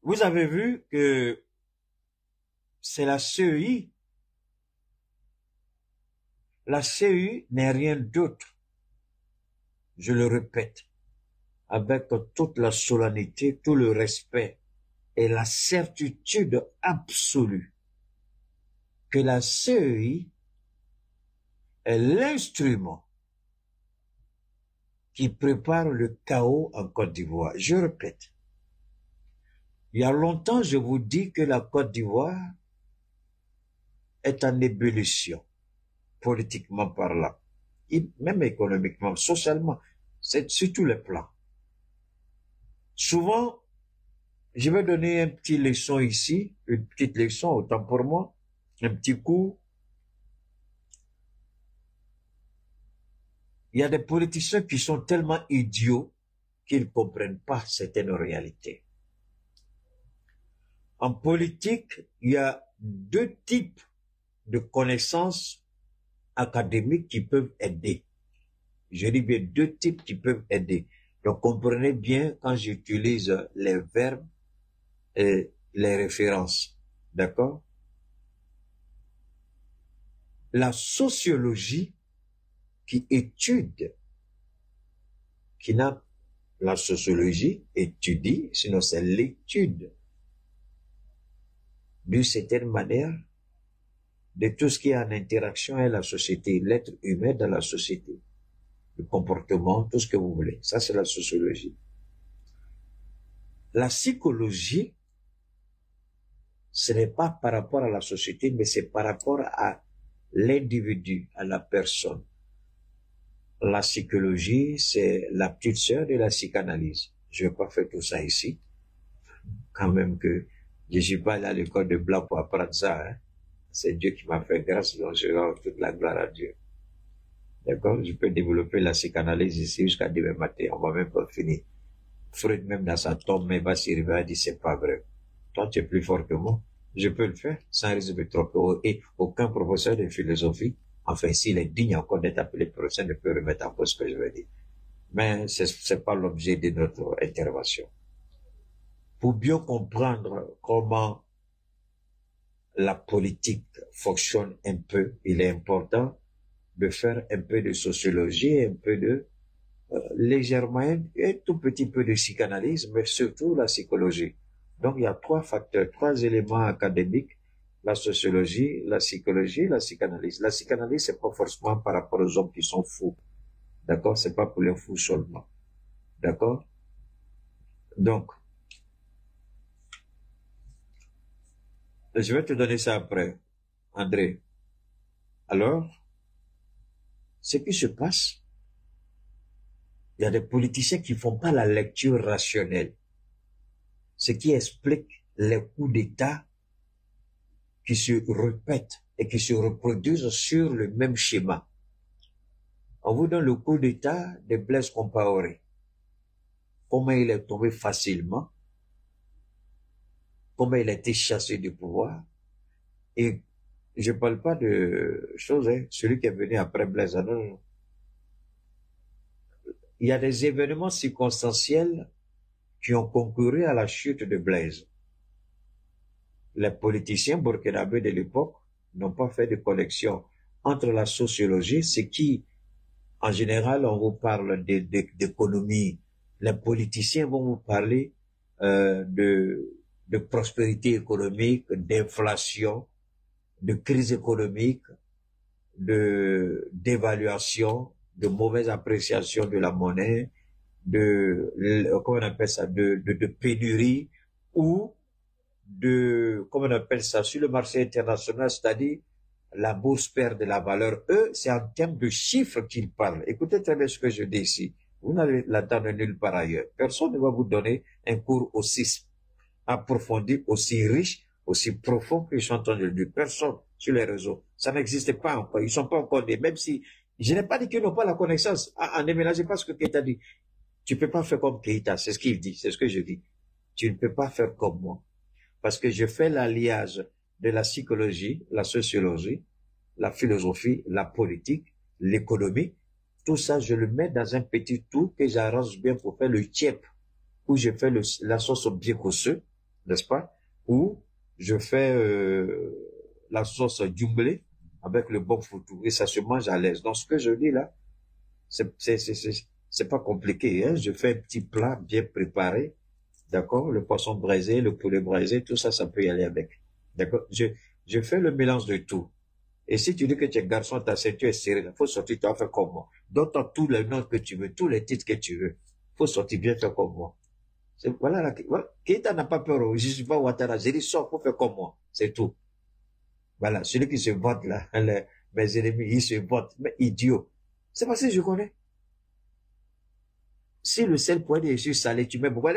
Vous avez vu que c'est la CEI. La CEI n'est rien d'autre, je le répète, avec toute la solennité, tout le respect et la certitude absolue que la CEI est l'instrument qui prépare le chaos en Côte d'Ivoire. Je répète, il y a longtemps, je vous dis que la Côte d'Ivoire est en ébullition, politiquement parlant, même économiquement, socialement, c'est sur tous les plans. Souvent, je vais donner une petite leçon ici, une petite leçon, autant pour moi, un petit coup. Il y a des politiciens qui sont tellement idiots qu'ils ne comprennent pas certaines réalités. En politique, il y a deux types de connaissances académiques qui peuvent aider. Je dis bien deux types qui peuvent aider. Donc comprenez bien quand j'utilise les verbes et les références. D'accord? La sociologie qui étude, la sociologie étudie, sinon c'est l'étude d'une certaine manière de tout ce qui est en interaction avec la société, l'être humain dans la société, le comportement, tout ce que vous voulez. Ça, c'est la sociologie. La psychologie, ce n'est pas par rapport à la société, mais c'est par rapport à l'individu, à la personne. La psychologie, c'est la petite sœur de la psychanalyse. Je vais pas faire tout ça ici. Quand même que je suis pas allé à l'école de blanc pour apprendre ça, hein. C'est Dieu qui m'a fait grâce, donc je rends toute la gloire à Dieu. D'accord? Je peux développer la psychanalyse ici jusqu'à demain matin. On va même pas finir. Freud, même dans sa tombe, mais va s'y réveiller, dit c'est pas vrai. Toi, tu es plus fort que moi. Je peux le faire sans risque de me tromper. Et aucun professeur de philosophie, enfin, s'il est digne encore d'être appelé professeur, ne peut remettre en cause ce que je veux dire. Mais c'est pas l'objet de notre intervention. Pour bien comprendre comment la politique fonctionne un peu, il est important de faire un peu de sociologie, un peu de légèrement, un tout petit peu de psychanalyse, mais surtout la psychologie. Donc il y a trois facteurs, trois éléments académiques: la sociologie, la psychologie, la psychanalyse. La psychanalyse, c'est pas forcément par rapport aux hommes qui sont fous. D'accord? C'est pas pour les fous seulement. D'accord? Donc, je vais te donner ça après, André. Alors, ce qui se passe, il y a des politiciens qui font pas la lecture rationnelle, ce qui explique les coups d'État qui se répètent et qui se reproduisent sur le même schéma. On vous donne le coup d'État de Blaise Compaoré. Comment il est tombé facilement, comment il a été chassé du pouvoir. Et je parle pas de choses, hein, celui qui est venu après Blaise, non. Il y a des événements circonstanciels qui ont concouru à la chute de Blaise. Les politiciens burkinabés de l'époque n'ont pas fait de connexion entre la sociologie, ce qui, en général, on vous parle d'économie. Les politiciens vont vous parler de prospérité économique, d'inflation, de crise économique, d'évaluation, de mauvaise appréciation de la monnaie, comment on appelle ça, de pénurie, ou comment on appelle ça, sur le marché international, c'est-à-dire la bourse perd de la valeur. Eux, c'est en termes de chiffres qu'ils parlent. Écoutez très bien ce que je dis ici. Vous n'allez l'entendre nulle part ailleurs. Personne ne va vous donner un cours aussi approfondi, aussi riche, aussi profond que je suis en train de le dire. Personne sur les réseaux. Ça n'existe pas encore. Ils sont pas encore nés. Même si, je n'ai pas dit qu'ils n'ont pas la connaissance. Ne mélangez pas ce que Keïta dit. Tu peux pas faire comme Keïta. C'est ce qu'il dit. C'est ce que je dis. Tu ne peux pas faire comme moi. Parce que je fais l'alliage de la psychologie, la sociologie, la philosophie, la politique, l'économie. Tout ça, je le mets dans un petit tout que j'arrange bien pour faire le tiep, où je fais la sauce au bien cosseux. n'est-ce pas? Ou je fais la sauce djumblé avec le bon foutou et ça se mange à l'aise. Donc ce que je dis là, c'est pas compliqué, hein? Je fais un petit plat bien préparé, d'accord? Le poisson braisé, le poulet braisé, tout ça, ça peut y aller avec. D'accord? Je fais le mélange de tout. Et si tu dis que tu es garçon, ta ceinture est serrée, il faut sortir, tu vas faire comme moi. Donne-toi tous les noms que tu veux, tous les titres que tu veux. Faut sortir bien faire comme moi. Voilà, Keïta n'a pas peur, je suis pas Ouattara, j'ai dit sors, faut faire comme moi. C'est tout. Voilà, celui qui se vote là, mes ennemis, ils se votent, mais idiot. C'est parce que je connais. Si le sel pointe est sur salé, tu mets beaucoup.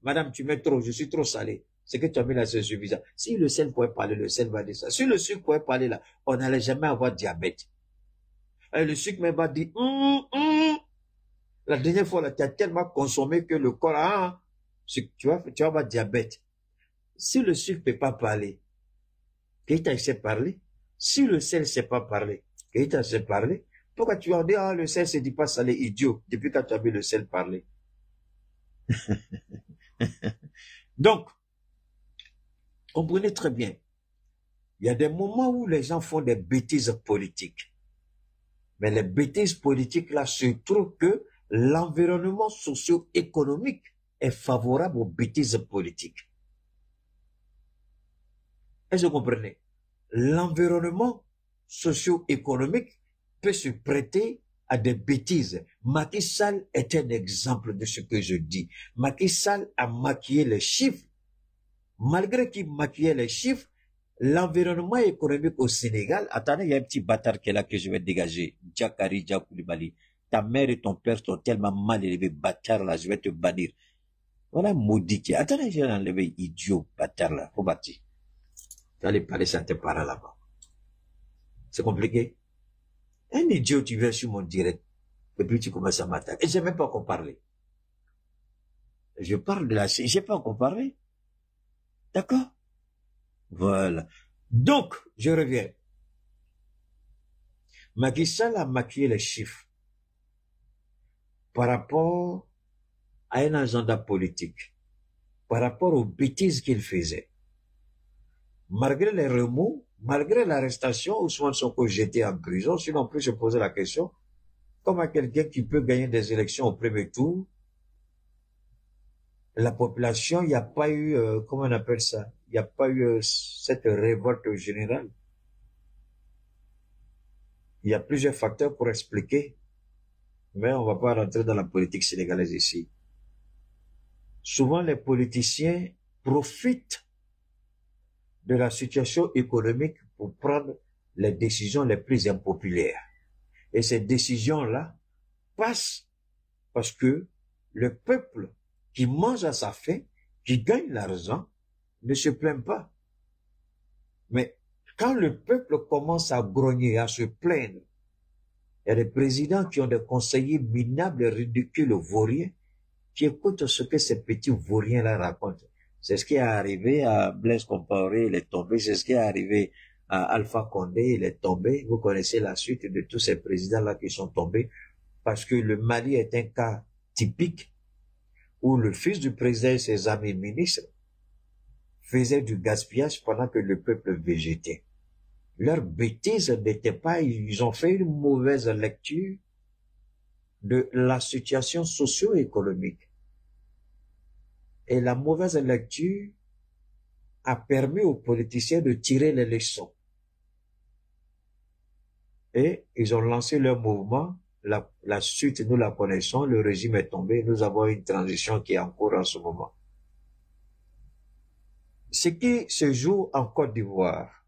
Madame, tu mets trop, je suis trop salé. C'est que tu as mis là, c'est suffisant. Si le sel pouvait parler, le sel va dire ça. Si le sucre pouvait parler là, on n'allait jamais avoir diabète. Et le sucre même va dire, La dernière fois là, tu as tellement consommé que le corps, tu vas avoir diabète. Si le sucre ne peut pas parler, Keïta sait parler. Si le sel ne sait pas parler, Keïta sait parler. Pourquoi tu vas dire, le sel ne dit pas salé, idiot, depuis quand tu as vu le sel parler? Donc, comprenez très bien, il y a des moments où les gens font des bêtises politiques. Mais les bêtises politiques là se trouvent que l'environnement socio-économique est favorable aux bêtises politiques. Est-ce que vous comprenez? L'environnement socio-économique peut se prêter à des bêtises. Macky Sall est un exemple de ce que je dis. Macky Sall a maquillé les chiffres. Malgré qu'il maquillait les chiffres, l'environnement économique au Sénégal, attendez, il y a un petit bâtard qui est là que je vais dégager. Diakari Diakoulibaly. Ta mère et ton père sont tellement mal élevés, bâtard là, je vais te bannir. Voilà un maudit qui est. Attendez, je vais enlever, idiot, bâtard là, faut bâtir. Tu vas aller parler sans tes parents là-bas. C'est compliqué. Un idiot, tu viens sur mon direct, et puis tu commences à m'attaquer. Et j'ai même pas encore parlé. Je parle de la... J'ai pas encore parlé. D'accord? Voilà. Donc, je reviens. Macky Sall a maquillé les chiffres par rapport à un agenda politique, par rapport aux bêtises qu'il faisait. Malgré les remous, malgré l'arrestation, Ousmane Sonko jeté en prison, sinon on peut se poser la question, comment quelqu'un qui peut gagner des élections au premier tour, la population, il n'y a pas eu, comment on appelle ça, il n'y a pas eu cette révolte générale. Il y a plusieurs facteurs pour expliquer, mais on ne va pas rentrer dans la politique sénégalaise ici. Souvent, les politiciens profitent de la situation économique pour prendre les décisions les plus impopulaires. Et ces décisions-là passent parce que le peuple qui mange à sa faim, qui gagne l'argent, ne se plaint pas. Mais quand le peuple commence à grogner, à se plaindre, il y a des présidents qui ont des conseillers minables, ridicules, vauriens, qui écoutent ce que ces petits vauriens-là racontent. C'est ce qui est arrivé à Blaise Compaoré, il est tombé. C'est ce qui est arrivé à Alpha Condé, il est tombé. Vous connaissez la suite de tous ces présidents-là qui sont tombés. Parce que le Mali est un cas typique où le fils du président et ses amis ministres faisaient du gaspillage pendant que le peuple végétait. Leur bêtise n'était pas, ils ont fait une mauvaise lecture de la situation socio-économique. Et la mauvaise lecture a permis aux politiciens de tirer les leçons. Et ils ont lancé leur mouvement. La suite, nous la connaissons. Le régime est tombé. Nous avons une transition qui est en cours en ce moment. Ce qui se joue en Côte d'Ivoire.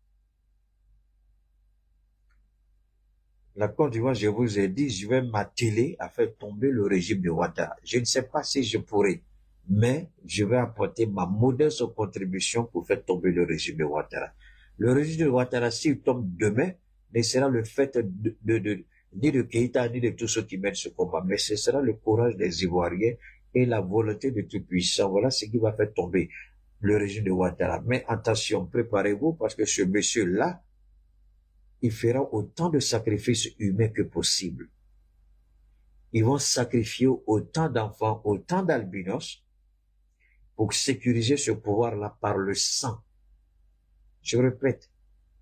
La Côte d'Ivoire, je vous ai dit, je vais m'atteler à faire tomber le régime de Ouattara. Je ne sais pas si je pourrai, mais je vais apporter ma modeste contribution pour faire tomber le régime de Ouattara. Le régime de Ouattara, s'il tombe demain, ne sera le fait ni de Keïta, ni de tous ceux qui mènent ce combat, mais ce sera le courage des Ivoiriens et la volonté de tout puissant. Voilà ce qui va faire tomber le régime de Ouattara. Mais attention, préparez-vous parce que ce monsieur-là, il fera autant de sacrifices humains que possible. Ils vont sacrifier autant d'enfants, autant d'albinos, pour sécuriser ce pouvoir-là par le sang. Je répète,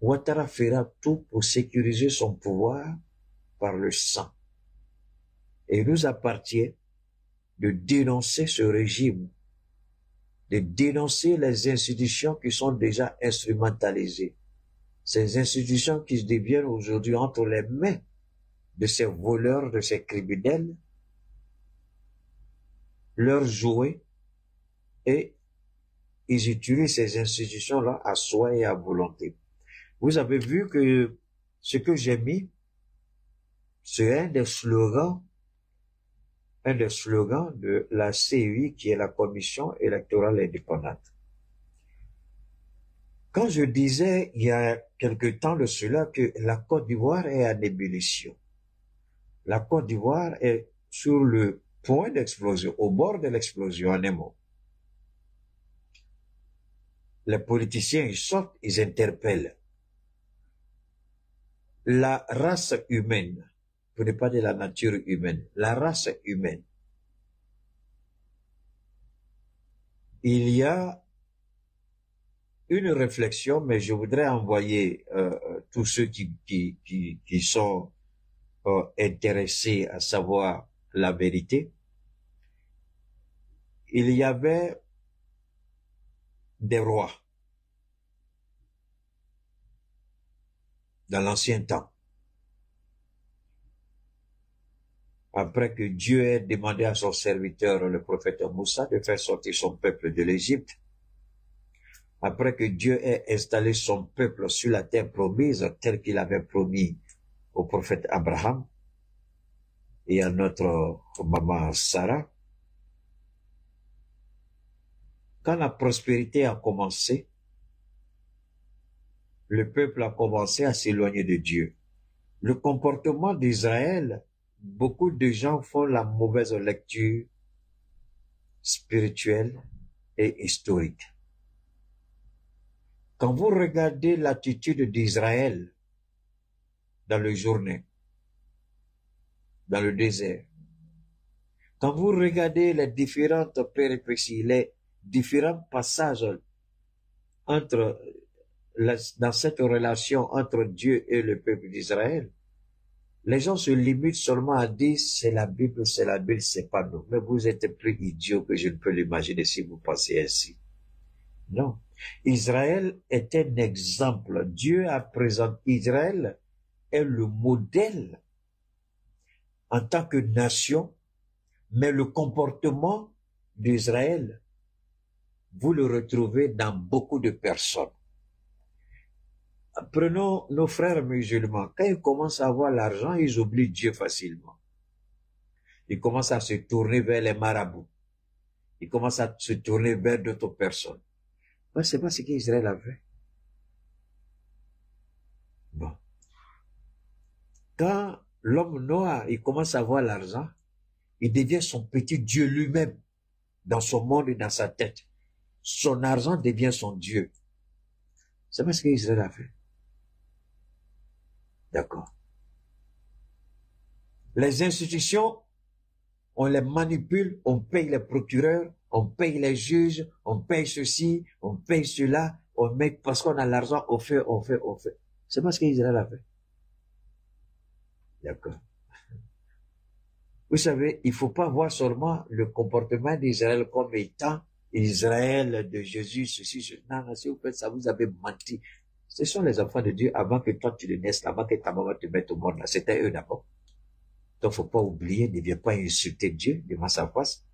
Ouattara fera tout pour sécuriser son pouvoir par le sang. Et il nous appartient de dénoncer ce régime, de dénoncer les institutions qui sont déjà instrumentalisées. Ces institutions qui se deviennent aujourd'hui entre les mains de ces voleurs, de ces criminels, leur jouet, et ils utilisent ces institutions-là à soi et à volonté. Vous avez vu que ce que j'ai mis, c'est un des slogans de la CEI, qui est la Commission électorale indépendante. Quand je disais il y a quelque temps de cela que la Côte d'Ivoire est en ébullition, la Côte d'Ivoire est sur le point d'explosion, au bord de l'explosion en un mot. Les politiciens, ils sortent, ils interpellent. La race humaine, pour ne pas dire la nature humaine, la race humaine. Il y a une réflexion, mais je voudrais envoyer tous ceux qui sont intéressés à savoir la vérité. Il y avait des rois dans l'ancien temps. Après que Dieu ait demandé à son serviteur, le prophète Moussa, de faire sortir son peuple de l'Égypte, après que Dieu ait installé son peuple sur la terre promise, tel qu'il avait promis au prophète Abraham et à notre maman Sarah, quand la prospérité a commencé, le peuple a commencé à s'éloigner de Dieu. Le comportement d'Israël, beaucoup de gens font la mauvaise lecture spirituelle et historique. Quand vous regardez l'attitude d'Israël dans le Jourdain, dans le désert, quand vous regardez les différentes péripéties, les différents passages entre dans cette relation entre Dieu et le peuple d'Israël, les gens se limitent seulement à dire c'est la Bible, c'est pas nous. Mais vous êtes plus idiots que je ne peux l'imaginer si vous pensez ainsi. Non. Israël est un exemple. Dieu a présenté Israël est le modèle en tant que nation, mais le comportement d'Israël, vous le retrouvez dans beaucoup de personnes. Prenons nos frères musulmans. Quand ils commencent à avoir l'argent, ils oublient Dieu facilement. Ils commencent à se tourner vers les marabouts. Ils commencent à se tourner vers d'autres personnes. Mais c'est pas ce qu'Israël a fait. Bon. Quand l'homme noir, il commence à avoir l'argent, il devient son petit Dieu lui-même dans son monde et dans sa tête. Son argent devient son Dieu. C'est pas ce qu'Israël a fait. D'accord. Les institutions, on les manipule, on paye les procureurs, on paye les juges, on paye ceci, on paye cela, on met, parce qu'on a l'argent, on fait. C'est pas ce qu'Israël a fait. D'accord. Vous savez, il faut pas voir seulement le comportement d'Israël comme étant Israël de Jésus, ceci, cela. Non, si vous faites ça, vous avez menti. Ce sont les enfants de Dieu avant que toi tu le naisses, avant que ta maman te mette au monde là. C'était eux d'abord. Donc faut pas oublier, ne viens pas insulter Dieu devant sa face.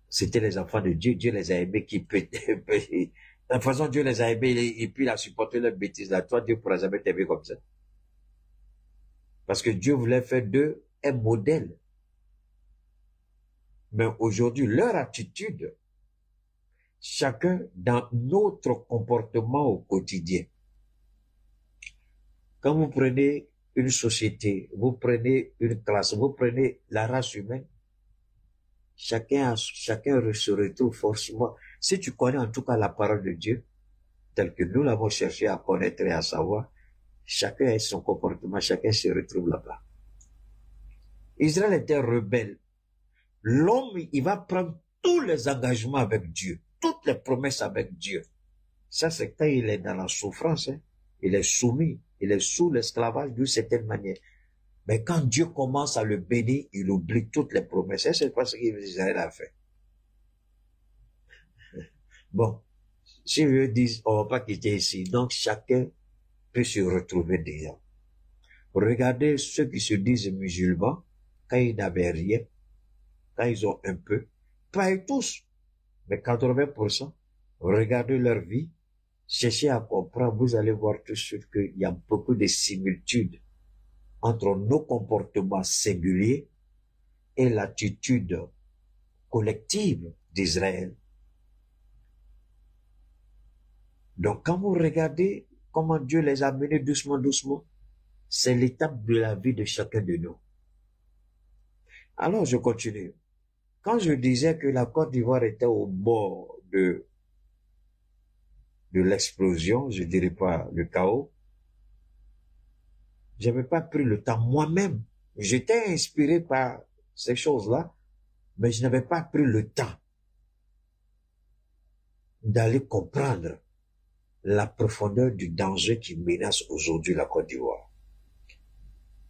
C'était les enfants de Dieu, Dieu les a aimés qui peut. De toute façon, Dieu les a aimés et puis il a supporté leur bêtise là. Toi, Dieu pourra jamais t'aimer comme ça. Parce que Dieu voulait faire d'eux un modèle. Mais aujourd'hui, leur attitude, chacun dans notre comportement au quotidien. Quand vous prenez une société, vous prenez une classe, vous prenez la race humaine, chacun se retrouve forcément. Si tu connais en tout cas la parole de Dieu, telle que nous l'avons cherché à connaître et à savoir, chacun a son comportement, chacun se retrouve là-bas. Israël était rebelle. L'homme, il va prendre tous les engagements avec Dieu, toutes les promesses avec Dieu. Ça, c'est quand il est dans la souffrance, hein. Il est soumis, il est sous l'esclavage d'une certaine manière. Mais quand Dieu commence à le bénir, il oublie toutes les promesses. Et c'est pas ce qu'Israël a fait. Bon, si je dis, on va pas quitter ici. Donc, chacun peut se retrouver déjà. Regardez ceux qui se disent musulmans, quand ils n'avaient rien, quand ils ont un peu, pas tous, mais 80%, regardez leur vie, cherchez à comprendre, vous allez voir tout de suite qu'il y a beaucoup de similitudes entre nos comportements singuliers et l'attitude collective d'Israël. Donc, quand vous regardez comment Dieu les a menés doucement, doucement, c'est l'étape de la vie de chacun de nous. Alors, je continue. Quand je disais que la Côte d'Ivoire était au bord de l'explosion, je dirais pas le chaos, j'avais pas pris le temps moi-même. J'étais inspiré par ces choses-là, mais je n'avais pas pris le temps d'aller comprendre la profondeur du danger qui menace aujourd'hui la Côte d'Ivoire.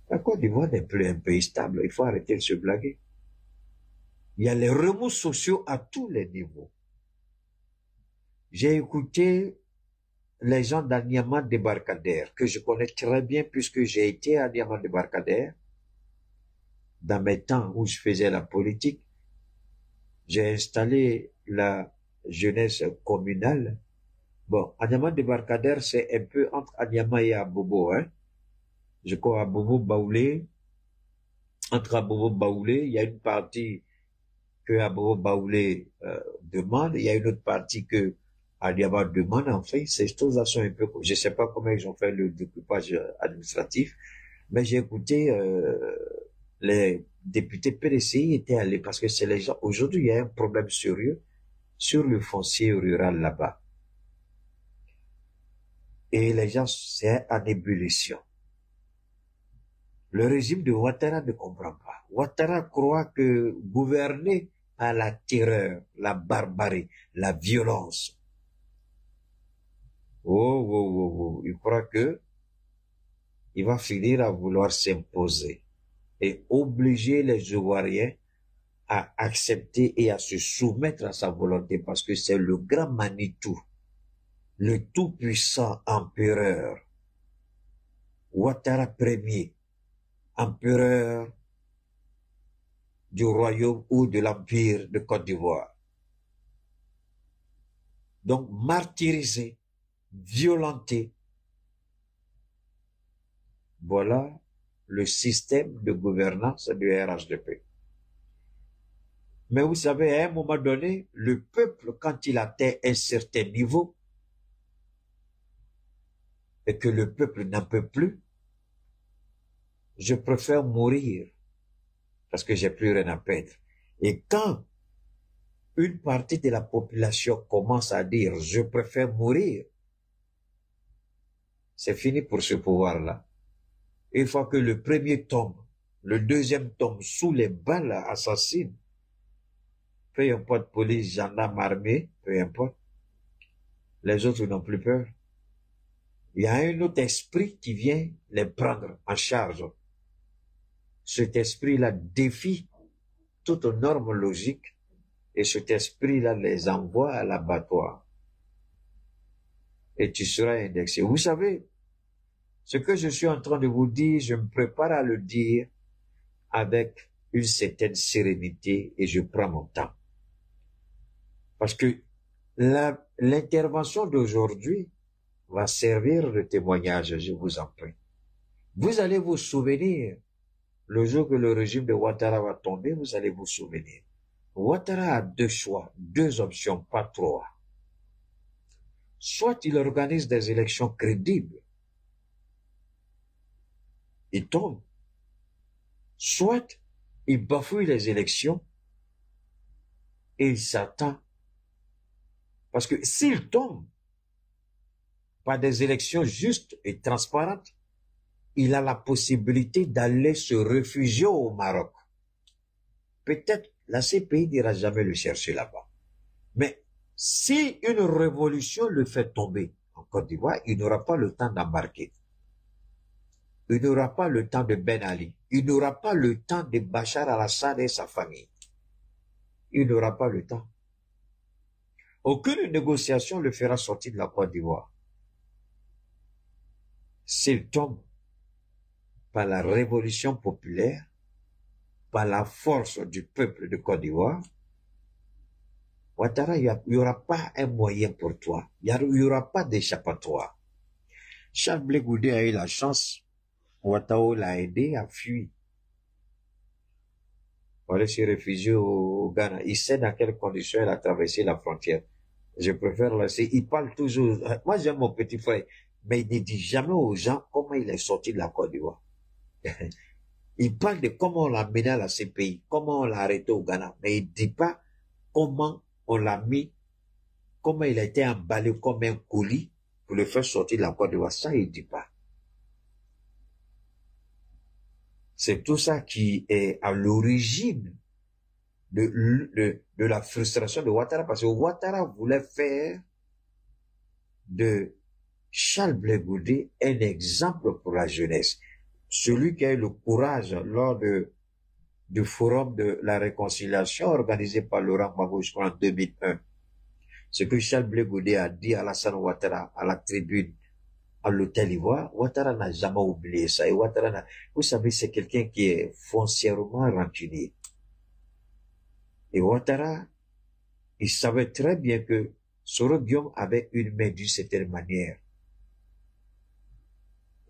La Côte d'Ivoire n'est plus un pays stable, il faut arrêter de se blaguer. Il y a les remous sociaux à tous les niveaux. J'ai écouté les gens d'Aniama Débarcadère, que je connais très bien puisque j'ai été àAniama Débarcadère. Dans mes temps où je faisais la politique, j'ai installé la jeunesse communale. Bon, Anyama Débarcadère, c'est un peu entre Anyama et Abobo, hein. Je crois à Abobo Baoulé. Entre Abobo Baoulé, il y a une partie que Abobo Baoulé demande, il y a une autre partie que Anyama demande. En fait, ces choses-là sont un peu, je sais pas comment ils ont fait le découpage administratif, mais j'ai écouté les députés PDCI étaient allés parce que c'est les gens. Aujourd'hui, il y a un problème sérieux sur le foncier rural là-bas. Et les gens, c'est en ébullition. Le régime de Ouattara ne comprend pas. Ouattara croit que gouverner par la terreur, la barbarie, la violence. Il croit que il va finir à vouloir s'imposer et obliger les Ivoiriens à accepter et à se soumettre à sa volonté parce que c'est le grand Manitou, le tout-puissant empereur, Ouattara Ier, empereur du royaume ou de l'empire de Côte d'Ivoire. Donc martyrisé, violenté. Voilà le système de gouvernance du RHDP. Mais vous savez, à un moment donné, le peuple, quand il atteint un certain niveau, et que le peuple n'en peut plus, je préfère mourir parce que j'ai plus rien à perdre. Et quand une partie de la population commence à dire je préfère mourir, c'est fini pour ce pouvoir-là. Une fois que le premier tombe, le deuxième tombe sous les balles assassines, peu importe police, gendarme, armée, peu importe, les autres n'ont plus peur. Il y a un autre esprit qui vient les prendre en charge. Cet esprit-là défie toute norme logique et cet esprit-là les envoie à l'abattoir. Et tu seras indexé. Vous savez, ce que je suis en train de vous dire, je me prépare à le dire avec une certaine sérénité et je prends mon temps. Parce que l'intervention d'aujourd'hui va servir de témoignage, je vous en prie. Vous allez vous souvenir, le jour que le régime de Ouattara va tomber, vous allez vous souvenir. Ouattara a deux choix, deux options, pas trois. Soit il organise des élections crédibles, il tombe. Soit il bafouille les élections et il s'attend. Parce que s'il tombe par des élections justes et transparentes, il a la possibilité d'aller se réfugier au Maroc. Peut-être la CPI n'ira jamais le chercher là-bas. Mais si une révolution le fait tomber en Côte d'Ivoire, il n'aura pas le temps d'embarquer. Il n'aura pas le temps de Ben Ali. Il n'aura pas le temps de Bachar al-Assad et sa famille. Il n'aura pas le temps. Aucune négociation le fera sortir de la Côte d'Ivoire. S'il tombe par la révolution populaire, par la force du peuple de Côte d'Ivoire, Ouattara, il n'y aura pas un moyen pour toi. Il n'y aura pas d'échappatoire. Charles Blé Goudé a eu la chance. Ouattara l'a aidé à fuir. Voilà, s'est réfugié au Ghana. Il sait dans quelles conditions il a traversé la frontière. Je préfère laisser. Il parle toujours. Moi, j'aime mon petit frère. Mais il ne dit jamais aux gens comment il est sorti de la Côte d'Ivoire. Il parle de comment on l'a mené à la CPI, comment on l'a arrêté au Ghana. Mais il ne dit pas comment on l'a mis, comment il a été emballé comme un colis pour le faire sortir de la Côte d'Ivoire. Ça, il ne dit pas. C'est tout ça qui est à l'origine de la frustration de Ouattara, parce que Ouattara voulait faire de Charles Blé Goudé un exemple pour la jeunesse. Celui qui a eu le courage lors du forum de la réconciliation organisé par Laurent Gbagbo en 2001. Ce que Charles Blé Goudé a dit à Alassane Ouattara à la tribune à l'hôtel Ivoire, Ouattara n'a jamais oublié ça. Et Ouattara, vous savez, c'est quelqu'un qui est foncièrement rancunier. Et Ouattara, il savait très bien que Soro Guillaume avait une main d'une certaine manière.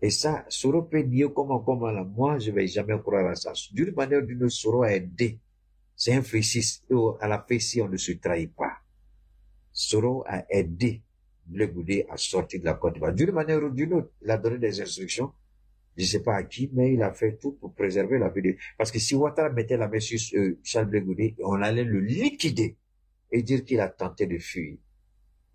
Et ça, Soro peut dire comment là, moi, je vais jamais croire à ça. D'une manière ou d'une autre, Soro a aidé. C'est un fessier, à la fessie, on ne se trahit pas. Soro a aidé Blé Goudé à sortir de la Côte d'Ivoire. D'une manière ou d'une autre, il a donné des instructions. Je ne sais pas à qui, mais il a fait tout pour préserver la vie de... Parce que si Ouattara mettait la main sur Charles Blé Goudé, on allait le liquider et dire qu'il a tenté de fuir.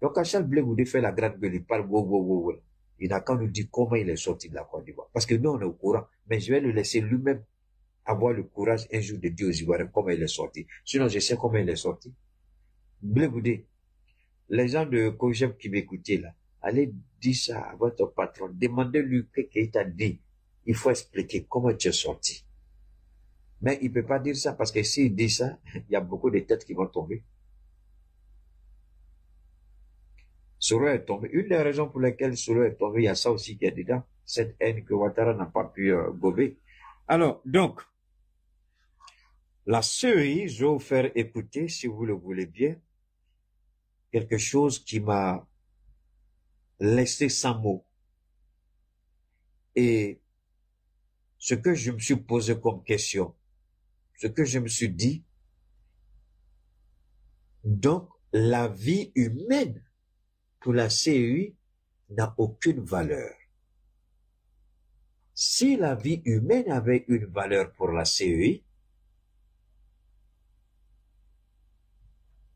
Donc, quand Charles Blé Goudé fait la grande gueule, il parle wow. Il n'a qu'à nous dire comment il est sorti de la Côte d'Ivoire. Parce que nous, on est au courant. Mais je vais le laisser lui-même avoir le courage un jour de dire aux Ivoiriens comment il est sorti. Sinon, je sais comment il est sorti. Blé Goudé, les gens de Kojeb qui m'écoutaient là, allez dire ça à votre patron. Demandez-lui ce qu'il t'a dit. Il faut expliquer comment tu es sorti. Mais il peut pas dire ça parce que s'il dit ça, il y a beaucoup de têtes qui vont tomber. Soro est tombé. Une des raisons pour lesquelles Soro est tombé, il y a ça aussi qui est dedans. Cette haine que Ouattara n'a pas pu gober. Alors, donc, la CEI, je vais vous faire écouter, si vous le voulez bien, quelque chose qui m'a laissé sans mots. Et ce que je me suis posé comme question, ce que je me suis dit, donc, la vie humaine pour la CEI n'a aucune valeur. Si la vie humaine avait une valeur pour la CEI,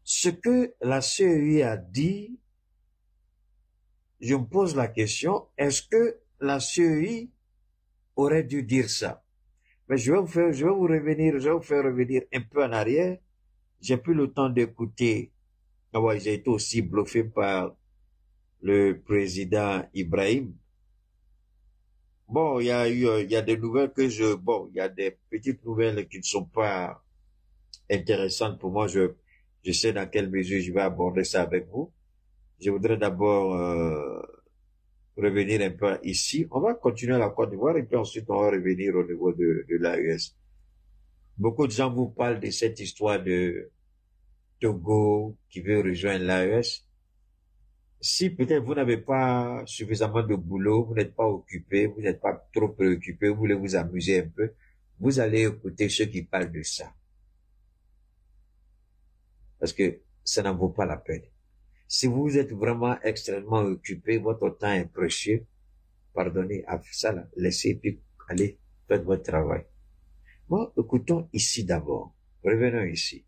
ce que la CEI a dit, je me pose la question, est-ce que la CEI aurait dû dire ça? Mais je vais vous faire revenir un peu en arrière. J'ai plus le temps d'écouter. J'ai été aussi bluffé par le président Ibrahim. Bon, il y a des nouvelles il y a des petites nouvelles qui ne sont pas intéressantes pour moi. Je sais dans quelle mesure je vais aborder ça avec vous. Je voudrais d'abord revenir un peu ici. On va continuer à la Côte d'Ivoire et puis ensuite on va revenir au niveau de l'AES. Beaucoup de gens vous parlent de cette histoire de Togo qui veut rejoindre l'AES. Si peut-être vous n'avez pas suffisamment de boulot, vous n'êtes pas occupé, vous n'êtes pas trop préoccupé, vous voulez vous amuser un peu, vous allez écouter ceux qui parlent de ça. Parce que ça n'en vaut pas la peine. Si vous êtes vraiment extrêmement occupé, votre temps est précieux, pardonnez à ça là, laissez puis allez, faites votre travail. Bon, écoutons ici d'abord. Revenons ici.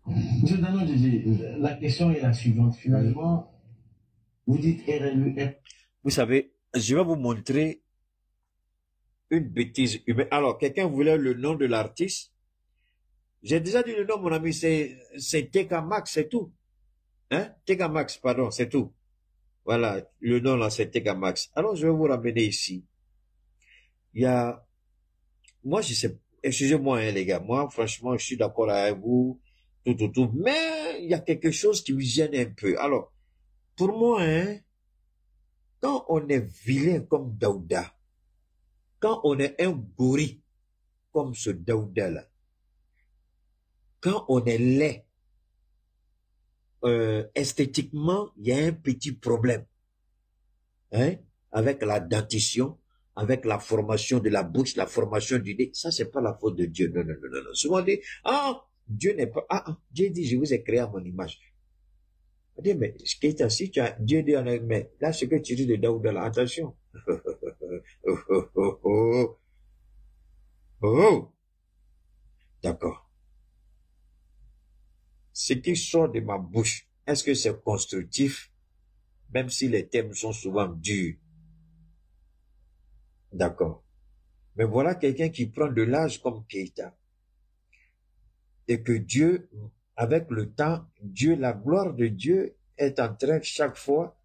Monsieur Dano, la question est la suivante. Finalement, vous dites RLU. Vous savez, je vais vous montrer une bêtise humaine. Alors, quelqu'un voulait le nom de l'artiste. J'ai déjà dit le nom, mon ami, c'est TK Max, c'est tout. Hein? TK Max, pardon, c'est tout. Voilà, le nom là, c'est TK Max. Alors, je vais vous ramener ici. Il y a, moi, je sais, excusez-moi, hein, les gars, moi, franchement, je suis d'accord avec vous, tout, mais il y a quelque chose qui me gêne un peu. Alors, pour moi, hein, quand on est vilain comme Daouda, quand on est un gorille comme ce Daouda-là, quand on est laid, esthétiquement, il y a un petit problème, hein, avec la dentition, avec la formation de la bouche, la formation du nez. Ça, c'est pas la faute de Dieu. Non, non, non, non, non. Souvent on dit, ah, Dieu n'est pas, Dieu dit, je vous ai créé à mon image. On dit, mais, Keita, si tu as, Dieu dit, mais, là, ce que tu dis de Daouda, là, attention. Oh, d'accord. Ce qui sort de ma bouche, est-ce que c'est constructif, même si les thèmes sont souvent durs? D'accord. Mais voilà quelqu'un qui prend de l'âge comme Keita. Et que Dieu, avec le temps, Dieu, la gloire de Dieu est en train chaque fois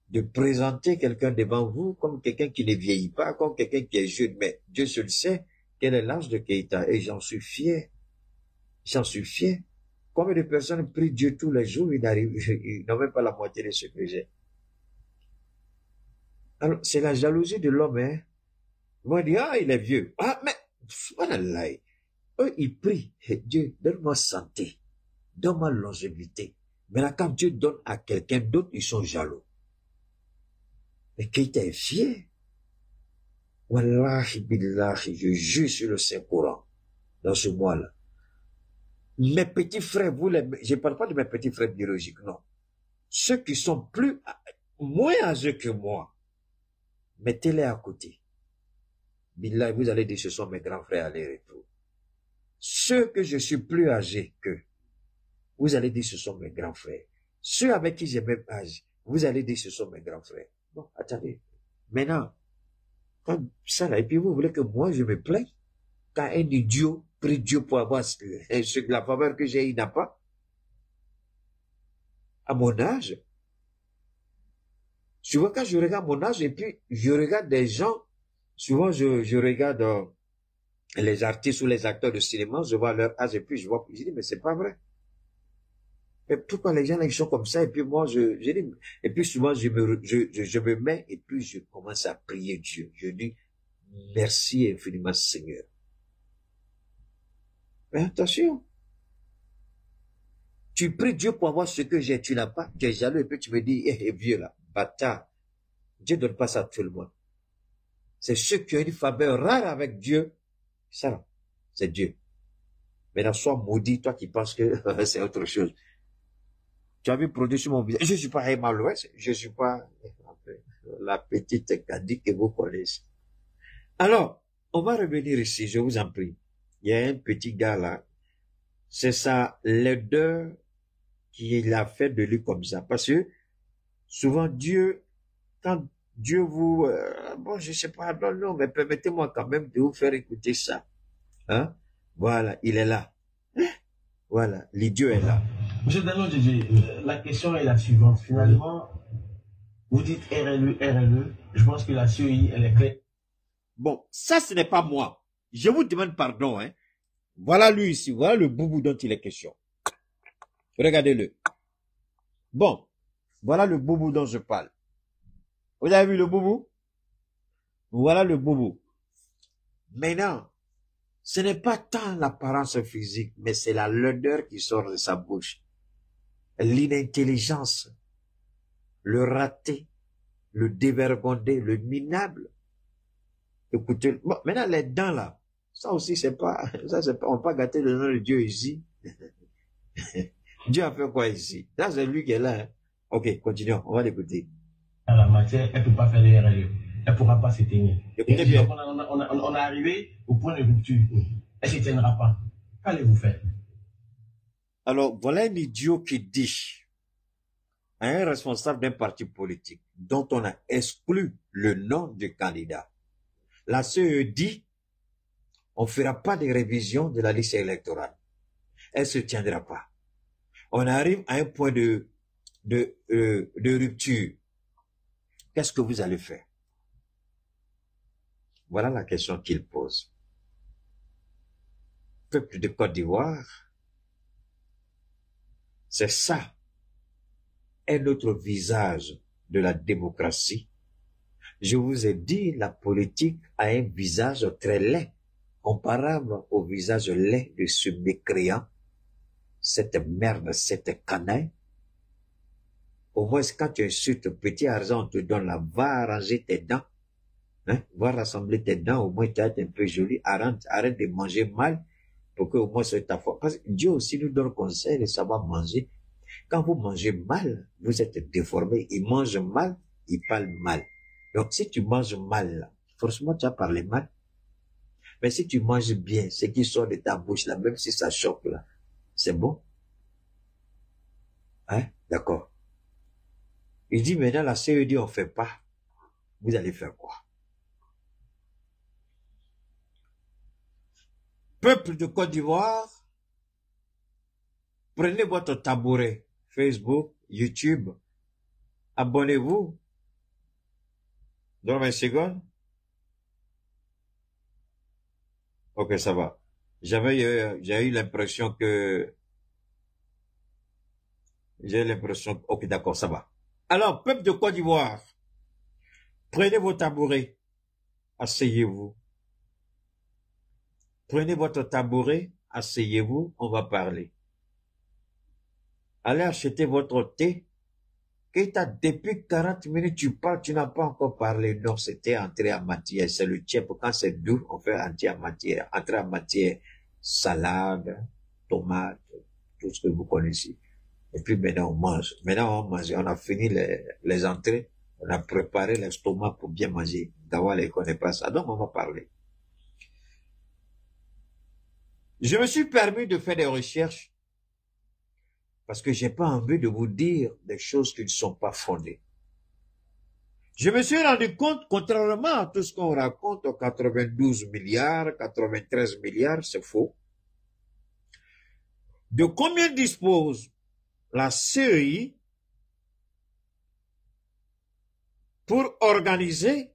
de présenter quelqu'un devant vous comme quelqu'un qui ne vieillit pas, comme quelqu'un qui est jeune. Mais Dieu seul sait quel est l'âge de Keita. Et j'en suis fier. J'en suis fier. Combien de personnes prient Dieu tous les jours, ils n'ont même pas la moitié de ce que j'ai. Alors, c'est la jalousie de l'homme, hein. Ils vont dire, il est vieux. Ah, mais, voilà, eux, ils prient. Dieu, donne-moi santé. Donne-moi longévité. Mais là, quand Dieu donne à quelqu'un d'autre, ils sont jaloux. Mais Keita est fier. Wallahi billahi, je jure sur le Saint-Coran, dans ce mois-là. Mes petits frères, je ne parle pas de mes petits frères biologiques, non. Ceux qui sont moins âgés que moi, mettez-les à côté. Billahi, vous allez dire, ce sont mes grands frères aller-retour. Ceux que je suis plus âgé qu'eux, vous allez dire, ce sont mes grands frères. Ceux avec qui j'ai même âge, vous allez dire, ce sont mes grands frères. Bon, attendez. Maintenant, quand ça là, et puis vous voulez que moi je me plaigne, quand un idiot prie Dieu pour avoir la faveur que j'ai, il n'a pas. À mon âge. Souvent, quand je regarde mon âge, et puis je regarde des gens, souvent je regarde les artistes ou les acteurs de cinéma, je vois leur âge, et puis je dis, mais c'est pas vrai. Mais pourquoi les gens là, ils sont comme ça, et puis moi, je dis, et puis souvent je me mets, et puis je commence à prier Dieu. Je dis, merci infiniment Seigneur. Mais attention, tu pries Dieu pour avoir ce que j'ai, tu n'as pas, tu es jaloux, et puis tu me dis, vieux là, bâtard. Dieu ne donne pas ça à tout le monde. C'est ceux qui ont une faveur rare avec Dieu, ça, c'est Dieu. Maintenant, sois maudit, toi qui penses que c'est autre chose. Tu as vu produit sur mon visage. Je ne suis pas Emma West, je ne suis pas la petite Kadi que vous connaissez. Alors, on va revenir ici, je vous en prie. Il y a un petit gars là, c'est ça, l'odeur qui l'a fait de lui comme ça. Parce que souvent Dieu, quand Dieu vous... bon, je sais pas, non, mais permettez-moi quand même de vous faire écouter ça. Hein? Voilà, il est là. Voilà, l'idiot est là. Monsieur Daniel Djidji, la question est la suivante. Finalement, vous dites RLE, je pense que la CEI, elle est claire. Bon, ça, ce n'est pas moi. Je vous demande pardon, hein. Voilà lui ici, voilà le boubou dont il est question. Regardez-le. Bon, voilà le boubou dont je parle. Vous avez vu le boubou? Voilà le boubou. Maintenant, ce n'est pas tant l'apparence physique, mais c'est la l'odeur qui sort de sa bouche. L'inintelligence, le raté, le dévergondé, le minable. Écoutez, bon, maintenant les dents là, ça aussi c'est pas, on peut pas gâter le nom de Dieu ici. Dieu a fait quoi ici? Là c'est lui qui est là. Hein. Ok, continuons, on va l'écouter. À la matière, elle ne peut pas faire les RLE. Elle ne pourra pas s'éteindre. Écoutez bien. On est arrivé au point de rupture. Elle ne s'éteindra pas. Qu'allez-vous faire? Alors, voilà un idiot qui dit à un responsable d'un parti politique dont on a exclu le nom du candidat. La CE dit, on ne fera pas de révision de la liste électorale. elle ne se tiendra pas. On arrive à un point de rupture. Qu'est-ce que vous allez faire? Voilà la question qu'il pose. Peuple de Côte d'Ivoire, c'est ça, un autre visage de la démocratie. Je vous ai dit, la politique a un visage très laid, comparable au visage laid de ce mécréant, cette merde, cette canaille. Au moins, quand tu insultes petit argent, on te donne là, va arranger tes dents, hein, va rassembler tes dents, au moins tu vas être un peu joli, arrête de manger mal, pour que au moins c'est ta foi. Parce que Dieu aussi nous donne conseil de savoir manger. Quand vous mangez mal, vous êtes déformé. Il mange mal, il parle mal. Donc si tu manges mal, là, forcément tu vas parler mal. Mais si tu manges bien, ce qui sort de ta bouche là, même si ça choque là, c'est bon. Hein? D'accord. Il dit maintenant la CED on fait pas. Vous allez faire quoi? Peuple de Côte d'Ivoire, prenez votre tabouret, Facebook, YouTube, abonnez-vous. Donne-moi une seconde. Ok, ça va. J'ai eu l'impression que... Ok, d'accord, ça va. Alors, peuple de Côte d'Ivoire, prenez vos tabourets, asseyez-vous. Prenez votre tabouret, asseyez-vous, on va parler. Allez acheter votre thé. Keïta, depuis 40 minutes, tu parles, tu n'as pas encore parlé. Non, c'était entrée en matière. C'est le tchèp. Quand c'est doux, on fait entrée en matière. Entrée en matière, salade, tomate, tout ce que vous connaissez. Et puis maintenant, on mange. Maintenant, on mange. On a fini les entrées. On a préparé l'estomac pour bien manger. D'abord, ne connaît pas ça. Donc, on va parler. Je me suis permis de faire des recherches parce que j'ai pas envie de vous dire des choses qui ne sont pas fondées. Je me suis rendu compte, contrairement à tout ce qu'on raconte, 92 milliards, 93 milliards, c'est faux. De combien dispose la CEI pour organiser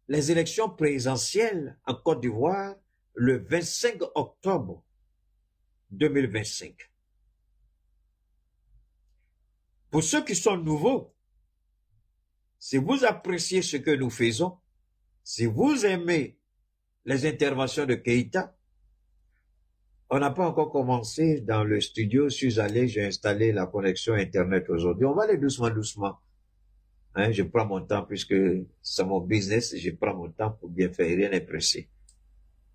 les élections présidentielles en Côte d'Ivoire le 25 octobre 2025. Pour ceux qui sont nouveaux, si vous appréciez ce que nous faisons, si vous aimez les interventions de Keïta, on n'a pas encore commencé dans le studio, je suis allé, j'ai installé la connexion Internet aujourd'hui. On va aller doucement, doucement. Hein, je prends mon temps puisque c'est mon business, je prends mon temps pour bien faire, rien n'est pressé.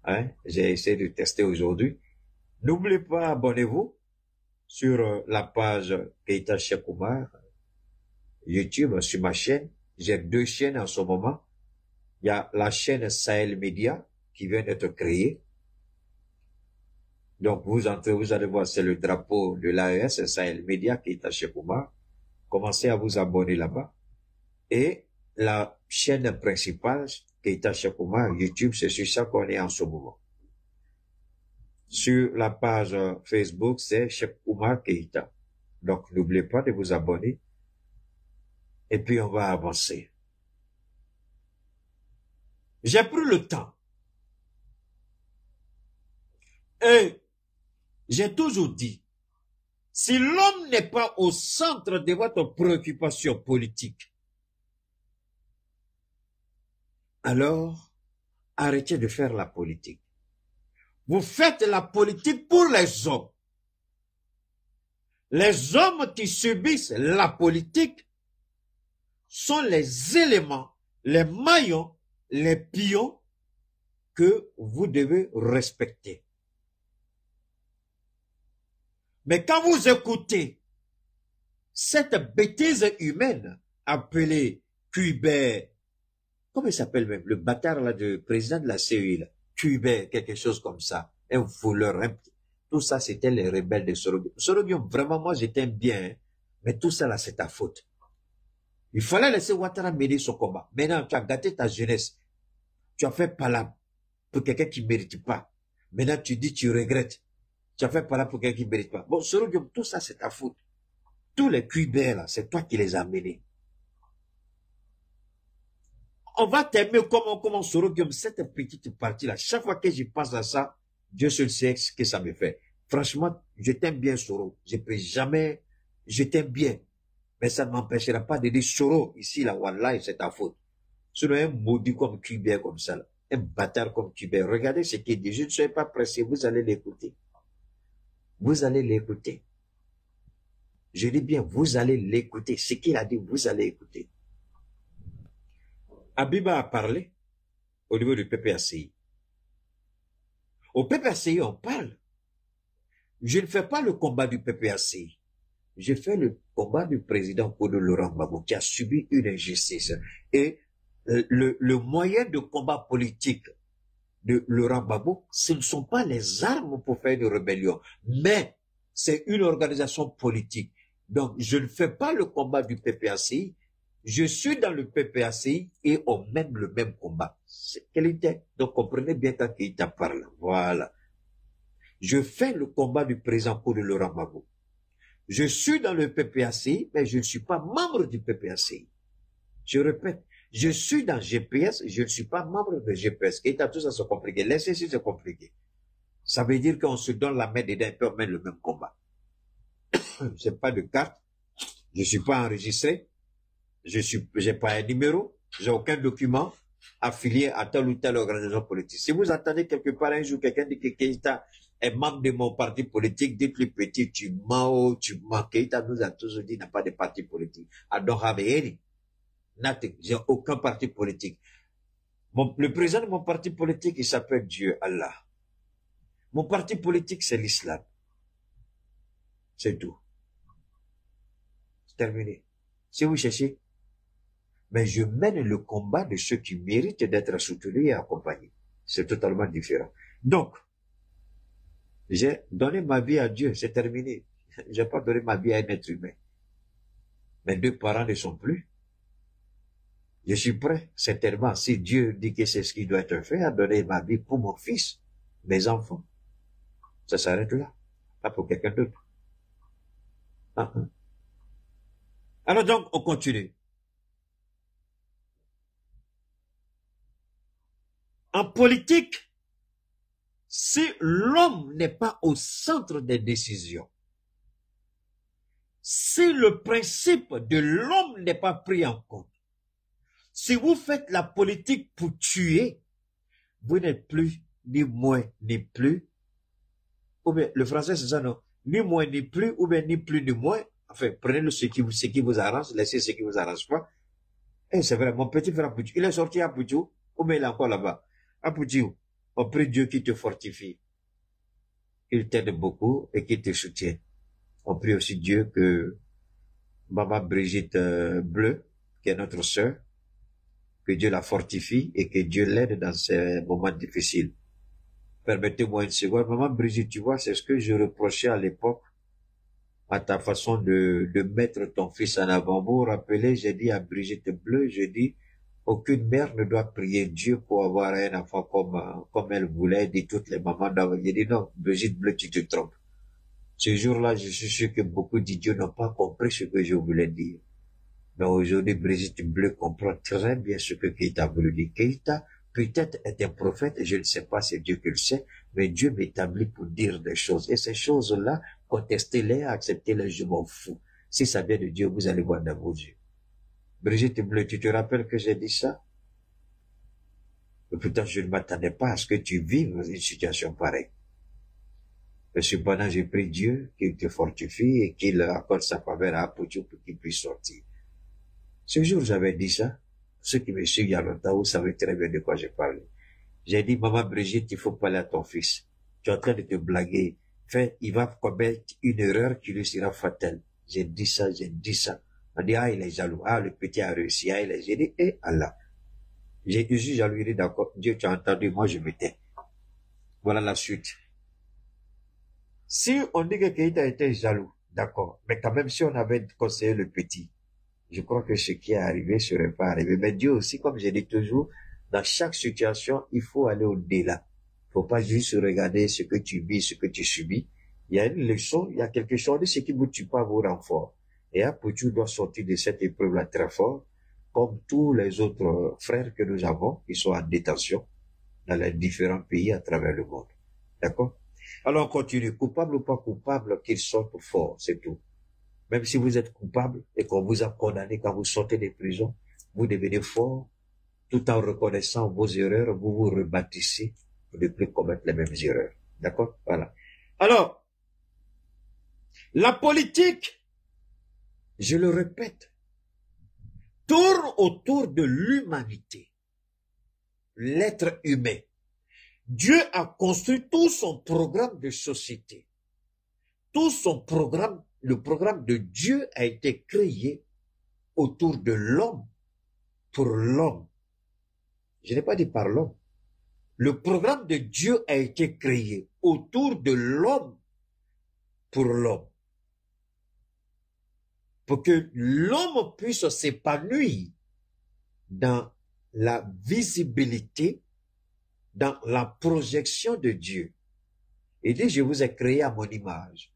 Hein, j'ai essayé de tester aujourd'hui. N'oubliez pas, abonnez-vous sur la page Keïta Cheikh Oumar, YouTube, sur ma chaîne. J'ai 2 chaînes en ce moment. Il y a la chaîne Sahel Media qui vient d'être créée. Donc, vous entrez, vous allez voir, c'est le drapeau de l'AES, Sahel Media, Keïta Cheikh Oumar. Commencez à vous abonner là-bas. Et la chaîne principale, Keïta Cheikh Oumar, YouTube, c'est sur ça qu'on est en ce moment. Sur la page Facebook, c'est Cheikh Oumar Keïta. Donc, n'oubliez pas de vous abonner. Et puis, on va avancer. J'ai pris le temps. Et j'ai toujours dit, si l'homme n'est pas au centre de votre préoccupation politique, alors arrêtez de faire la politique. Vous faites la politique pour les hommes. Les hommes qui subissent la politique sont les éléments, les maillons, les pions que vous devez respecter. Mais quand vous écoutez cette bêtise humaine appelée Kubert, comment il s'appelle même, le bâtard là, de président de la CEI, là, Kubert, quelque chose comme ça, un voleur, tout ça c'était les rebelles de Soroguium. Soroguium, vraiment moi je t'aime bien, hein, mais tout ça là c'est ta faute. Il fallait laisser Ouattara mener son combat. Maintenant tu as gâté ta jeunesse, tu as fait palabre pour quelqu'un qui ne mérite pas. Maintenant tu dis tu regrettes. Tu as fait par là pour quelqu'un qui ne mérite pas. Bon, Soro Diom, tout ça, c'est ta faute. Tous les cuibers, là, c'est toi qui les as menés. On va t'aimer comment Soro Diom, cette petite partie-là. Chaque fois que je pense à ça, Dieu seul sait ce que ça me fait. Franchement, je t'aime bien, Soro. Je peux jamais, je t'aime bien. Mais ça ne m'empêchera pas de dire Soro, ici, là, Wallah, c'est ta faute. Sinon, un maudit comme cuibert comme ça, là. Un bâtard comme cuibert. Regardez ce qu'il dit. Je ne suis pas pressé. Vous allez l'écouter. Vous allez l'écouter. Je dis bien, vous allez l'écouter. Ce qu'il a dit, vous allez écouter. Abiba a parlé au niveau du PPACI. Au PPACI, on parle. Je ne fais pas le combat du PPACI. Je fais le combat du président Kodo Laurent Gbagbo qui a subi une injustice. Et le moyen de combat politique de Laurent Gbagbo, ce ne sont pas les armes pour faire une rébellion, mais c'est une organisation politique. Donc, je ne fais pas le combat du PPACI, je suis dans le PPACI et on mène le même combat. C'est quelle idée? Donc, comprenez bien quand Keïta parle. Voilà. Je fais le combat du président Kodo Laurent Gbagbo. Je suis dans le PPACI, mais je ne suis pas membre du PPACI. Je répète, je suis dans GPS, je ne suis pas membre de GPS. Keïta, tout ça c'est compliqué. Laissez si c'est compliqué. Ça veut dire qu'on se donne la main dedans et on mène le même combat. Je n'ai pas de carte, je ne suis pas enregistré, j'ai pas un numéro, j'ai aucun document affilié à telle ou telle organisation politique. Si vous entendez quelque part un jour quelqu'un dit que Keïta est membre de mon parti politique, dites-lui petit, tu mens. Keïta nous a toujours dit, n'a pas de parti politique. I don't have any. Nothing. J'ai aucun parti politique. Le président de mon parti politique, il s'appelle Dieu, Allah. Mon parti politique, c'est l'islam. C'est tout. C'est terminé. Si vous cherchez, mais je mène le combat de ceux qui méritent d'être soutenus et accompagnés. C'est totalement différent. Donc, j'ai donné ma vie à Dieu, c'est terminé. J'ai pas donné ma vie à un être humain. Mes deux parents ne sont plus. Je suis prêt, certainement, si Dieu dit que c'est ce qui doit être fait, à donner ma vie pour mon fils, mes enfants. Ça s'arrête là. Pas pour quelqu'un d'autre. Alors donc, on continue. En politique, si l'homme n'est pas au centre des décisions, si le principe de l'homme n'est pas pris en compte, si vous faites la politique pour tuer, vous n'êtes plus ni moins ni plus, ou bien le français c'est ça non, ni moins ni plus, ou bien ni plus ni moins, enfin prenez ce qui vous arrange, laissez ce qui vous arrange pas. Et c'est vrai, mon petit frère Poutou, il est sorti à Poutou, ou bien il est encore là-bas. À Poutou, on prie Dieu qui te fortifie. Il t'aide beaucoup et qui te soutient. On prie aussi Dieu que Maman Brigitte Bleu, qui est notre sœur, que Dieu la fortifie et que Dieu l'aide dans ces moments difficiles. Permettez-moi une seconde. Maman Brigitte, tu vois, c'est ce que je reprochais à l'époque à ta façon de mettre ton fils en avant. Vous vous rappelez, j'ai dit à Brigitte Bleu, j'ai dit, aucune mère ne doit prier Dieu pour avoir un enfant comme elle voulait, dit toutes les mamans d'avant. J'ai dit non, Brigitte Bleu, tu te trompes. Ce jour-là, je suis sûr que beaucoup d'idiots n'ont pas compris ce que je voulais dire. Mais aujourd'hui, Brigitte Bleu comprend très bien ce que Keïta voulu dire. Keïta, peut-être est un prophète, je ne sais pas, c'est Dieu qui le sait, mais Dieu m'établit pour dire des choses. Et ces choses-là, contestez-les, acceptez-les, je m'en fous. Si ça vient de Dieu, vous allez voir dans vos yeux. Brigitte Bleu, tu te rappelles que j'ai dit ça? Et pourtant, je ne m'attendais pas à ce que tu vives une situation pareille. Mais cependant, j'ai pris Dieu qu'il te fortifie et qu'il accorde sa faveur à Poutou pour qu'il puisse sortir. Ce jour, j'avais dit ça. Ceux qui me suivent il y a longtemps, vous savez très bien de quoi j'ai parlé. J'ai dit, maman Brigitte, il faut parler à ton fils. Tu es en train de te blaguer. Il va commettre une erreur qui lui sera fatale. J'ai dit ça. On dit, ah, il est jaloux. Ah, le petit a réussi. Ah, j'ai dit, eh, Allah. Je suis jaloux, il dit, d'accord. Dieu, tu as entendu, moi, je me tais. Voilà la suite. Si on dit que Keïta était jaloux, d'accord. Mais quand même, si on avait conseillé le petit, je crois que ce qui est arrivé serait pas arrivé. Mais Dieu aussi, comme je dis toujours, dans chaque situation, il faut aller au-delà. Il faut pas juste regarder ce que tu vis, ce que tu subis, Il y a une leçon, il y a quelque chose de ce qui vous tue pas vous rend fort. Et Apoutou doit sortir de cette épreuve-là très fort, comme tous les autres frères que nous avons, qui sont en détention dans les différents pays à travers le monde. D'accord? Alors on continue. Coupable ou pas coupable, qu'ils sortent fort, c'est tout. Même si vous êtes coupable et qu'on vous a condamné quand vous sortez des prisons, vous devenez fort, tout en reconnaissant vos erreurs, vous vous rebâtissez pour ne plus commettre les mêmes erreurs. D'accord? Voilà. Alors, la politique, je le répète, tourne autour de l'humanité, l'être humain. Dieu a construit tout son programme de société. Tout son programme, le programme de Dieu a été créé autour de l'homme, pour l'homme. Je n'ai pas dit par l'homme. Le programme de Dieu a été créé autour de l'homme, pour l'homme. Pour que l'homme puisse s'épanouir dans la visibilité, dans la projection de Dieu. Il dit, je vous ai créé à mon image.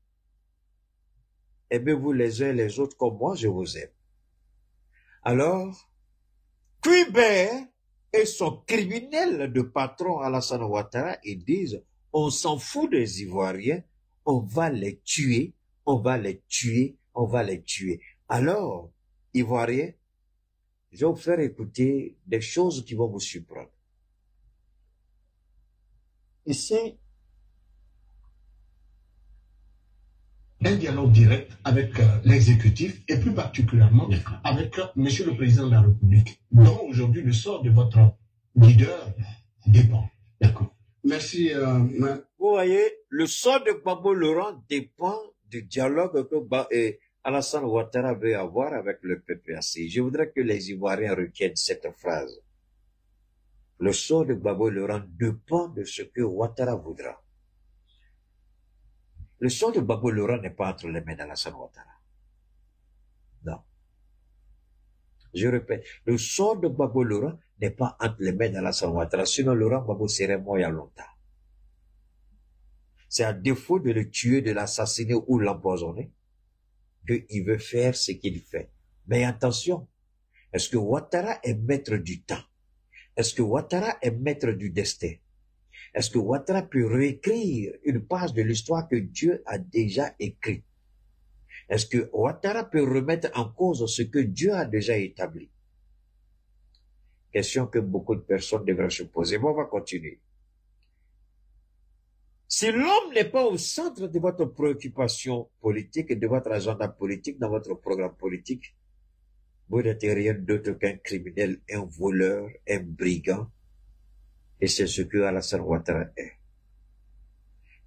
Aimez-vous les uns et les autres comme moi, je vous aime. Alors, Cuibert et son criminel de patron Alassane Ouattara, ils disent, on s'en fout des Ivoiriens, on va les tuer, on va les tuer, on va les tuer. Alors, Ivoiriens, je vais vous faire écouter des choses qui vont vous surprendre. Ici, un dialogue direct avec l'exécutif et plus particulièrement avec Monsieur le Président de la République, dont aujourd'hui le sort de votre leader dépend. D'accord. Merci. Vous voyez, le sort de Gbagbo Laurent dépend du dialogue que Alassane Ouattara veut avoir avec le PPAC. Je voudrais que les Ivoiriens retiennent cette phrase. Le sort de Gbagbo Laurent dépend de ce que Ouattara voudra. Le sort de Gbagbo Laurent n'est pas entre les mains d'Alassane Ouattara. Non. Je répète, le sort de Gbagbo Laurent n'est pas entre les mains d'Alassane Ouattara. Sinon, Laurent Gbagbo serait mort il y a longtemps. C'est à défaut de le tuer, de l'assassiner ou l'empoisonner qu'il veut faire ce qu'il fait. Mais attention, est-ce que Ouattara est maître du temps? Est-ce que Ouattara est maître du destin? Est-ce que Ouattara peut réécrire une page de l'histoire que Dieu a déjà écrite? Est-ce que Ouattara peut remettre en cause ce que Dieu a déjà établi? Question que beaucoup de personnes devraient se poser. Bon, on va continuer. Si l'homme n'est pas au centre de votre préoccupation politique et de votre agenda politique, dans votre programme politique, vous n'êtes rien d'autre qu'un criminel, un voleur, un brigand. Et c'est ce que Alassane Ouattara est.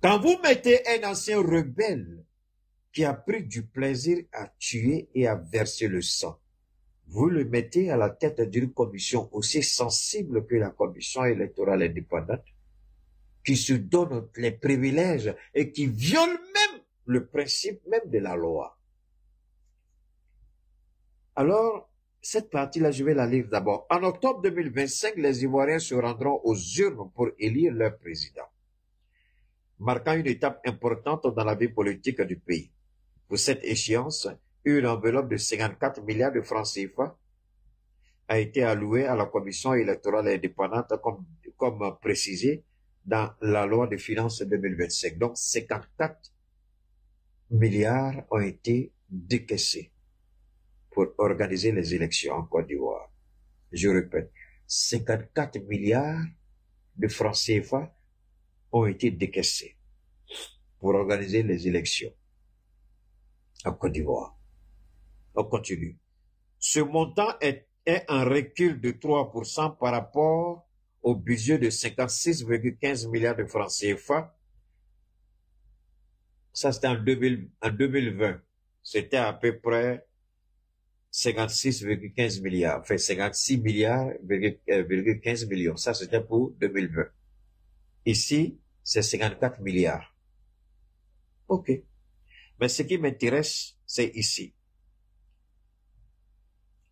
Quand vous mettez un ancien rebelle qui a pris du plaisir à tuer et à verser le sang, vous le mettez à la tête d'une commission aussi sensible que la commission électorale indépendante, qui se donne les privilèges et qui viole même le principe même de la loi. Alors, cette partie-là, je vais la lire d'abord. En octobre 2025, les Ivoiriens se rendront aux urnes pour élire leur président, marquant une étape importante dans la vie politique du pays. Pour cette échéance, une enveloppe de 54 milliards de francs CFA a été allouée à la commission électorale indépendante comme précisé dans la loi de finances 2025. Donc, 54 milliards ont été décaissés pour organiser les élections en Côte d'Ivoire. Je répète, 54 milliards de francs CFA ont été décaissés pour organiser les élections en Côte d'Ivoire. On continue. Ce montant est un recul de 3% par rapport au budget de 56,15 milliards de francs CFA. Ça, c'était en 2020. C'était à peu près 56,15 milliards, enfin 56 milliards, 15 millions. Ça, c'était pour 2020. Ici, c'est 54 milliards. OK. Mais ce qui m'intéresse, c'est ici.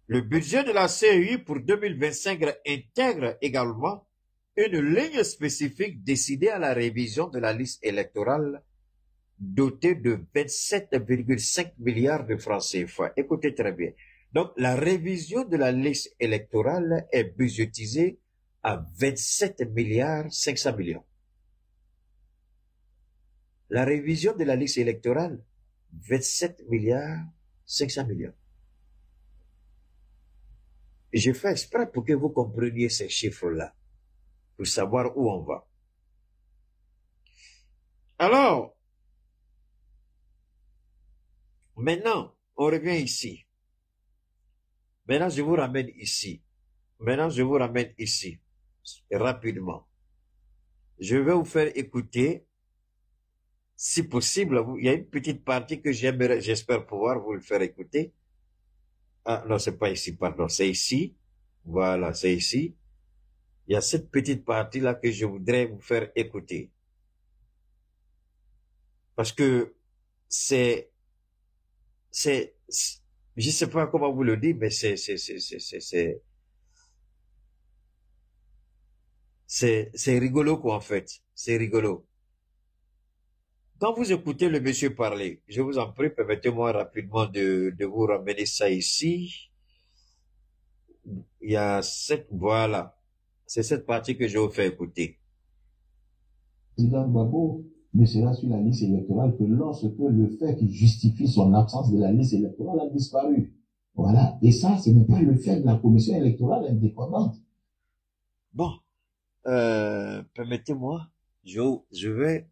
Le budget de la CEI pour 2025 intègre également une ligne spécifique décidée à la révision de la liste électorale doté de 27,5 milliards de francs CFA. Écoutez très bien. Donc, la révision de la liste électorale est budgétisée à 27 milliards 500 millions. La révision de la liste électorale, 27 milliards 500 millions. Je fais exprès pour que vous compreniez ces chiffres-là, pour savoir où on va. Alors, maintenant, on revient ici. Maintenant, je vous ramène ici. Rapidement. Je vais vous faire écouter, si possible, il y a une petite partie que j'espère pouvoir vous le faire écouter. Ah, non, c'est pas ici, pardon, c'est ici. Voilà, c'est ici. Il y a cette petite partie-là que je voudrais vous faire écouter. Parce que c'est, je sais pas comment vous le dire, mais c'est rigolo, quoi, en fait. C'est rigolo. Quand vous écoutez le monsieur parler, je vous en prie, permettez-moi rapidement de vous ramener ça ici. Il y a voilà. C'est cette partie que je vous fais écouter. Président Gbagbo ne sera sur la liste électorale que lorsque le fait qui justifie son absence de la liste électorale a disparu. Voilà. Et ça, ce n'est pas le fait de la commission électorale indépendante. Bon. Permettez-moi, je vais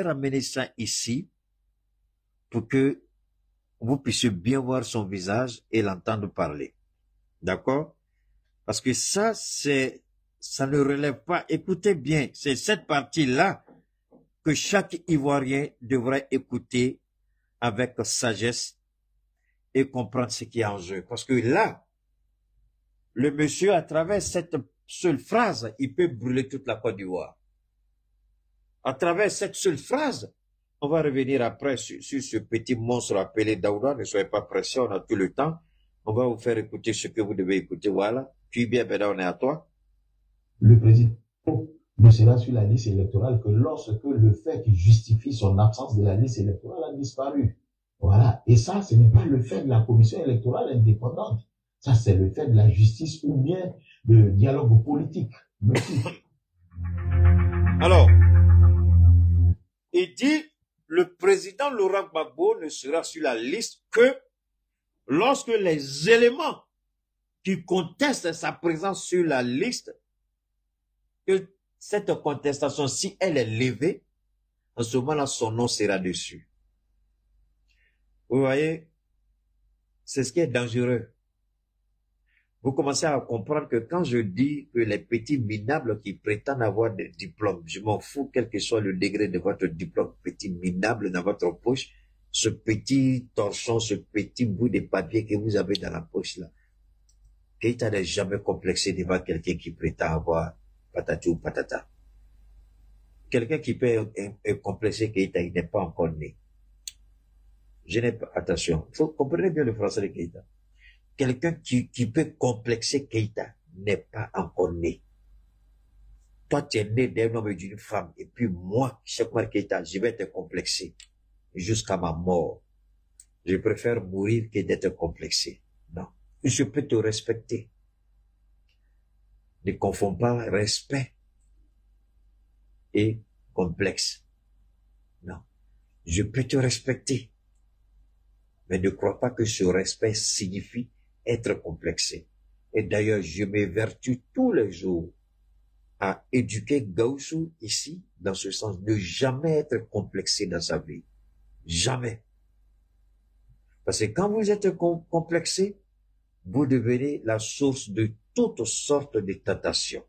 ramener ça ici pour que vous puissiez bien voir son visage et l'entendre parler. D'accord? Parce que ça ne relève pas. Écoutez bien, c'est cette partie-là que chaque Ivoirien devrait écouter avec sagesse et comprendre ce qui est en jeu. Parce que là, le monsieur, à travers cette seule phrase, il peut brûler toute la Côte d'Ivoire. À travers cette seule phrase, on va revenir après sur ce petit monstre appelé Daouda. Ne soyez pas pressés, on a tout le temps. On va vous faire écouter ce que vous devez écouter. Voilà. Puis bien, maintenant, on est à toi. Le président ne sera sur la liste électorale que lorsque le fait qui justifie son absence de la liste électorale a disparu. Voilà. Et ça, ce n'est pas le fait de la commission électorale indépendante. Ça, c'est le fait de la justice ou bien de dialogue politique. Alors, il dit, le président Laurent Gbagbo ne sera sur la liste que lorsque les éléments qui contestent sa présence sur la liste, que cette contestation, si elle est levée, en ce moment-là, son nom sera dessus. Vous voyez, c'est ce qui est dangereux. Vous commencez à comprendre que quand je dis que les petits minables qui prétendent avoir des diplômes, je m'en fous quel que soit le degré de votre diplôme, petit minable dans votre poche, ce petit torchon, ce petit bout de papier que vous avez dans la poche là, Keïta n'est jamais complexé devant quelqu'un qui prétend avoir patati ou patata. Quelqu'un qui peut être complexé Keïta, il n'est pas encore né. Je n'ai pas, attention, faut comprendre bien le français de Keïta. Quelqu'un qui peut complexer Keïta n'est pas encore né. Toi, tu es né d'un homme et d'une femme. Et puis moi, Cheikh Oumar Keïta, je vais te complexer jusqu'à ma mort. Je préfère mourir que d'être complexé. Non. Je peux te respecter. Ne confonds pas respect et complexe. Non. Je peux te respecter. Mais ne crois pas que ce respect signifie être complexé. Et d'ailleurs, je m'évertue tous les jours à éduquer Gaussou ici, dans ce sens, de jamais être complexé dans sa vie. Jamais. Parce que quand vous êtes complexé, vous devenez la source de toutes sortes de tentations.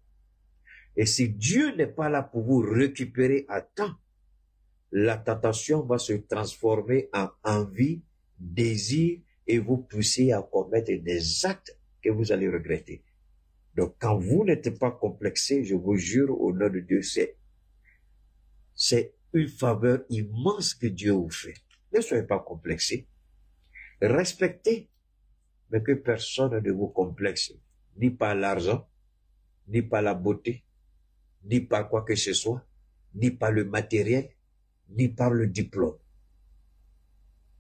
Et si Dieu n'est pas là pour vous récupérer à temps, la tentation va se transformer en envie, désir, et vous pousser à commettre des actes que vous allez regretter. Donc, quand vous n'êtes pas complexé, je vous jure au nom de Dieu, c'est une faveur immense que Dieu vous fait. Ne soyez pas complexés. Respectez, mais que personne ne vous complexe, ni par l'argent, ni par la beauté, ni par quoi que ce soit. ni par le matériel, ni par le diplôme.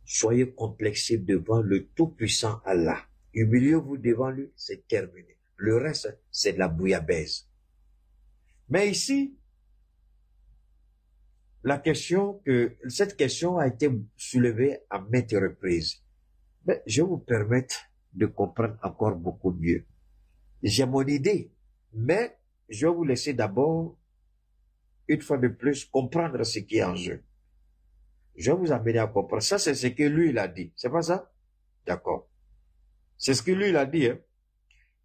Soyez complexés devant le tout-puissant Allah. Humiliez-vous devant lui, c'est terminé. Le reste, c'est de la bouillabaisse. Mais ici, cette question a été soulevée à maintes reprises. Mais je vais vous permettre de comprendre encore beaucoup mieux. J'ai mon idée, mais je vais vous laisser d'abord, une fois de plus, comprendre ce qui est en jeu. Je vais vous amener à comprendre. Ça, c'est ce que lui, il a dit. C'est pas ça? D'accord. C'est ce que lui, il a dit. Hein?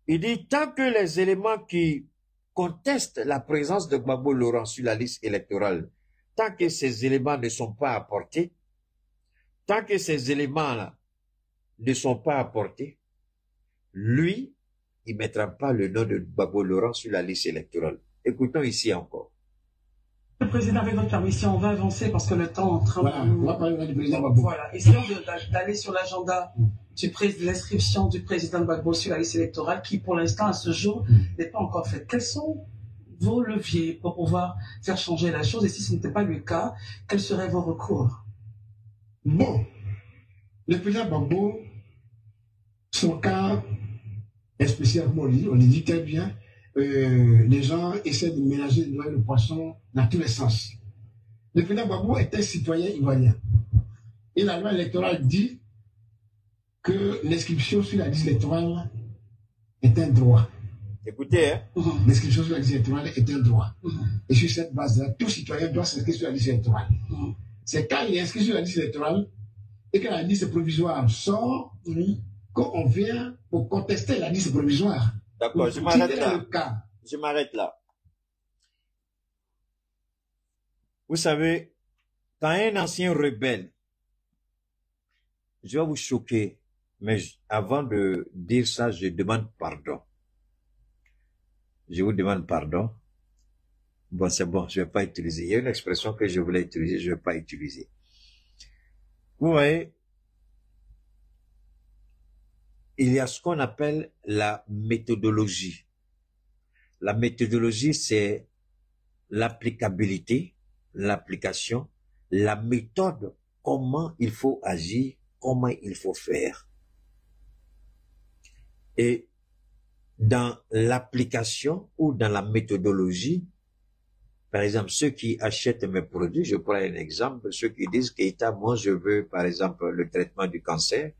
Il dit, tant que les éléments qui contestent la présence de Gbagbo Laurent sur la liste électorale, tant que ces éléments ne sont pas apportés, tant que ces éléments-là ne sont pas apportés, lui, il ne mettra pas le nom de Gbagbo Laurent sur la liste électorale. Écoutons ici encore. Le président, avec votre permission, on va avancer parce que le temps est en train Voilà, de... on va parler du président Gbagbo. Voilà, essayons d'aller sur l'agenda de l'inscription du président Gbagbo sur la liste électorale qui, pour l'instant, à ce jour, n'est pas encore faite. Quels sont vos leviers pour pouvoir faire changer la chose? Et si ce n'était pas le cas, quels seraient vos recours? Bon, le président Gbagbo, son cas est spécial, on le dit très bien. Les gens essaient de mélanger le poisson dans tous les sens. Le président Gbagbo est un citoyen ivoirien. Et la loi électorale dit que l'inscription sur la liste électorale est un droit. Écoutez, hein? L'inscription sur la liste électorale est un droit. Et sur cette base-là, tout citoyen doit s'inscrire sur la liste électorale. C'est quand il est inscrit sur la liste électorale et que la liste provisoire sort, qu'on vient pour contester la liste provisoire. D'accord, je m'arrête là. Je m'arrête là. Vous savez, quand un ancien rebelle, je vais vous choquer, mais avant de dire ça, je demande pardon. Je vous demande pardon. Bon, c'est bon, je vais pas utiliser. Il y a une expression que je voulais utiliser, je vais pas utiliser. Vous voyez, il y a ce qu'on appelle la méthodologie. La méthodologie, c'est l'applicabilité, l'application, la méthode, comment il faut agir, comment il faut faire. Et dans l'application ou dans la méthodologie, par exemple, ceux qui achètent mes produits, je prends un exemple, ceux qui disent qu'État, moi je veux par exemple le traitement du cancer,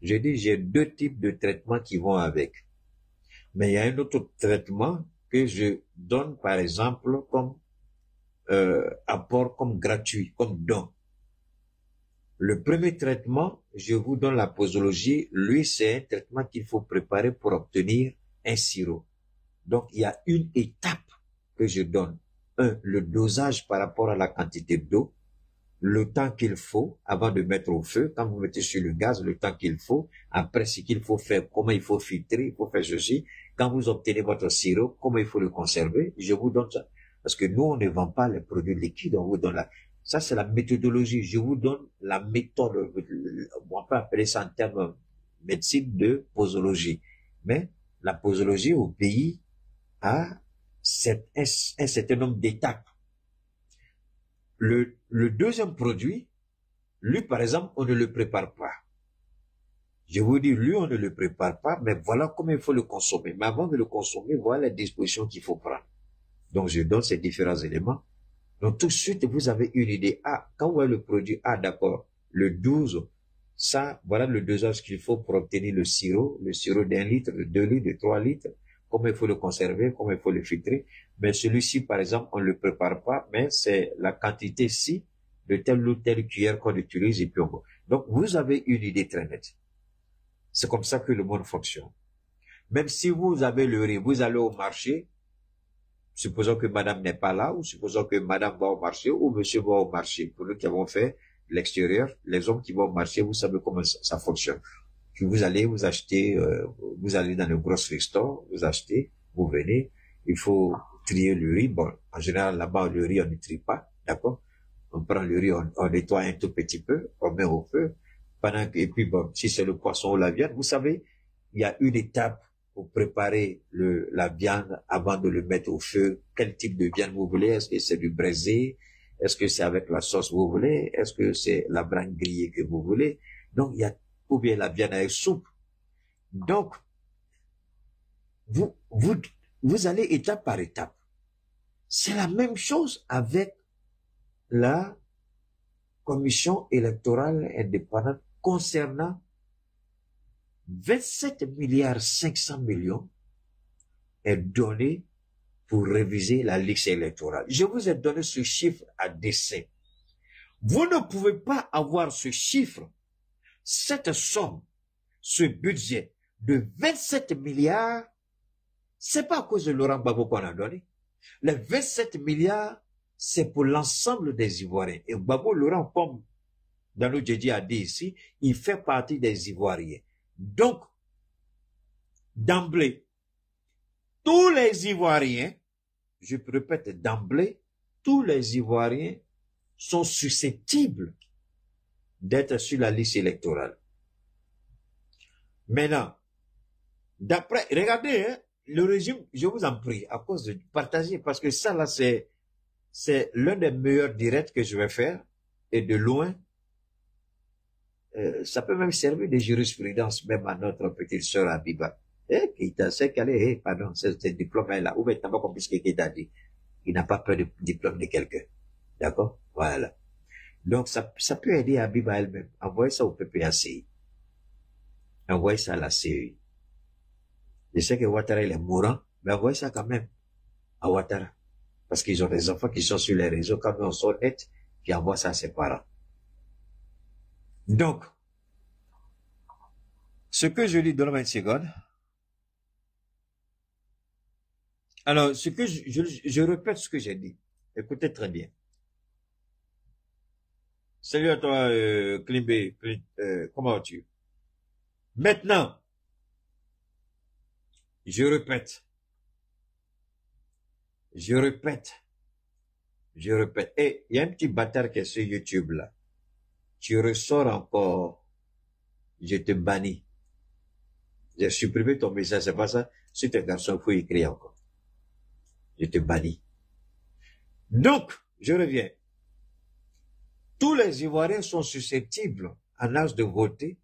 je dis j'ai deux types de traitements qui vont avec. Mais il y a un autre traitement que je donne par exemple comme apport, comme gratuit, comme don. Le premier traitement, je vous donne la posologie, lui c'est un traitement qu'il faut préparer pour obtenir un sirop. Donc il y a une étape que je donne. Le dosage par rapport à la quantité d'eau, le temps qu'il faut avant de mettre au feu, quand vous mettez sur le gaz, le temps qu'il faut, après ce qu'il faut faire, comment il faut filtrer, il faut faire ceci, quand vous obtenez votre sirop, comment il faut le conserver, je vous donne ça. Parce que nous, on ne vend pas les produits liquides, on vous donne la... Ça, c'est la méthodologie, je vous donne la méthode, on peut appeler ça en termes médecine de posologie. Mais la posologie au pays a un certain nombre d'étapes. Le deuxième produit, lui par exemple, on ne le prépare pas. Je vous dis, lui on ne le prépare pas, mais voilà comment il faut le consommer. Mais avant de le consommer, voilà les dispositions qu'il faut prendre. Donc je donne ces différents éléments. Donc tout de suite, vous avez une idée. Ah, quand vous voyez le produit, ah d'accord, le 12, ça, voilà le dosage qu'il faut pour obtenir le sirop d'1 litre, de 2 litres, de 3 litres. Comment il faut le conserver, comment il faut le filtrer. Mais celui-ci, par exemple, on ne le prépare pas, mais c'est la quantité ci de telle ou telle cuillère qu'on utilise et puis on va. Donc, vous avez une idée très nette. C'est comme ça que le monde fonctionne. Même si vous avez le riz, vous allez au marché, supposons que madame n'est pas là, ou supposons que madame va au marché, ou monsieur va au marché. Pour nous qui avons fait l'extérieur, les hommes qui vont au marché, vous savez comment ça fonctionne. Puis vous allez vous acheter, vous allez dans le grocery store, vous achetez, vous venez, il faut trier le riz. Bon, en général, là-bas, le riz, on ne trie pas, d'accord? On prend le riz, on nettoie un tout petit peu, on met au feu, et puis bon, si c'est le poisson ou la viande, vous savez, il y a une étape Vous préparez la viande avant de le mettre au feu. Quel type de viande vous voulez? Est-ce que c'est du braisé? Est-ce que c'est avec la sauce que vous voulez? Est-ce que c'est la branche grillée que vous voulez? Donc, il y a, ou bien la viande avec soupe. Donc, vous allez étape par étape. C'est la même chose avec la commission électorale indépendante concernant 27 milliards 500 millions est donné pour réviser la liste électorale. Je vous ai donné ce chiffre à dessein. Vous ne pouvez pas avoir ce chiffre, cette somme, ce budget de 27 milliards. C'est pas à cause de Laurent Gbagbo qu'on a donné. Les 27 milliards, c'est pour l'ensemble des Ivoiriens. Et Gbagbo Laurent, comme Dano Djedji a dit ici, il fait partie des Ivoiriens. Donc, d'emblée, tous les Ivoiriens, je répète d'emblée, tous les Ivoiriens sont susceptibles d'être sur la liste électorale. Maintenant, d'après, regardez, hein, le régime, je vous en prie, à cause de partager, parce que ça là, c'est l'un des meilleurs directs que je vais faire, et de loin, ça peut même servir de jurisprudence, même à notre petite sœur Abiba. Keïta, c'est qu'elle est, pardon, c'est diplôme-là, ou bien t'as pas compris ce que Keïta dit. Il n'a pas peur de diplôme de quelqu'un. D'accord? Voilà. Donc, ça peut aider Abiba elle-même. Envoyez ça au PPACI. Envoyez ça à la CEI. Je sais que Ouattara, il est mourant, mais envoyez ça quand même à Ouattara. Parce qu'ils ont des enfants qui sont sur les réseaux, quand on sont honnêtes, qui envoient ça à ses parents. Donc, ce que je dis, donne-moi une seconde. Alors, ce que je répète ce que j'ai dit. Écoutez très bien. Salut à toi, Klimbé. Comment vas-tu? Maintenant, je répète. Et il y a un petit bâtard qui est sur YouTube là. Tu ressors encore, je te bannis. J'ai supprimé ton message, c'est pas ça. Si t'es un garçon, il faut écrire encore. Je te bannis. Donc, je reviens. Tous les Ivoiriens sont susceptibles, en âge de voter,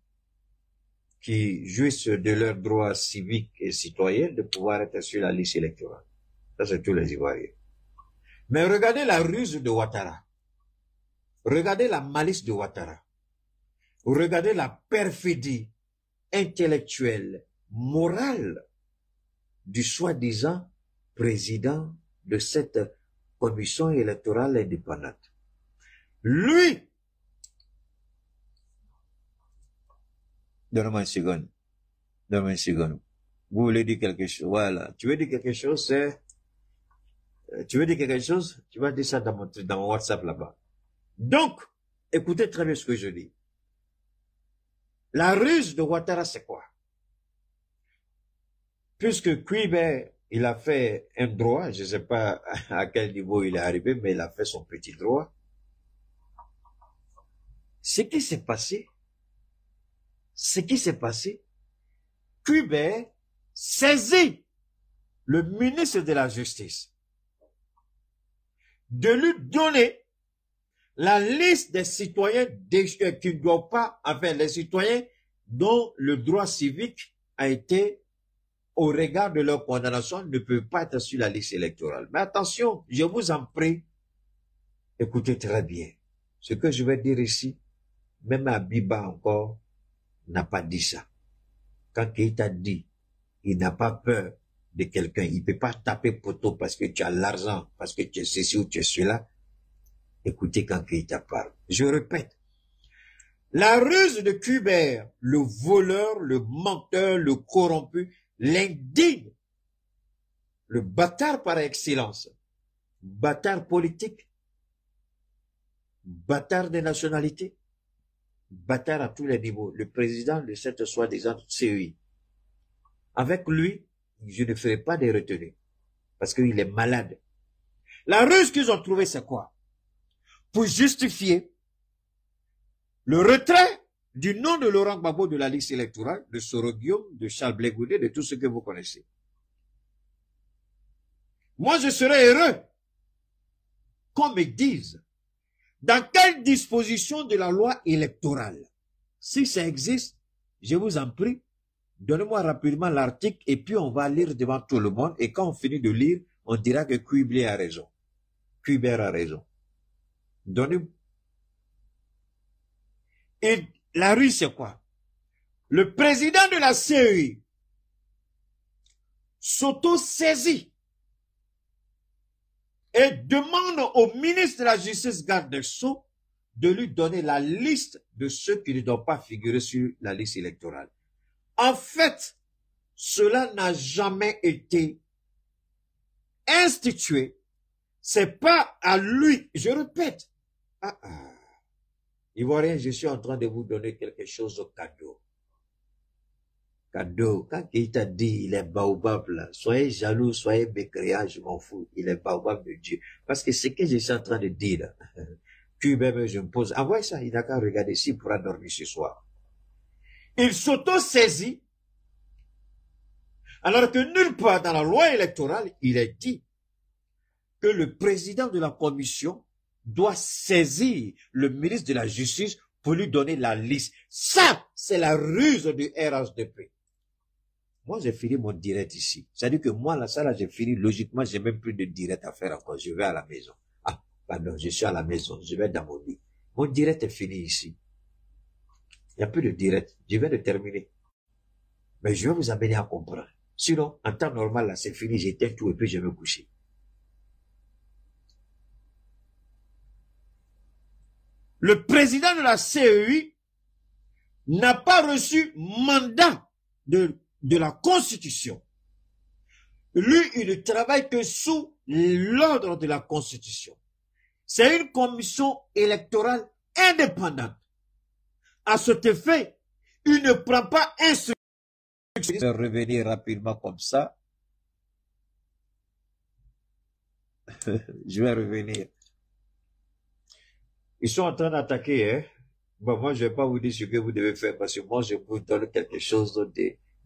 qui jouissent de leurs droits civiques et citoyens, de pouvoir être sur la liste électorale. Ça, c'est tous les Ivoiriens. Mais regardez la ruse de Ouattara. Regardez la malice de Ouattara. Regardez la perfidie intellectuelle, morale du soi-disant président de cette commission électorale indépendante. Lui, donne-moi une seconde. Vous voulez dire quelque chose? Voilà. Tu veux dire quelque chose, tu vas dire ça dans mon WhatsApp là-bas. Donc, écoutez très bien ce que je dis. La ruse de Ouattara, c'est quoi? Puisque Cuibert, il a fait un droit, je ne sais pas à quel niveau il est arrivé, mais il a fait son petit droit. Ce qui s'est passé, Cuibert saisit le ministre de la Justice de lui donner la liste des citoyens qui ne doivent pas, enfin les citoyens dont le droit civique a été, au regard de leur condamnation, ne peut pas être sur la liste électorale. Mais attention, je vous en prie, écoutez très bien. Ce que je vais dire ici, même Abiba encore n'a pas dit ça. Quand Keïta dit, il n'a pas peur de quelqu'un, il ne peut pas taper poteau parce que tu as l'argent, parce que tu es ceci ou tu es cela. Écoutez quand Keïta parle. Je répète. La ruse de Cuibert, le voleur, le menteur, le corrompu, l'indigne, le bâtard par excellence, bâtard politique, bâtard des nationalités, bâtard à tous les niveaux, le président de cette soi-disant CEI. Avec lui, je ne ferai pas de retenues, parce qu'il est malade. La ruse qu'ils ont trouvée, c'est quoi? Pour justifier le retrait du nom de Laurent Gbagbo, de la liste électorale, de Soro Guillaume, de Charles Blé Goudé, de tout ce que vous connaissez. Moi, je serais heureux qu'on me dise dans quelle disposition de la loi électorale, si ça existe, je vous en prie, donnez-moi rapidement l'article et puis on va lire devant tout le monde et quand on finit de lire, on dira que Kuiblé a raison. Kuibert a raison. Donnez. Et la rue, c'est quoi? Le président de la CEI s'auto-saisit et demande au ministre de la Justice, garde des Sceaux, de lui donner la liste de ceux qui ne doivent pas figurer sur la liste électorale. En fait, cela n'a jamais été institué. C'est pas à lui, je répète. Ivoirien, je suis en train de vous donner quelque chose au cadeau. Cadeau, quand il t'a dit, il est baobab là, soyez jaloux, soyez mécréants, je m'en fous, il est baobab de Dieu. Parce que ce que je suis en train de dire là, même je me pose, envoyez ça, il n'a qu'à regarder s'il pourra dormir ce soir. Il s'auto-saisit, alors que nulle part dans la loi électorale, il est dit que le président de la commission doit saisir le ministre de la Justice pour lui donner la liste. Ça, c'est la ruse du RHDP. Moi, j'ai fini mon direct ici. C'est-à-dire que moi, là, ça, là, j'ai fini. Logiquement, j'ai même plus de direct à faire encore. Je vais à la maison. Ah, pardon, je suis à la maison. Je vais dans mon lit. Mon direct est fini ici. Il n'y a plus de direct. Je viens de terminer. Mais je vais vous amener à comprendre. Sinon, en temps normal, là, c'est fini. J'éteins tout et puis je vais me coucher. Le président de la CEI n'a pas reçu mandat de la Constitution. Lui, il ne travaille que sous l'ordre de la Constitution. C'est une commission électorale indépendante. À cet effet, il ne prend pas instruction. Je vais revenir rapidement comme ça. Je vais revenir. Ils sont en train d'attaquer, hein. Bon, moi, je vais pas vous dire ce que vous devez faire parce que moi, je vous donne quelque chose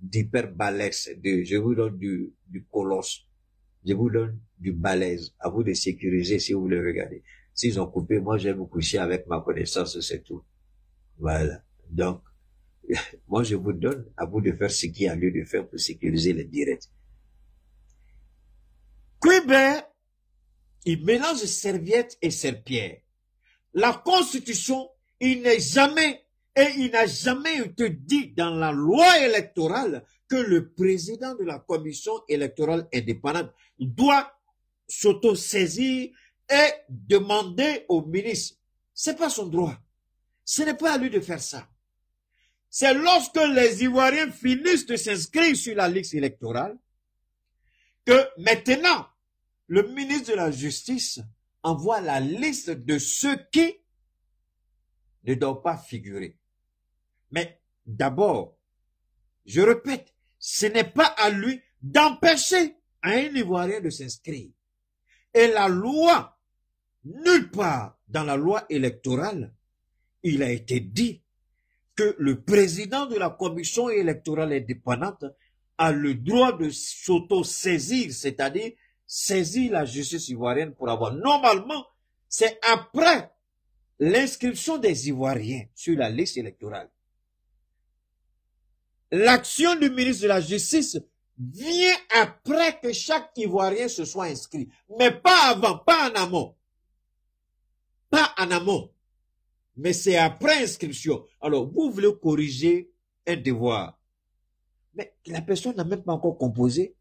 d'hyper balèze. Je vous donne du colosse. Je vous donne du balèze. À vous de sécuriser si vous le regardez. S'ils ont coupé, moi, je vais me coucher avec ma connaissance, c'est tout. Voilà. Donc, moi, je vous donne à vous de faire ce qu'il y a lieu de faire pour sécuriser les directs. Kuiber, il mélange serviette et serpillère. La Constitution, il n'a jamais été dit dans la loi électorale que le président de la commission électorale indépendante doit s'auto-saisir et demander au ministre. C'est pas son droit. Ce n'est pas à lui de faire ça. C'est lorsque les Ivoiriens finissent de s'inscrire sur la liste électorale que maintenant, le ministre de la Justice envoie la liste de ceux qui ne doivent pas figurer. Mais d'abord, je répète, ce n'est pas à lui d'empêcher un Ivoirien de s'inscrire. Et la loi, nulle part dans la loi électorale, il a été dit que le président de la commission électorale indépendante a le droit de s'auto-saisir, c'est-à-dire saisir la justice ivoirienne pour avoir. Normalement, c'est après l'inscription des Ivoiriens sur la liste électorale. L'action du ministre de la Justice vient après que chaque Ivoirien se soit inscrit. Mais pas avant, pas en amont. Pas en amont. Mais c'est après inscription. Alors, vous voulez corriger un devoir. Mais la personne n'a même pas encore composé.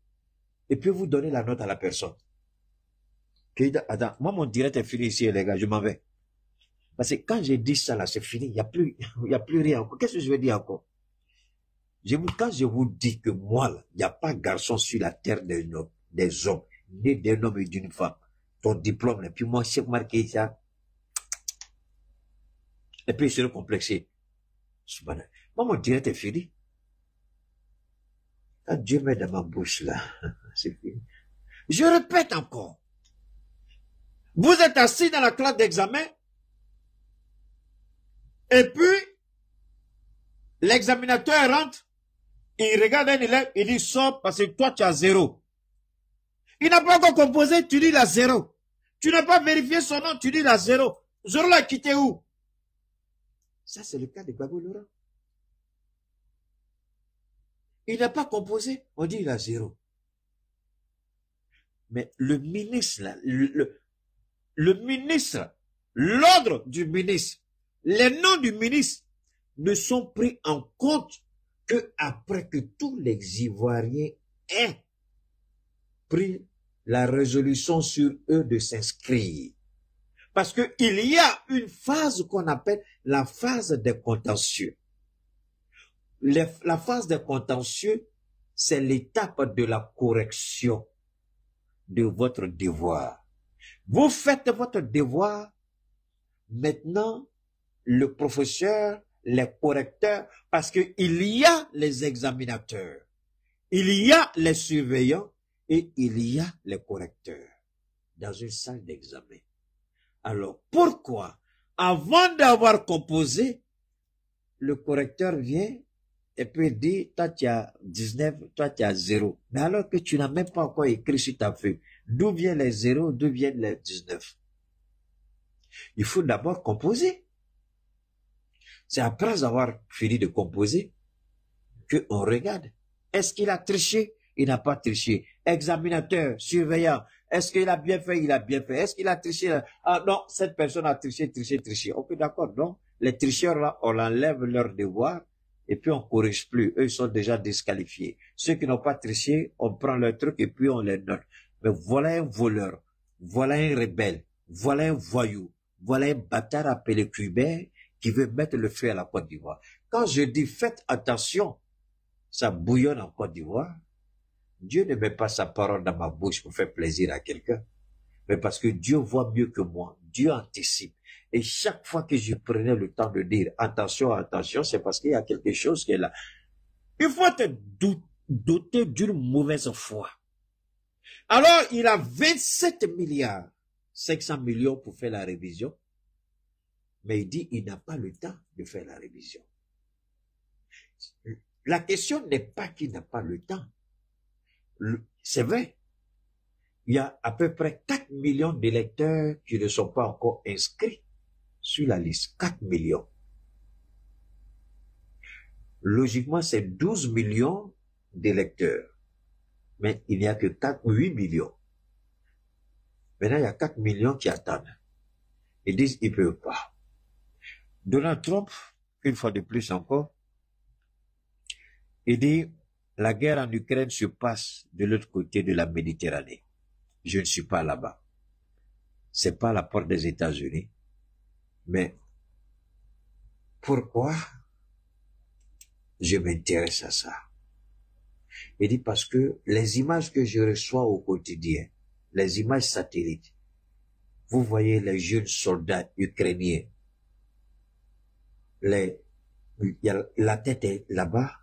Et puis vous donnez la note à la personne. Attends, moi mon direct est fini ici les gars, je m'en vais. Parce que quand j'ai dit ça là, c'est fini, il n'y a plus rien encore. Qu'est-ce que je vais dire encore? Quand je vous dis que moi là, il n'y a pas garçon sur la terre des hommes, ni d'un homme et d'une femme. Ton diplôme là, puis moi, j'ai marqué ça. Et puis je serai complexé. Moi mon direct est fini. Quand Dieu met dans ma bouche là, c'est fini. Je répète encore. Vous êtes assis dans la classe d'examen, et puis, L'examinateur rentre, il regarde un élève, il dit sors parce que toi tu as 0. Il n'a pas encore composé, tu dis la 0. Tu n'as pas vérifié son nom, tu dis la 0. 0 l'a quitté où? Ça c'est le cas de Gbagbo Laurent. Il n'a pas composé, on dit il a 0. Mais le ministre, là, le ministre, l'ordre du ministre, les noms du ministre ne sont pris en compte que après que tous les Ivoiriens aient pris la résolution sur eux de s'inscrire. Parce qu'il y a une phase qu'on appelle la phase des contentieux. La phase des contentieux, c'est l'étape de la correction de votre devoir. Vous faites votre devoir, maintenant, le professeur, les correcteurs, parce qu'il y a les examinateurs, il y a les surveillants et il y a les correcteurs dans une salle d'examen. Alors, pourquoi, avant d'avoir composé, le correcteur vient et puis dit, toi tu as 19, toi tu as 0. Mais alors que tu n'as même pas encore écrit sur ta feuille, d'où viennent les 0, d'où viennent les 19? Il faut d'abord composer. C'est après avoir fini de composer qu'on regarde. Est-ce qu'il a triché? Il n'a pas triché. Examinateur, surveillant, est-ce qu'il a bien fait? Il a bien fait. Est-ce qu'il a triché? Ah non, cette personne a triché, triché, triché. Ok, d'accord, non. Les tricheurs là, on enlève leur devoir et puis on corrige plus. Eux, ils sont déjà disqualifiés. Ceux qui n'ont pas triché, on prend leur truc et puis on les note. Mais voilà un voleur, voilà un rebelle, voilà un voyou, voilà un bâtard appelé Cubain qui veut mettre le feu à la Côte d'Ivoire. Quand je dis faites attention, ça bouillonne en Côte d'Ivoire. Dieu ne met pas sa parole dans ma bouche pour faire plaisir à quelqu'un, mais parce que Dieu voit mieux que moi. Dieu anticipe. Et chaque fois que je prenais le temps de dire attention, attention, c'est parce qu'il y a quelque chose qui est là. Il faut être doté d'une mauvaise foi. Alors, il a 27 milliards, 500 millions pour faire la révision, mais il dit il n'a pas le temps de faire la révision. La question n'est pas qu'il n'a pas le temps. C'est vrai, il y a à peu près 4 millions d'électeurs qui ne sont pas encore inscrits sur la liste. 4 millions. Logiquement, c'est 12 millions d'électeurs. Mais il n'y a que 8 millions. Maintenant, il y a 4 millions qui attendent. Ils disent qu'ils ne peuvent pas. Donald Trump, une fois de plus encore, il dit la guerre en Ukraine se passe de l'autre côté de la Méditerranée. Je ne suis pas là-bas. C'est pas la porte des États-Unis. Mais pourquoi je m'intéresse à ça? Il dit parce que les images que je reçois au quotidien, les images satellites, vous voyez les jeunes soldats ukrainiens, la tête est là-bas,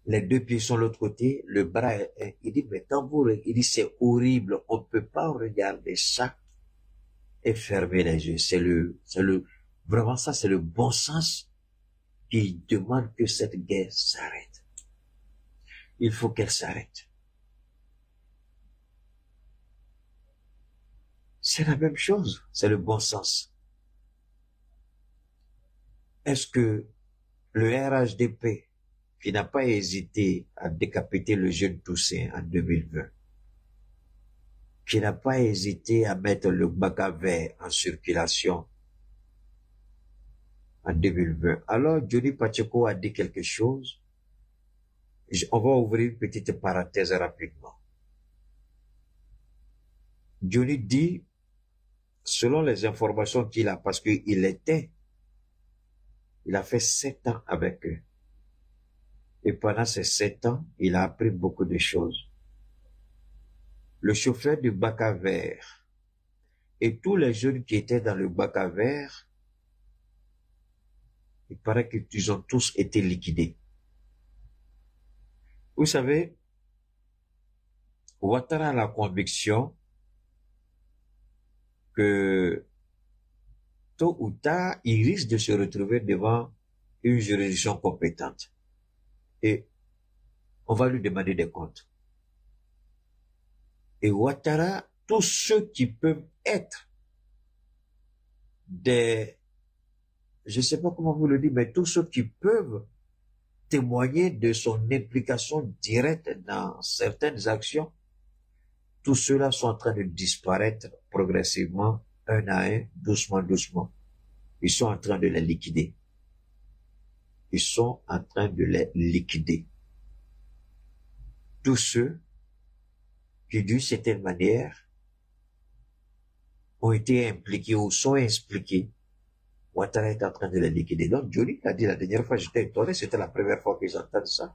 les 2 pieds sont de l'autre côté, le bras est, il dit, mais quand vous, il dit, c'est horrible, on ne peut pas regarder ça et fermer les yeux. Vraiment ça, c'est le bon sens qui demande que cette guerre s'arrête. Il faut qu'elle s'arrête. C'est la même chose, c'est le bon sens. Est-ce que le RHDP, qui n'a pas hésité à décapiter le jeune Toussaint en 2020, qui n'a pas hésité à mettre le Baka vert en circulation en 2020. Alors, Johnny Pacheco a dit quelque chose. On va ouvrir une petite parenthèse rapidement. Johnny dit, selon les informations qu'il a, parce qu'il a fait 7 ans avec eux. Et pendant ces 7 ans, il a appris beaucoup de choses. Le chauffeur du Baka vert et tous les jeunes qui étaient dans le Baka vert, il paraît qu'ils ont tous été liquidés. Vous savez, Ouattara a la conviction que tôt ou tard, il risque de se retrouver devant une juridiction compétente. Et on va lui demander des comptes. Et Ouattara, tous ceux qui peuvent être des, je sais pas comment vous le dites, mais tous ceux qui peuvent témoigner de son implication directe dans certaines actions, tous ceux-là sont en train de disparaître progressivement, un à un, doucement, doucement. Ils sont en train de les liquider. Ils sont en train de les liquider. Tous ceux qui, d'une certaine manière, ont été impliqués ou sont impliqués, Ouattara est en train de les liquider. Donc, Johnny l'a dit la dernière fois, j'étais étonné, c'était la première fois que j'entends ça.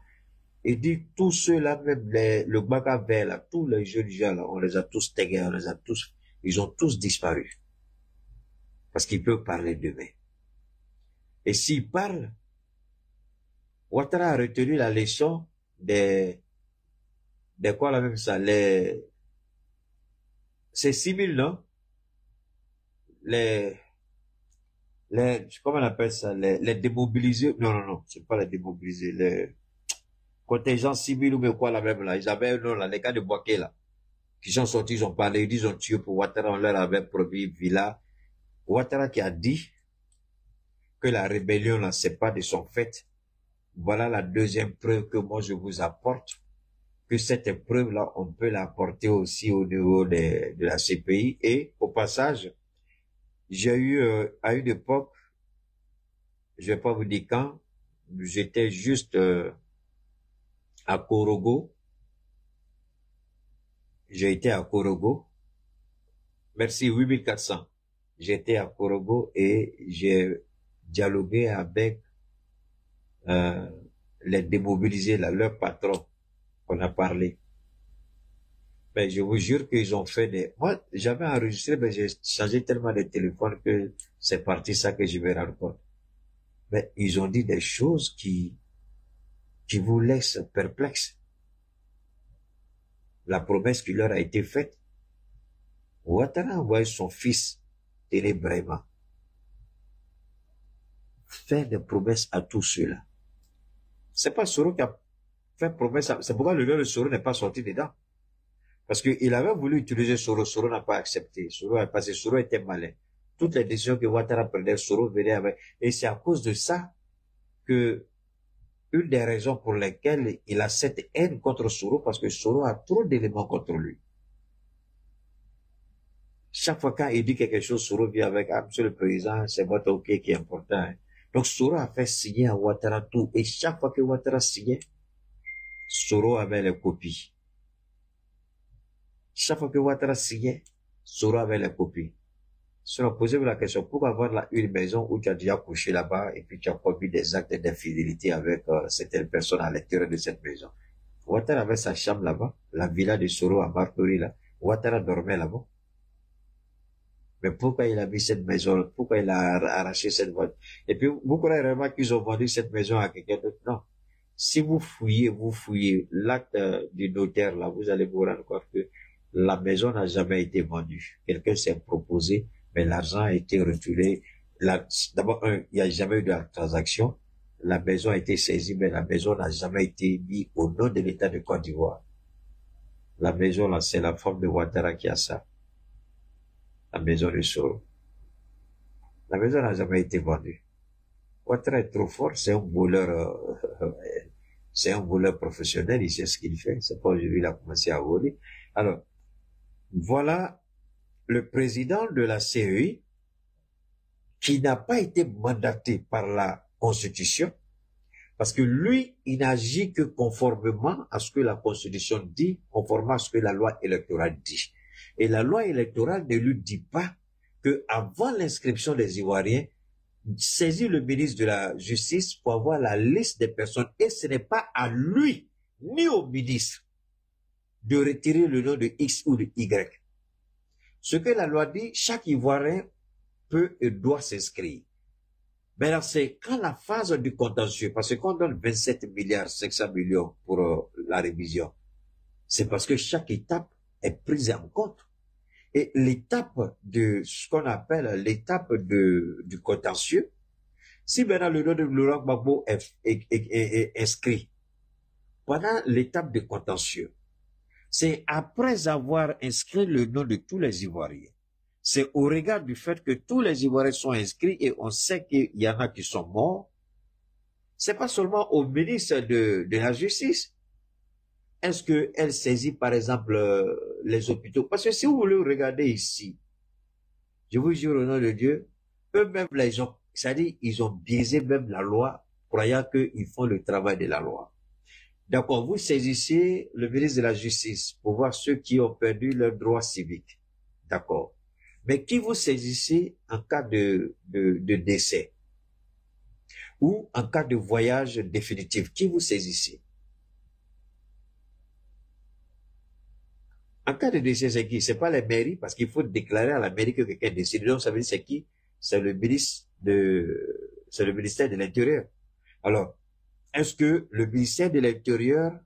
Il dit, tous ceux-là, même le Baga vert, là, tous les jeunes gens, là, on les a tous tagués, on les a tous, ils ont tous disparu. Parce qu'ils peuvent parler demain. Et s'ils parlent, Ouattara a retenu la leçon des quoi là même ça, c'est 6000, non? Comment on appelle ça, les démobilisés, non, c'est pas les démobilisés, les contingents 6000 ou mais quoi là même là, ils avaient un nom là, les gars de Boaké là, qui sont sortis, ils ont parlé, ils ont tué pour Ouattara, on leur avait promis villa. Ouattara qui a dit que la rébellion là, c'est pas de son fait. Voilà la deuxième preuve que moi je vous apporte, que cette preuve-là, on peut l'apporter aussi au niveau de la CPI. Et au passage, j'ai eu à une époque, je vais pas vous dire quand, j'étais juste à Korogo. J'ai été à Korogo. Merci, 8400. J'étais à Korogo et j'ai dialogué avec les démobilisés, là, leur patron. On a parlé. Mais je vous jure qu'ils ont fait des... Moi, j'avais enregistré, mais j'ai changé tellement de téléphone que c'est parti ça que je me rends compte. Mais ils ont dit des choses qui vous laissent perplexes. La promesse qui leur a été faite. Ouattara a envoyé son fils, Ténébrema, faire des promesses à tous ceux-là. C'est pas Soro qui a fait promesse, c'est pourquoi le nom de Soro n'est pas sorti dedans. Parce qu'il avait voulu utiliser Soro, Soro n'a pas accepté. Parce que Soro était malin. Toutes les décisions que Ouattara prenait, Soro venait avec. Et c'est à cause de ça que une des raisons pour lesquelles il a cette haine contre Soro, parce que Soro a trop d'éléments contre lui. Chaque fois quand il dit quelque chose, Soro vient avec, ah, monsieur le président, c'est votre OK qui est important. Hein. Donc Soro a fait signer à Ouattara tout. Et chaque fois que Ouattara signait, Soro avait les copies. Chaque fois que Ouattara signait, Soro avait les copies. Sinon, posez-vous la question, pourquoi avoir là une maison où tu as déjà couché là-bas et puis tu as commis des actes d'infidélité avec certaines personnes à l'intérieur de cette maison? Ouattara avait sa chambre là-bas, la villa de Soro à Martori là. Ouattara dormait là-bas. Mais pourquoi il a mis cette maison? Pourquoi il a arraché cette voiture? Et puis, vous croyez vraiment qu'ils ont vendu cette maison à quelqu'un d'autre? Non. Si vous fouillez l'acte du notaire là, vous allez vous rendre compte que la maison n'a jamais été vendue. Quelqu'un s'est proposé, mais l'argent a été retiré. D'abord, il n'y a jamais eu de transaction. La maison a été saisie, mais la maison n'a jamais été mise au nom de l'État de Côte d'Ivoire. La maison là, c'est la femme de Ouattara qui a ça. La maison de Soro. La maison n'a jamais été vendue. Ouattara est trop fort, c'est un voleur professionnel, il sait ce qu'il fait. C'est pas aujourd'hui qu'il a commencé à voler. Alors, voilà le président de la CEI qui n'a pas été mandaté par la Constitution, parce que lui, il n'agit que conformément à ce que la Constitution dit, conformément à ce que la loi électorale dit. Et la loi électorale ne lui dit pas que avant l'inscription des Ivoiriens, saisir le ministre de la Justice pour avoir la liste des personnes. Et ce n'est pas à lui, ni au ministre, de retirer le nom de X ou de Y. Ce que la loi dit, chaque Ivoirien peut et doit s'inscrire. Maintenant, c'est quand la phase du contentieux, parce qu'on donne 27 milliards 500 millions pour la révision, c'est parce que chaque étape est prise en compte. Et l'étape de ce qu'on appelle l'étape du contentieux, Si maintenant le nom de Laurent Gbagbo est inscrit pendant l'étape de contentieux, c'est après avoir inscrit le nom de tous les Ivoiriens. C'est au regard du fait que tous les Ivoiriens sont inscrits et on sait qu'il y en a qui sont morts. C'est pas seulement au ministre de la Justice. Est-ce qu'elle saisit, par exemple, les hôpitaux? Parce que si vous voulez regarder ici, je vous jure au nom de Dieu, eux-mêmes, c'est-à-dire, ils ont biaisé même la loi, croyant qu'ils font le travail de la loi. D'accord, vous saisissez le ministre de la Justice pour voir ceux qui ont perdu leurs droits civiques. D'accord. Mais qui vous saisissez en cas de décès ou en cas de voyage définitif? Qui vous saisissez? En cas de décès, c'est qui? C'est pas les mairies, parce qu'il faut déclarer à la mairie que quelqu'un décide. Donc, ça veut dire c'est qui? C'est le ministère de l'Intérieur. Alors, est-ce que le ministère de l'Intérieur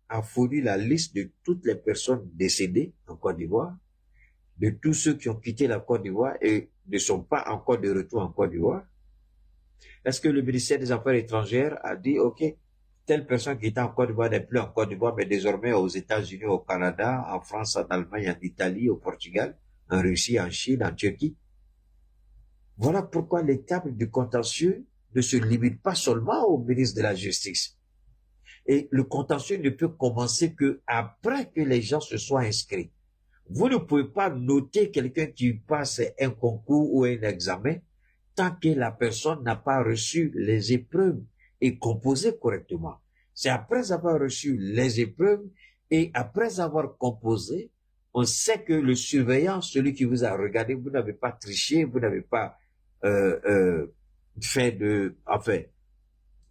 a fourni la liste de toutes les personnes décédées en Côte d'Ivoire, de tous ceux qui ont quitté la Côte d'Ivoire et ne sont pas encore de retour en Côte d'Ivoire? Est-ce que le ministère des Affaires étrangères a dit, OK, telle personne qui était en Côte d'Ivoire n'est plus en Côte d'Ivoire, mais désormais aux États-Unis, au Canada, en France, en Allemagne, en Italie, au Portugal, en Russie, en Chine, en Turquie? Voilà pourquoi l'étape du contentieux ne se limite pas seulement au ministre de la Justice. Et le contentieux ne peut commencer que après que les gens se soient inscrits. Vous ne pouvez pas noter quelqu'un qui passe un concours ou un examen tant que la personne n'a pas reçu les épreuves et composé correctement. C'est après avoir reçu les épreuves et après avoir composé, on sait que le surveillant, celui qui vous a regardé, vous n'avez pas triché, vous n'avez pas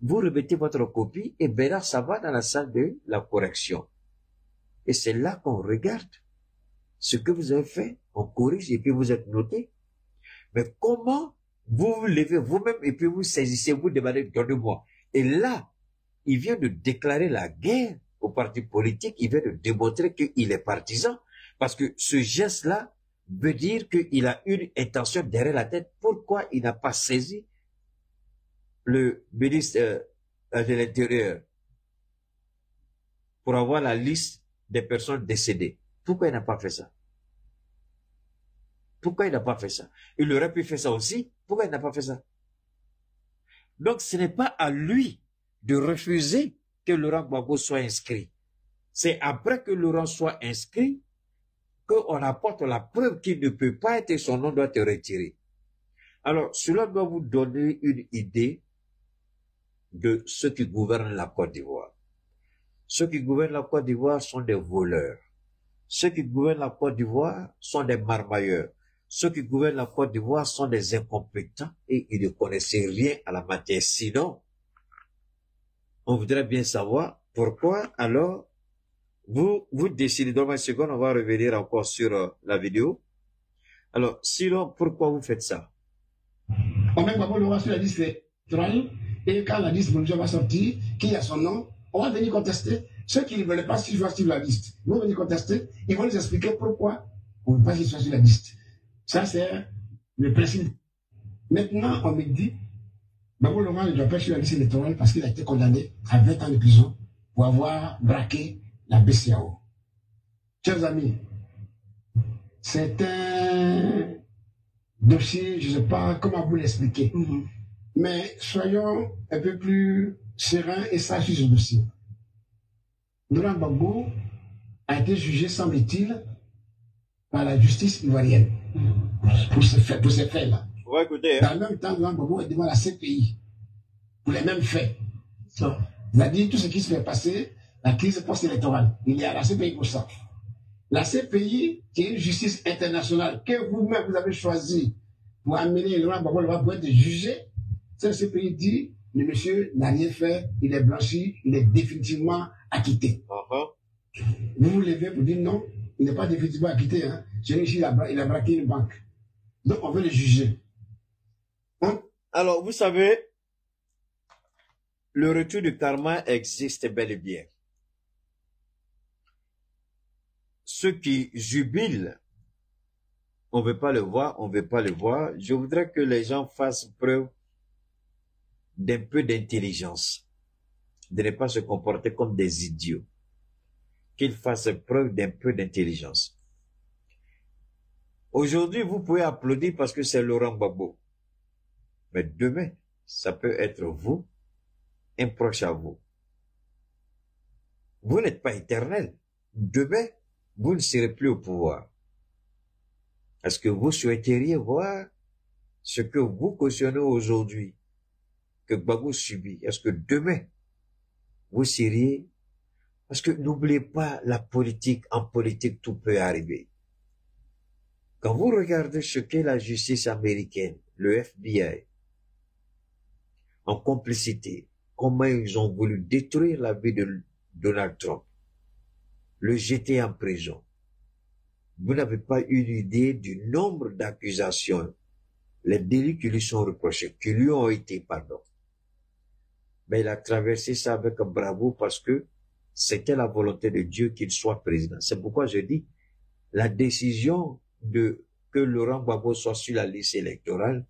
vous remettez votre copie et ben là, ça va dans la salle de la correction. Et c'est là qu'on regarde ce que vous avez fait, on corrige et puis vous êtes noté. Mais comment vous vous levez vous-même et puis vous saisissez, vous demandez, donnez-moi. Et là, il vient de déclarer la guerre au parti politique, il vient de démontrer qu'il est partisan. Parce que ce geste-là veut dire qu'il a une intention derrière la tête. Pourquoi il n'a pas saisi le ministre de l'Intérieur pour avoir la liste des personnes décédées? Pourquoi il n'a pas fait ça? Pourquoi il n'a pas fait ça? Il aurait pu faire ça aussi. Pourquoi il n'a pas fait ça? Donc, ce n'est pas à lui de refuser que Laurent Gbagbo soit inscrit. C'est après que Laurent soit inscrit qu'on apporte la preuve qu'il ne peut pas être et son nom doit être retiré. Alors, cela doit vous donner une idée de ceux qui gouvernent la Côte d'Ivoire. Ceux qui gouvernent la Côte d'Ivoire sont des voleurs. Ceux qui gouvernent la Côte d'Ivoire sont des marmailleurs. Ceux qui gouvernent la Côte d'Ivoire sont des incompétents et ils ne connaissaient rien à la matière. Sinon, on voudrait bien savoir pourquoi alors vous décidez. Dans une seconde, on va revenir encore sur la vidéo. Alors, sinon, pourquoi vous faites ça? On met Gbagbo Laurent sur la liste électorale et quand la liste va sortir, qui a son nom, on va venir contester. Ceux qui ne veulent pas suivre la liste, ils vont venir contester, ils vont nous expliquer pourquoi on ne veut pas qu'il soit sur la liste. Ça, c'est le principe. Maintenant, on me dit, Gbagbo Laurent ne doit pas être sur la liste électorale parce qu'il a été condamné à 20 ans de prison pour avoir braqué la BCAO. Chers amis, c'est un dossier, je ne sais pas comment vous l'expliquer, mais soyons un peu plus sereins et sages sur ce dossier. Laurent Gbagbo a été jugé, semble-t-il, par la justice ivoirienne pour ces faits-là. Ouais, écoutez, Dans le même temps, Laurent Gbagbo est devant la CPI pour les mêmes faits. C'est-à-dire tout ce qui se fait passer, la crise post-électorale. Il y a la CPI pour ça. La CPI, qui est une justice internationale que vous-même vous avez choisi pour amener Laurent Gbagbo pour être jugé, cette CPI dit le monsieur n'a rien fait, il est blanchi, il est définitivement acquitté. Vous vous levez pour dire non, il n'est pas définitivement acquitté. Hein. Celui-ci, il a braqué une banque. Donc, on veut le juger. Hein? Alors, vous savez, le retour du karma existe bel et bien. Ceux qui jubilent, on ne veut pas le voir, on ne veut pas le voir. Je voudrais que les gens fassent preuve d'un peu d'intelligence, de ne pas se comporter comme des idiots, qu'ils fassent preuve d'un peu d'intelligence. Aujourd'hui, vous pouvez applaudir parce que c'est Laurent Gbagbo. Mais demain, ça peut être vous, un proche à vous. Vous n'êtes pas éternel. Demain, vous ne serez plus au pouvoir. Est-ce que vous souhaiteriez voir ce que vous cautionnez aujourd'hui, que Gbagbo subit? Est-ce que demain, vous seriez... Parce que n'oubliez pas la politique, en politique, tout peut arriver. Quand vous regardez ce qu'est la justice américaine, le FBI, en complicité, comment ils ont voulu détruire la vie de Donald Trump, le jeter en prison. Vous n'avez pas une idée du nombre d'accusations, les délits qui lui sont reprochés, qui lui ont été, pardon. Mais il a traversé ça avec un bravo parce que c'était la volonté de Dieu qu'il soit président. C'est pourquoi je dis, la décision que Laurent Gbagbo soit sur la liste électorale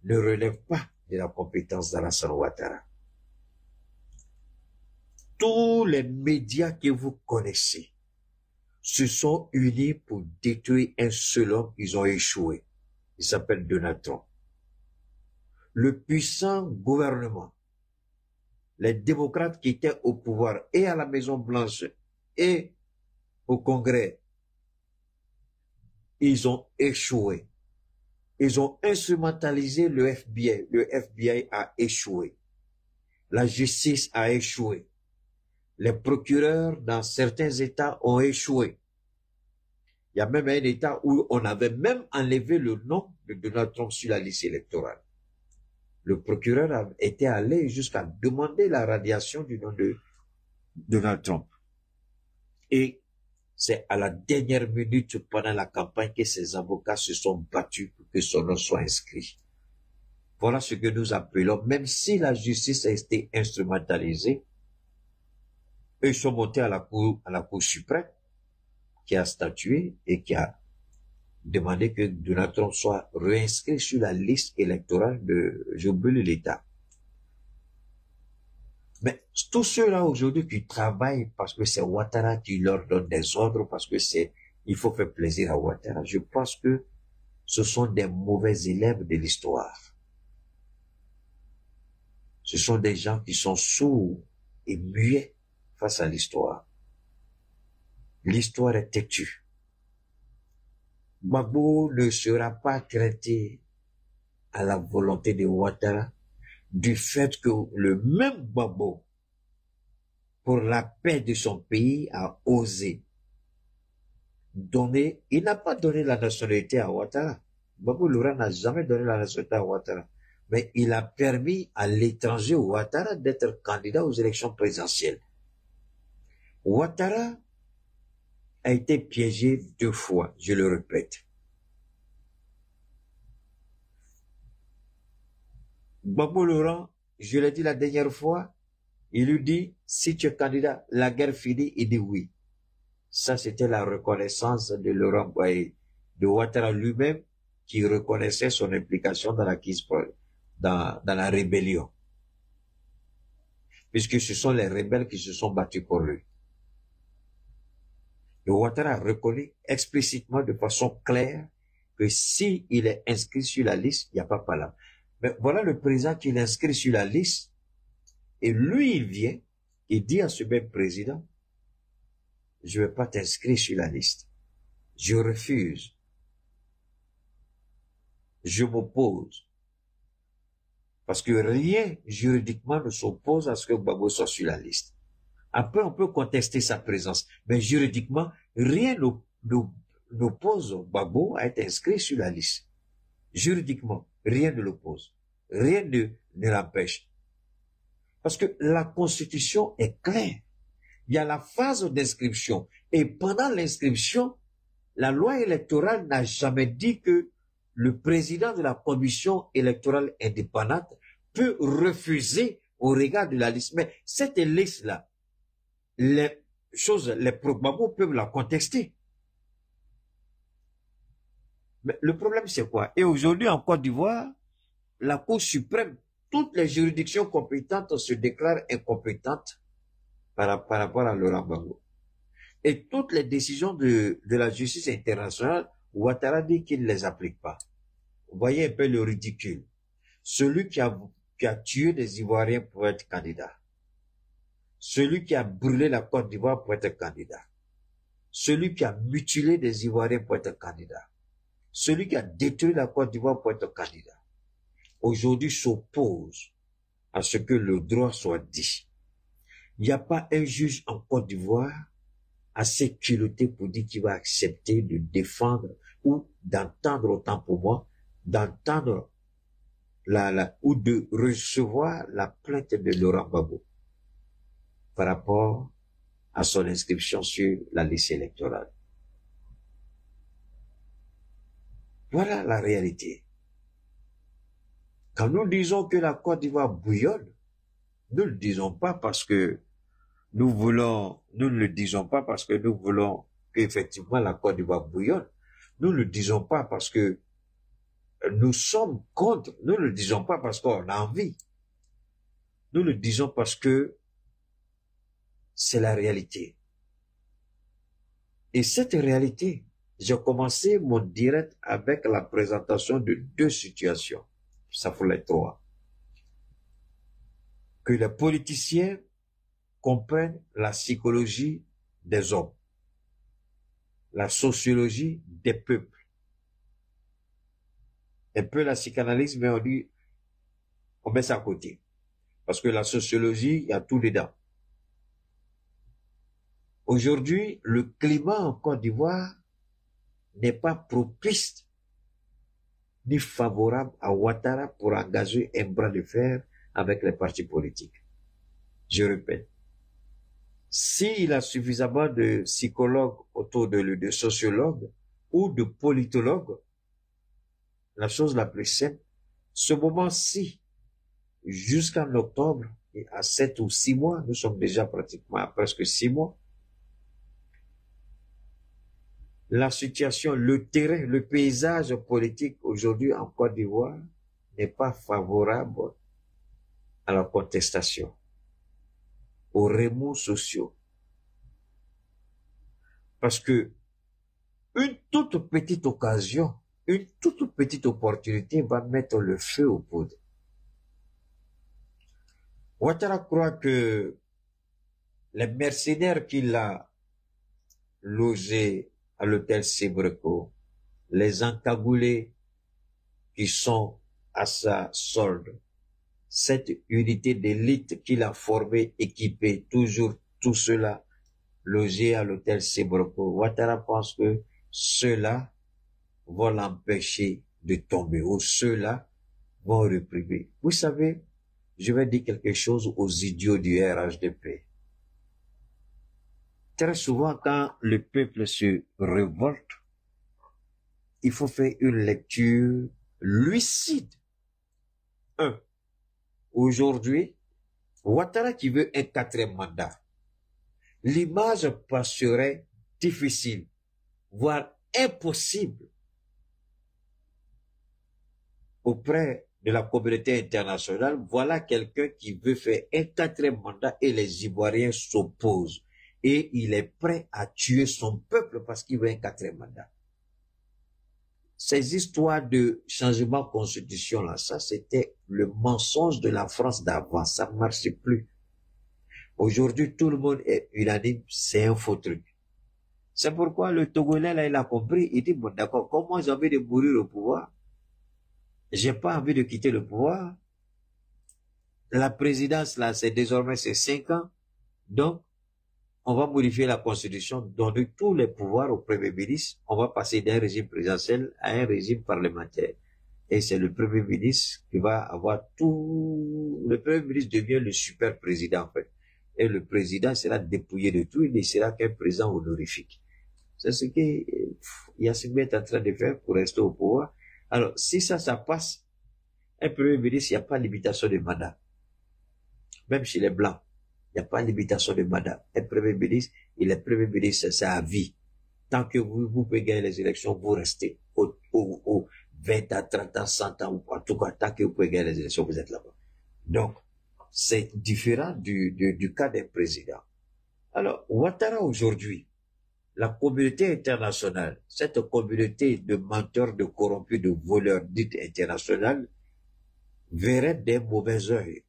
ne relève pas de la compétence d'Alassane Ouattara. Tous les médias que vous connaissez se sont unis pour détruire un seul homme, ils ont échoué. Il s'appelle Donald Trump. Le puissant gouvernement, les démocrates qui étaient au pouvoir et à la Maison-Blanche et au Congrès, ils ont échoué. Ils ont instrumentalisé le FBI. Le FBI a échoué. La justice a échoué. Les procureurs dans certains États ont échoué. Il y a même un État où on avait même enlevé le nom de Donald Trump sur la liste électorale. Le procureur était allé jusqu'à demander la radiation du nom de Donald Trump. Et c'est à la dernière minute pendant la campagne que ses avocats se sont battus pour que son nom soit inscrit. Voilà ce que nous appelons, même si la justice a été instrumentalisée, eux sont montés à la Cour suprême qui a statué et qui a demandé que Donald Trump soit réinscrit sur la liste électorale de, j'oublie l'État. Mais tous ceux-là aujourd'hui qui travaillent parce que c'est Ouattara qui leur donne des ordres, parce que il faut faire plaisir à Ouattara, je pense que ce sont des mauvais élèves de l'histoire. Ce sont des gens qui sont sourds et muets face à l'histoire. L'histoire est têtue. Gbagbo ne sera pas traité à la volonté de Ouattara du fait que le même Gbagbo, pour la paix de son pays, a osé donner, il n'a pas donné la nationalité à Ouattara. Gbagbo Laurent n'a jamais donné la nationalité à Ouattara. Mais il a permis à l'étranger Ouattara d'être candidat aux élections présidentielles. Ouattara a été piégé 2 fois, je le répète. Gbagbo Laurent, je l'ai dit la dernière fois, il lui dit, si tu es candidat, la guerre finie, il dit oui. Ça, c'était la reconnaissance de Laurent Gbagbo, de Ouattara lui-même, qui reconnaissait son implication dans la rébellion. Puisque ce sont les rebelles qui se sont battus pour lui. Le Ouattara a reconnu explicitement de façon claire que s'il est inscrit sur la liste, il n'y a pas palabre. Mais voilà le président qui l'inscrit sur la liste, et lui, il vient, il dit à ce même président, je ne vais pas t'inscrire sur la liste. Je refuse. Je m'oppose. Parce que rien juridiquement ne s'oppose à ce que Gbagbo soit sur la liste. Après, on peut contester sa présence, mais juridiquement, rien n'oppose Gbagbo à être inscrit sur la liste. Juridiquement, rien ne l'oppose. Rien ne l'empêche. Parce que la Constitution est claire. Il y a la phase d'inscription. Et pendant l'inscription, la loi électorale n'a jamais dit que le président de la commission électorale indépendante peut refuser au regard de la liste. Mais cette liste-là, les Gbagbo peuvent la contester. Mais le problème, c'est quoi? Et aujourd'hui, en Côte d'Ivoire, la Cour suprême toutes les juridictions compétentes se déclarent incompétentes par rapport à Laurent Gbagbo. Et toutes les décisions de la justice internationale, Ouattara dit qu'il ne les applique pas. Vous voyez un peu le ridicule. Celui qui a tué des Ivoiriens pour être candidat. Celui qui a brûlé la Côte d'Ivoire pour être candidat. Celui qui a mutilé des Ivoiriens pour être candidat. Celui qui a détruit la Côte d'Ivoire pour être candidat. Aujourd'hui s'oppose à ce que le droit soit dit. Il n'y a pas un juge en Côte d'Ivoire assez culotté pour dire qu'il va accepter de défendre ou d'entendre, autant pour moi, d'entendre ou de recevoir la plainte de Laurent Gbagbo par rapport à son inscription sur la liste électorale. Voilà la réalité. Quand nous disons que la Côte d'Ivoire bouillonne, nous ne le disons pas parce que nous ne le disons pas parce que nous voulons qu'effectivement la Côte d'Ivoire bouillonne. Nous ne le disons pas parce que nous sommes contre. Nous ne le disons pas parce qu'on a envie. Nous le disons parce que c'est la réalité. Et cette réalité, j'ai commencé mon direct avec la présentation de deux situations. Ça fait les trois. Que les politiciens comprennent la psychologie des hommes, la sociologie des peuples. Un peu la psychanalyse, mais on met ça à côté. Parce que la sociologie, il y a tout dedans. Aujourd'hui, le climat en Côte d'Ivoire n'est pas propice ni favorable à Ouattara pour engager un bras de fer avec les partis politiques. Je répète, s'il a suffisamment de psychologues autour de lui, de sociologues ou de politologues, la chose la plus simple, ce moment-ci, jusqu'en octobre, et à 7 ou 6 mois, nous sommes déjà pratiquement à presque 6 mois, la situation, le terrain, le paysage politique aujourd'hui en Côte d'Ivoire n'est pas favorable à la contestation, aux remous sociaux. Parce que une toute petite occasion, une toute petite opportunité va mettre le feu aux poudres. Ouattara croit que les mercenaires qu'il a logés à l'hôtel Sébreko, les encagoulés qui sont à sa solde, cette unité d'élite qu'il a formée, équipée, toujours tout cela logé à l'hôtel Sébreko. Ouattara pense que ceux-là vont l'empêcher de tomber, ou ceux-là vont réprimer. Vous savez, je vais dire quelque chose aux idiots du RHDP. Très souvent, quand le peuple se révolte, il faut faire une lecture lucide. Aujourd'hui, Ouattara qui veut un 4e mandat, l'image passerait difficile, voire impossible auprès de la communauté internationale. Voilà quelqu'un qui veut faire un 4e mandat et les Ivoiriens s'opposent. Et il est prêt à tuer son peuple parce qu'il veut un 4e mandat. Ces histoires de changement de constitution là, ça c'était le mensonge de la France d'avant, ça ne marche plus. Aujourd'hui, tout le monde est unanime, c'est un faux truc. C'est pourquoi le Togolais là, il a compris, il dit, bon d'accord, comme moi j'ai envie de mourir au pouvoir, j'ai pas envie de quitter le pouvoir, la présidence là, c'est désormais 5 ans, donc on va modifier la constitution, donner tous les pouvoirs au premier ministre. On va passer d'un régime présidentiel à un régime parlementaire. Et c'est le premier ministre qui va avoir tout. Le premier ministre devient le super président, en fait. Et le président sera dépouillé de tout. Il ne sera qu'un président honorifique. C'est ce que Yassine est en train de faire pour rester au pouvoir. Alors, si ça passe, un premier ministre, il n'y a pas de limitation de mandat. Même chez les Blancs. Il n'y a pas de limitation de mandat. Un premier ministre, il est premier ministre, c'est à vie. Tant que vous pouvez gagner les élections, vous restez au 20 ans, 30 ans, 100 ans, ou en tout cas, tant que vous pouvez gagner les élections, vous êtes là-bas. Donc, c'est différent du cas des présidents. Alors, Ouattara aujourd'hui, la communauté internationale, cette communauté de menteurs, de corrompus, de voleurs dite internationale, verrait d'un mauvais œil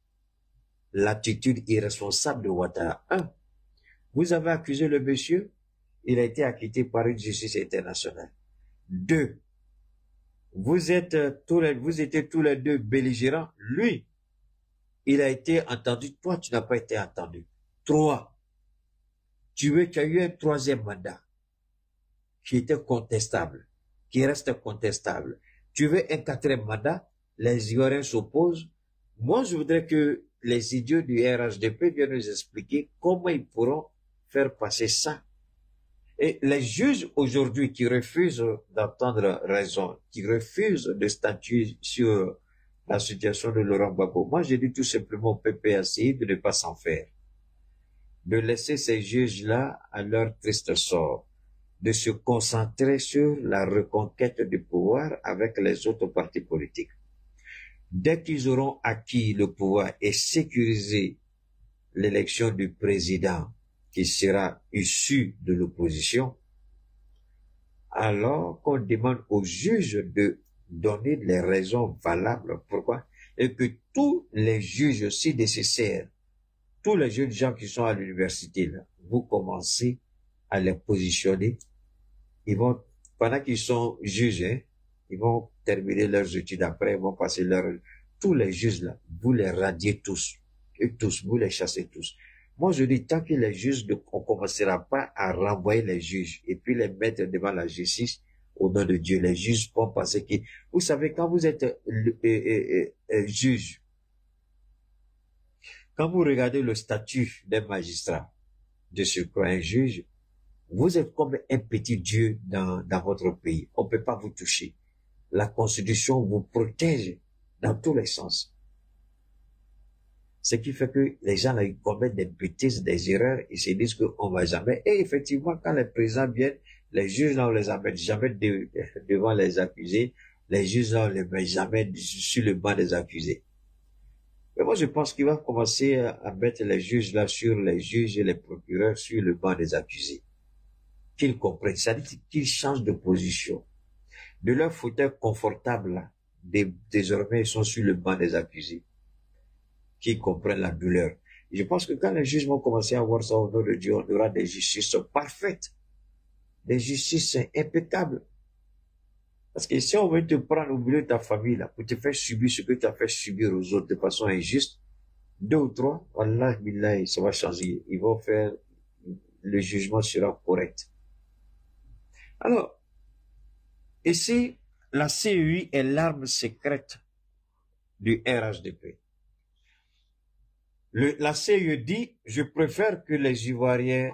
l'attitude irresponsable de Ouattara. 1. Vous avez accusé le monsieur, il a été acquitté par une justice internationale. 2. Vous étiez tous les deux belligérants. Lui, il a été entendu. Toi, tu n'as pas été entendu. 3. Tu as eu un troisième mandat qui était contestable, qui reste contestable. Tu veux un quatrième mandat, les Ivoiriens s'opposent. Moi, je voudrais que les idiots du RHDP viennent nous expliquer comment ils pourront faire passer ça. Et les juges aujourd'hui qui refusent d'entendre raison, qui refusent de statuer sur la situation de Laurent Gbagbo, moi, je dis tout simplement au PPACI de ne pas s'en faire, de laisser ces juges-là à leur triste sort, de se concentrer sur la reconquête du pouvoir avec les autres partis politiques. Dès qu'ils auront acquis le pouvoir et sécurisé l'élection du président qui sera issu de l'opposition, alors qu'on demande aux juges de donner les raisons valables pourquoi, et que tous les juges, si nécessaire, tous les jeunes gens qui sont à l'université, vous commencez à les positionner. Ils vont, pendant qu'ils sont juges, ils vont terminer leurs études après, ils vont passer tous les juges là, vous les radiez tous, et tous, vous les chassez tous. Moi, je dis, tant que les juges, on commencera pas à renvoyer les juges, et puis les mettre devant la justice, au nom de Dieu, les juges vont penser que, vous savez, quand vous êtes juge, quand vous regardez le statut d'un magistrat, de surcroît un juge, vous êtes comme un petit Dieu dans votre pays. On ne peut pas vous toucher. La Constitution vous protège dans tous les sens. Ce qui fait que les gens là, ils commettent des bêtises, des erreurs, ils se disent qu'on va jamais. Et effectivement, quand les présidents viennent, les juges là, on les amène jamais devant les accusés. Les juges là, on les met jamais sur le banc des accusés. Mais moi, je pense qu'il va commencer à mettre les juges là sur les juges et les procureurs sur le banc des accusés. Qu'ils comprennent, c'est-à-dire qu'ils changent de position. De leur fauteuil confortable là, désormais, ils sont sur le banc des accusés. Qui comprennent la douleur. Je pense que quand les juges vont commencer à voir ça au nom de Dieu, on aura des justices parfaites, des justices impeccables. Parce que si on veut te prendre au milieu de ta famille, là, pour te faire subir ce que tu as fait subir aux autres de façon injuste, 2 ou 3, Allah, billah, ça va changer. Ils vont faire, le jugement sera correct. Alors, ici, la CEI est l'arme secrète du RHDP. La CEI dit, je préfère que les Ivoiriens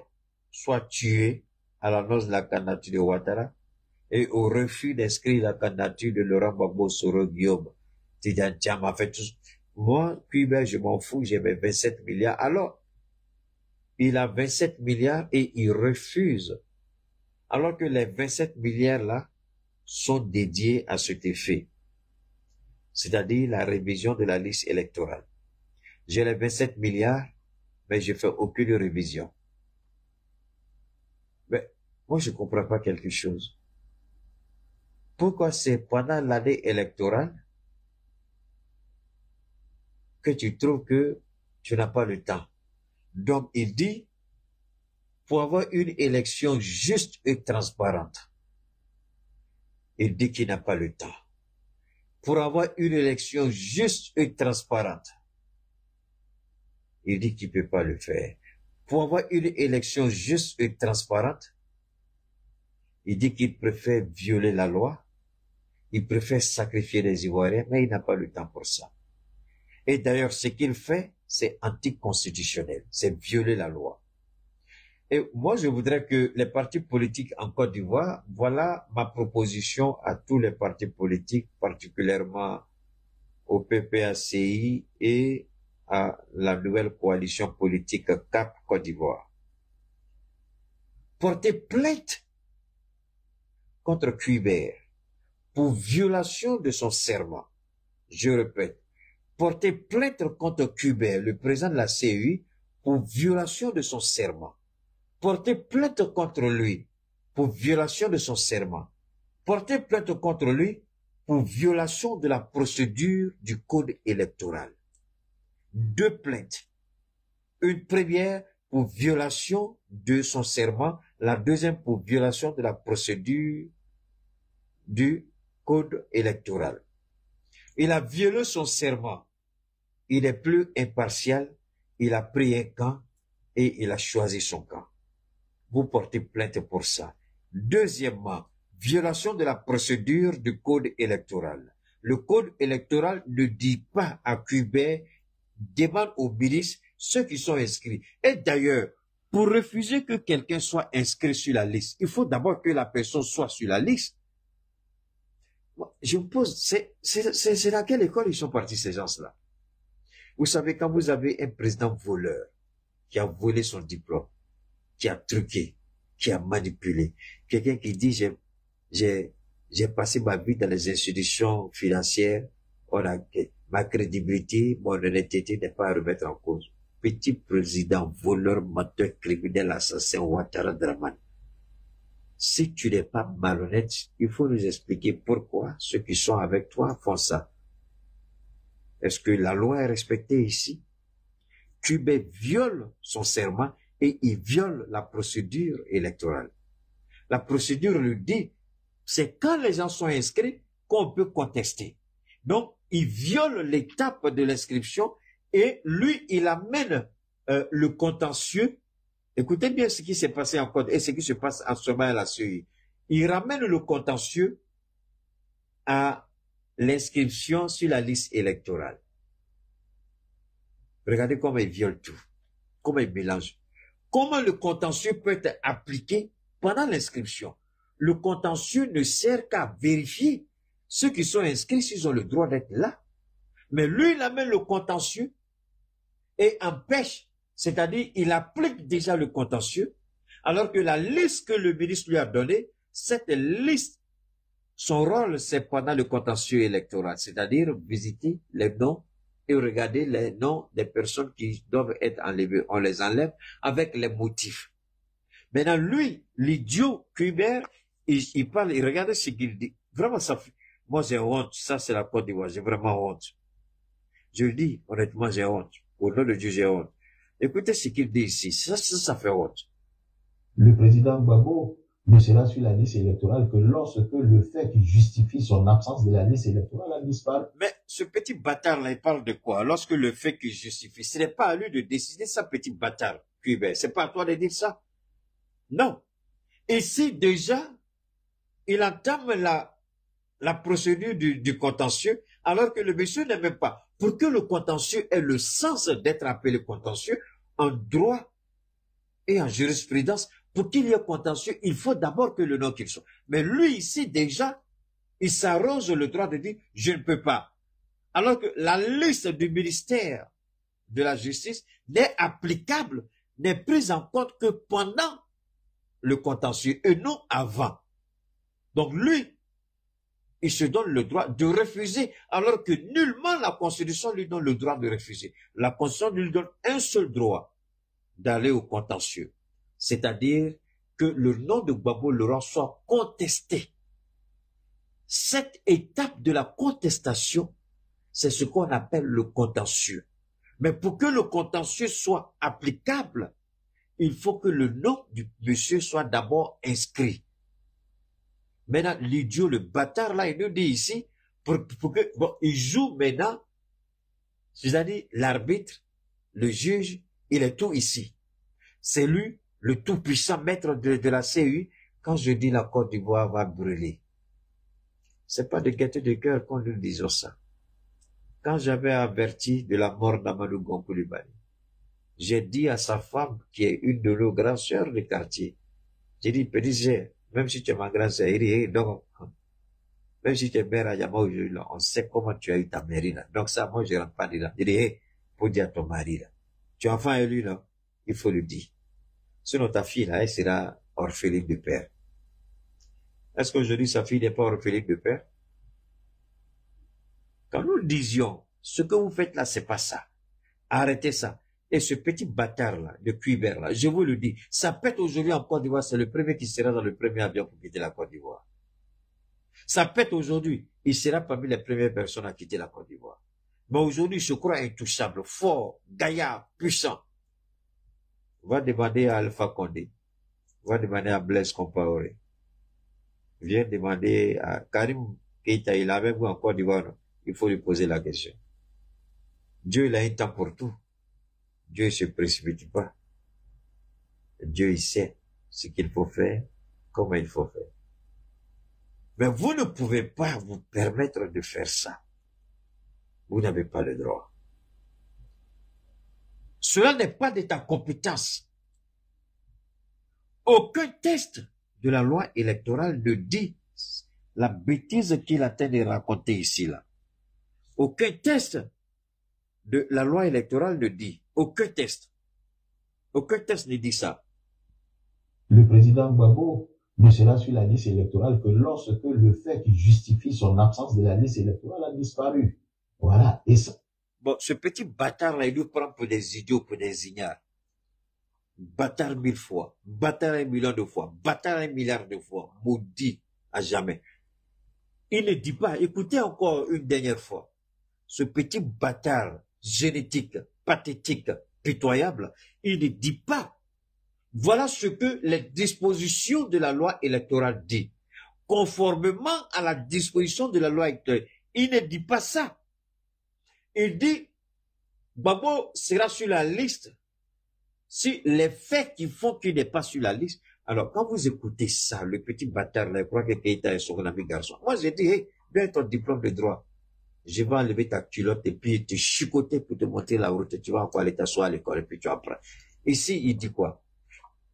soient tués à l'annonce de la candidature de Ouattara et au refus d'inscrire la candidature de Laurent Gbagbo Soro Guillaume. Moi, Cuba, je m'en fous, j'ai mes 27 milliards. Alors, il a 27 milliards et il refuse. Alors que les 27 milliards là sont dédiés à cet effet. C'est-à-dire la révision de la liste électorale. J'ai les 27 milliards, mais je fais aucune révision. Mais moi, je comprends pas quelque chose. Pourquoi c'est pendant l'année électorale que tu trouves que tu n'as pas le temps? Donc, il dit, pour avoir une élection juste et transparente, il dit qu'il n'a pas le temps. Pour avoir une élection juste et transparente, il dit qu'il ne peut pas le faire. Pour avoir une élection juste et transparente, il dit qu'il préfère violer la loi, il préfère sacrifier les Ivoiriens, mais il n'a pas le temps pour ça. Et d'ailleurs, ce qu'il fait, c'est anticonstitutionnel, c'est violer la loi. Et moi, je voudrais que les partis politiques en Côte d'Ivoire, voilà ma proposition à tous les partis politiques, particulièrement au PPACI et à la nouvelle coalition politique CAP Côte d'Ivoire. Porter plainte contre Cuibert pour violation de son serment. Je répète, porter plainte contre Cuber, le président de la CEI, pour violation de son serment. Porter plainte contre lui pour violation de son serment. Porter plainte contre lui pour violation de la procédure du code électoral. 2 plaintes. Une première pour violation de son serment, la deuxième pour violation de la procédure du code électoral. Il a violé son serment. Il est plus impartial. Il a pris un camp et il a choisi son camp. Vous portez plainte pour ça. Deuxièmement, violation de la procédure du code électoral. Le code électoral ne dit pas à Cuber, demande aux ministres ceux qui sont inscrits. Et d'ailleurs, pour refuser que quelqu'un soit inscrit sur la liste, il faut d'abord que la personne soit sur la liste. Je me pose, c'est dans quelle école ils sont partis ces gens-là? Vous savez, quand vous avez un président voleur qui a volé son diplôme, qui a truqué, qui a manipulé, quelqu'un qui dit j'ai passé ma vie dans les institutions financières, ma crédibilité, mon honnêteté n'est pas à remettre en cause. Petit président, voleur, menteur, criminel, assassin, Ouattara Draman. Si tu n'es pas malhonnête, il faut nous expliquer pourquoi ceux qui sont avec toi font ça. Est-ce que la loi est respectée ici? Cuber viole son serment et il viole la procédure électorale. La procédure le dit, c'est quand les gens sont inscrits qu'on peut contester. Donc, il viole l'étape de l'inscription et lui, il amène le contentieux. Écoutez bien ce qui s'est passé en Côte et ce qui se passe en ce moment à la CEI. Il ramène le contentieux à l'inscription sur la liste électorale. Regardez comment il viole tout, comment il mélange. Comment le contentieux peut être appliqué pendant l'inscription? Le contentieux ne sert qu'à vérifier ceux qui sont inscrits s'ils ont le droit d'être là. Mais lui, il amène le contentieux et empêche, c'est-à-dire il applique déjà le contentieux, alors que la liste que le ministre lui a donnée, cette liste, son rôle, c'est pendant le contentieux électoral, c'est-à-dire visiter les noms et regarder les noms des personnes qui doivent être enlevées. On les enlève avec les motifs. Maintenant, lui, l'idiot Cuber, il parle, il regarde ce qu'il dit. Vraiment, moi j'ai honte. Ça, c'est la Côte d'Ivoire. J'ai vraiment honte. Je le dis, honnêtement, j'ai honte. Au nom de Dieu, j'ai honte. Écoutez ce qu'il dit ici. Ça fait honte. Le président Gbagbo ne sera sur la liste électorale que lorsque le fait qui justifie son absence de la liste électorale a disparu. Mais ce petit bâtard-là, il parle de quoi? Lorsque le fait qui justifie, ce n'est pas à lui de décider ça, petit bâtard, Cuber. C'est pas à toi de dire ça. Non. Ici, déjà, il entame la procédure du contentieux, alors que le monsieur n'aime même pas. Pour que le contentieux ait le sens d'être appelé contentieux, en droit et en jurisprudence, pour qu'il y ait contentieux, il faut d'abord que le nom qu'il soit. Mais lui, ici, déjà, il s'arrose le droit de dire « je ne peux pas ». Alors que la liste du ministère de la Justice n'est applicable, n'est prise en compte que pendant le contentieux et non avant. Donc lui, il se donne le droit de refuser, alors que nullement la Constitution lui donne le droit de refuser. La Constitution lui donne un seul droit, d'aller au contentieux. C'est-à-dire que le nom de Gbagbo Laurent soit contesté. Cette étape de la contestation, c'est ce qu'on appelle le contentieux. Mais pour que le contentieux soit applicable, il faut que le nom du monsieur soit d'abord inscrit. Maintenant, l'idiot, le bâtard là, il nous dit ici, pour que, bon, il joue maintenant, c'est-à-dire l'arbitre, le juge, il est tout ici. C'est lui, le tout-puissant maître de la CEI. Quand je dis la Côte d'Ivoire va brûler, c'est pas de gaieté de cœur qu'on nous dise ça. Quand j'avais averti de la mort d'Amadou Gon Coulibaly, j'ai dit à sa femme, qui est une de nos grandes sœurs de quartier, j'ai dit, petit, même si tu es ma grande sœur, donc, même si tu es mère à Yama aujourd'hui, on sait comment tu as eu ta mairie là. Donc ça, moi, je rentre pas dedans. Je dis, hey, faut dire à ton mari là. Tu es enfant élu là, il faut le dire. Sinon ta fille là, elle sera orpheline de père. Est-ce qu'aujourd'hui sa fille n'est pas orpheline de père? Quand nous disions ce que vous faites là, c'est pas ça. Arrêtez ça. Et ce petit bâtard-là, de Cuibert-là, je vous le dis, ça pète aujourd'hui en Côte d'Ivoire, c'est le premier qui sera dans le premier avion pour quitter la Côte d'Ivoire. Ça pète aujourd'hui, il sera parmi les premières personnes à quitter la Côte d'Ivoire. Mais aujourd'hui, je crois intouchable, fort, gaillard, puissant. Va demander à Alpha Condé, va demander à Blaise Compaoré, viens demander à Karim Keïta, il a avec vous en Côte d'Ivoire, il faut lui poser la question. Dieu, il a un temps pour tout. Dieu ne se précipite pas. Dieu, il sait ce qu'il faut faire, comment il faut faire. Mais vous ne pouvez pas vous permettre de faire ça. Vous n'avez pas le droit. Cela n'est pas de ta compétence. Aucun test de la loi électorale ne dit la bêtise qu'il a de raconter ici, là. Aucun test de la loi électorale ne dit. Aucun test ne dit ça. Le président Gbagbo ne sera sur la liste électorale que lorsque le fait qui justifie son absence de la liste électorale a disparu. Voilà. Et ça... Bon, ce petit bâtard-là, il nous prend pour des idiots, pour des ignares. Bâtard 1000 fois, bâtard 1 million de fois, bâtard 1 milliard de fois, maudit à jamais. Il ne dit pas, écoutez encore une dernière fois, ce petit bâtard génétique, pathétique, pitoyable, il ne dit pas, voilà ce que les dispositions de la loi électorale disent. Conformément à la disposition de la loi électorale, il ne dit pas ça. Il dit, Gbagbo sera sur la liste si les faits qui font qu'il n'est pas sur la liste. Alors, quand vous écoutez ça, le petit bâtard là, je crois que Keïta est son ami garçon. Moi, j'ai dit, hey, viens ton diplôme de droit. Je vais enlever ta culotte et puis te chicoter pour te montrer la route. Tu vas encore aller t'asseoir à l'école et puis tu apprends. Ici, il dit quoi?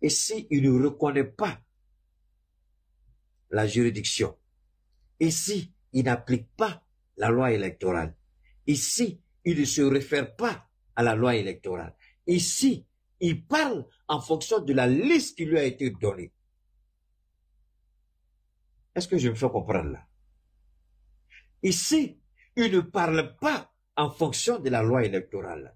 Ici, il ne reconnaît pas la juridiction. Ici, il n'applique pas la loi électorale. Ici, il ne se réfère pas à la loi électorale. Ici, il parle en fonction de la liste qui lui a été donnée. Est-ce que je me fais comprendre là? Ici, il ne parle pas en fonction de la loi électorale.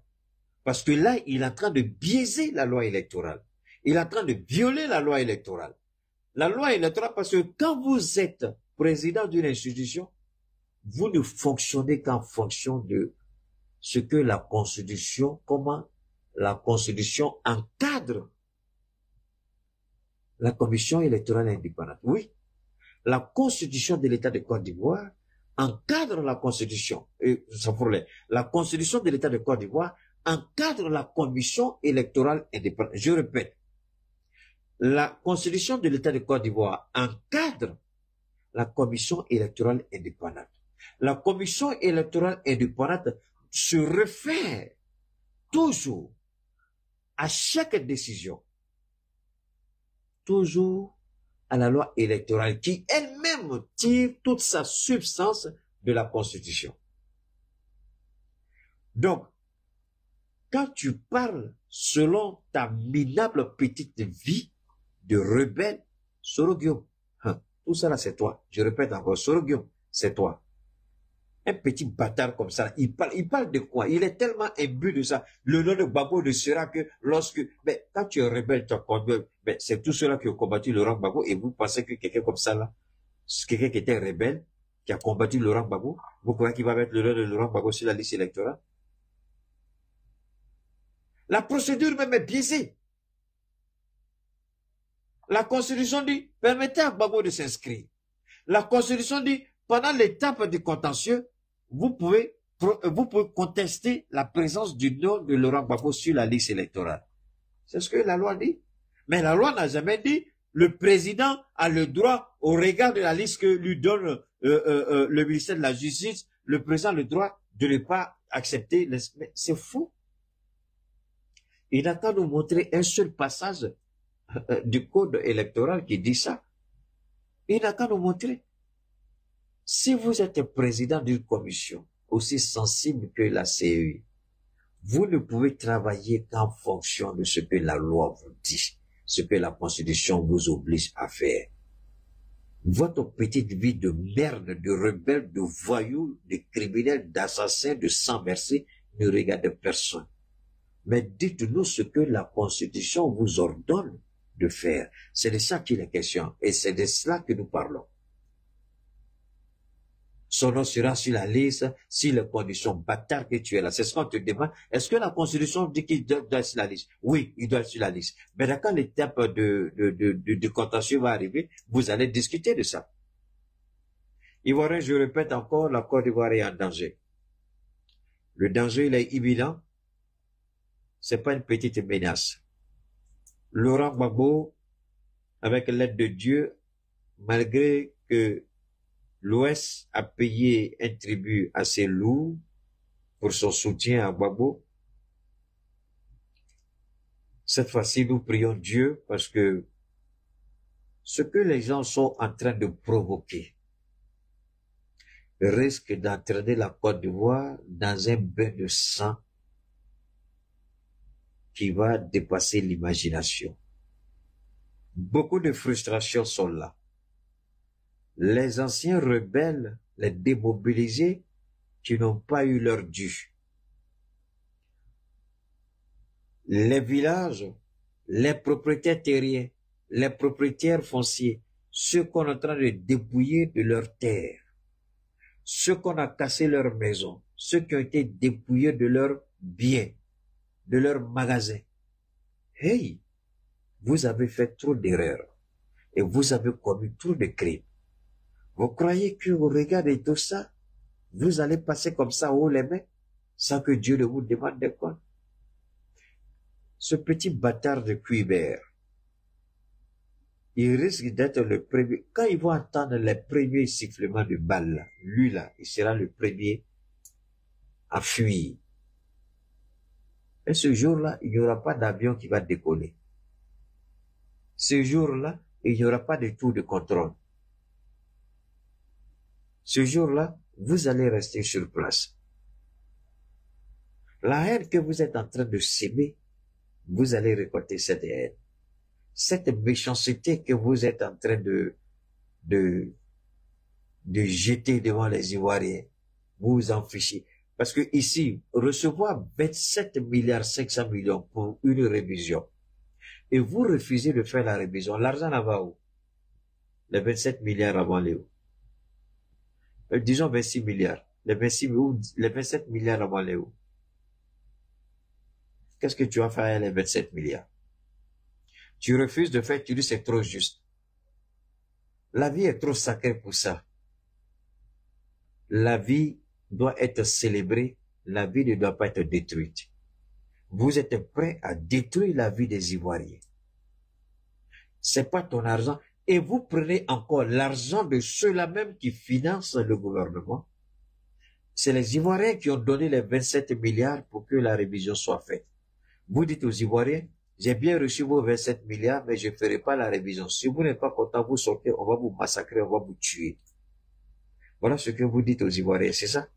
Parce que là, il est en train de biaiser la loi électorale. Il est en train de violer la loi électorale. La loi électorale, parce que quand vous êtes président d'une institution, vous ne fonctionnez qu'en fonction de ce que la Constitution, comment la Constitution encadre la Commission électorale indépendante. Oui, la Constitution de l'État de Côte d'Ivoire encadre la Constitution. La Constitution de l'État de Côte d'Ivoire encadre la Commission électorale indépendante. Je répète, la Constitution de l'État de Côte d'Ivoire encadre la Commission électorale indépendante. La Commission électorale indépendante se réfère toujours à chaque décision, toujours à la loi électorale qui elle-même tire toute sa substance de la Constitution. Donc, quand tu parles selon ta minable petite vie de rebelle, Soro Guillaume, tout ça là c'est toi. Je répète encore, Soro Guillaume, c'est toi. Un petit bâtard comme ça, il parle de quoi? Il est tellement imbu de ça. Le nom de Gbagbo ne sera que lorsque, mais quand tu es rebelle, tu as combattu, mais c'est tout cela qui ont combattu Laurent Gbagbo et vous pensez que quelqu'un comme ça là, quelqu'un qui était rebelle, qui a combattu Laurent Gbagbo, vous croyez qu'il va mettre le nom de Laurent Gbagbo sur la liste électorale? La procédure même est biaisée. La Constitution dit, permettez à Gbagbo de s'inscrire. La Constitution dit, pendant l'étape du contentieux, vous pouvez contester la présence du nom de Laurent Gbagbo sur la liste électorale. C'est ce que la loi dit. Mais la loi n'a jamais dit, le président a le droit, au regard de la liste que lui donne le ministère de la Justice, le président a le droit de ne pas accepter. C'est faux. Il n'a qu'à nous montrer un seul passage du code électoral qui dit ça. Il n'a qu'à nous montrer. Si vous êtes président d'une commission aussi sensible que la CEI, vous ne pouvez travailler qu'en fonction de ce que la loi vous dit, ce que la Constitution vous oblige à faire. Votre petite vie de merde, de rebelle, de voyou, de criminel, d'assassin, de sans-merci ne regarde personne. Mais dites-nous ce que la Constitution vous ordonne de faire. C'est de ça qu'il est question. Et c'est de cela que nous parlons. Son nom sera sur la liste si les conditions bâtardes que tu es là. C'est ce qu'on te demande. Est-ce que la Constitution dit qu'il doit être sur la liste? Oui, il doit être sur la liste. Mais quand l'étape de contentieux va arriver, vous allez discuter de ça. Ivoirien, je répète encore, la Côte d'Ivoire est en danger. Le danger, il est imminent. C'est pas une petite menace. Laurent Gbagbo, avec l'aide de Dieu, malgré que l'Ouest a payé un tribut assez lourd pour son soutien à Gbagbo, cette fois-ci, nous prions Dieu parce que ce que les gens sont en train de provoquer risque d'entraîner la Côte d'Ivoire dans un bain de sang qui va dépasser l'imagination. Beaucoup de frustrations sont là. Les anciens rebelles, les démobilisés qui n'ont pas eu leur dû. Les villages, les propriétaires terriens, les propriétaires fonciers, ceux qu'on est en train de dépouiller de leurs terres, ceux qu'on a cassé leurs maisons, ceux qui ont été dépouillés de leurs biens, de leurs magasins. Hey, vous avez fait trop d'erreurs et vous avez commis trop de crimes. Vous croyez qu'au regard de tout ça, vous allez passer comme ça haut les mains, sans que Dieu ne vous demande de quoi? Ce petit bâtard de Cuibert, il risque d'être le premier. Quand il va entendre les premiers sifflements de balles, là, lui là, il sera le premier à fuir. Et ce jour-là, il n'y aura pas d'avion qui va décoller. Ce jour-là, il n'y aura pas de tour de contrôle. Ce jour-là, vous allez rester sur place. La haine que vous êtes en train de s'aimer, vous allez récolter cette haine. Cette méchanceté que vous êtes en train de jeter devant les Ivoiriens, vous vous en fichez. Parce que ici, recevoir 27 milliards 500 millions pour une révision, et vous refusez de faire la révision, l'argent là va où? Les 27 milliards avant les où? Disons 26 milliards. Les 27 milliards avant les où? Qu'est-ce que tu vas faire avec les 27 milliards? Tu refuses de faire, tu dis c'est trop juste. La vie est trop sacrée pour ça. La vie doit être célébrée, la vie ne doit pas être détruite. Vous êtes prêt à détruire la vie des Ivoiriens. C'est pas ton argent. Et vous prenez encore l'argent de ceux-là même qui financent le gouvernement. C'est les Ivoiriens qui ont donné les 27 milliards pour que la révision soit faite. Vous dites aux Ivoiriens, j'ai bien reçu vos 27 milliards, mais je ne ferai pas la révision. Si vous n'êtes pas content, vous sortez, on va vous massacrer, on va vous tuer. Voilà ce que vous dites aux Ivoiriens, c'est ça?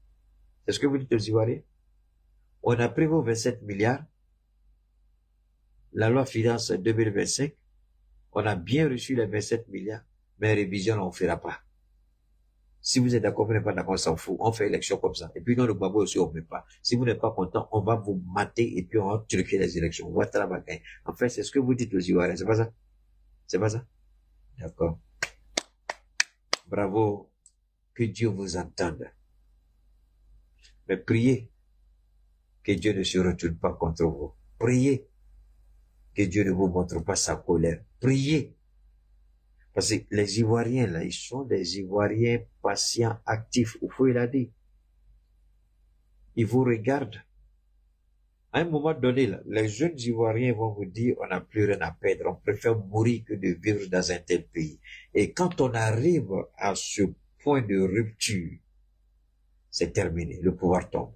C'est ce que vous dites aux Ivoiriens? On a pris vos 27 milliards, la loi finance 2025, on a bien reçu les 27 milliards, mais révision, on ne fera pas. Si vous êtes d'accord, vous n'êtes pas d'accord, on s'en fout. On fait élection comme ça. Et puis, dans le Gbagbo aussi, on ne met pas. Si vous n'êtes pas content, on va vous mater et puis on va truquer les élections. En fait, c'est ce que vous dites aux Ivoiriens. C'est pas ça? C'est pas ça? D'accord. Bravo. Que Dieu vous entende. Mais priez que Dieu ne se retourne pas contre vous. Priez que Dieu ne vous montre pas sa colère. Priez. Parce que les Ivoiriens, là, ils sont des Ivoiriens patients, actifs. Oufou, il a dit. Ils vous regardent. À un moment donné, là, les jeunes Ivoiriens vont vous dire, on n'a plus rien à perdre. On préfère mourir que de vivre dans un tel pays. Et quand on arrive à ce point de rupture, c'est terminé. Le pouvoir tombe.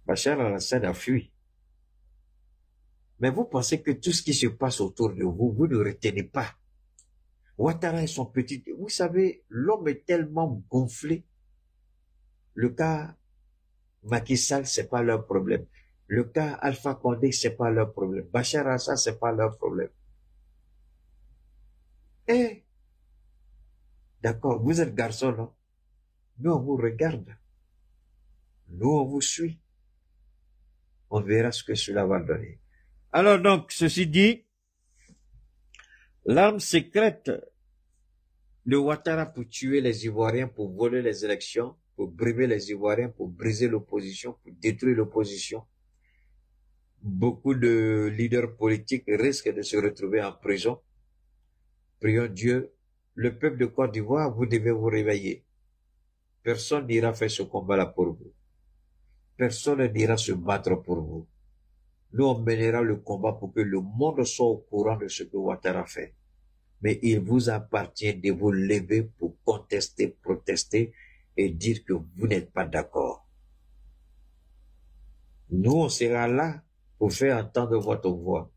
Bachar al-Assad a fui. Mais vous pensez que tout ce qui se passe autour de vous, vous ne retenez pas. Ouattara et son petit... Vous savez, l'homme est tellement gonflé. Le cas Macky Sall, c'est pas leur problème. Le cas Alpha Condé, c'est pas leur problème. Bachar al-Assad, c'est pas leur problème. Et D'accord, vous êtes garçon, non? Nous, on vous regarde. Nous, on vous suit. On verra ce que cela va donner. Alors donc, ceci dit, l'arme secrète de Ouattara pour tuer les Ivoiriens, pour voler les élections, pour brimer les Ivoiriens, pour briser l'opposition, pour détruire l'opposition. Beaucoup de leaders politiques risquent de se retrouver en prison. Prions Dieu. Le peuple de Côte d'Ivoire, vous devez vous réveiller. Personne n'ira faire ce combat-là pour vous. Personne n'ira se battre pour vous. Nous, on mènera le combat pour que le monde soit au courant de ce que Ouattara fait. Mais il vous appartient de vous lever pour contester, protester et dire que vous n'êtes pas d'accord. Nous, on sera là pour faire entendre votre voix.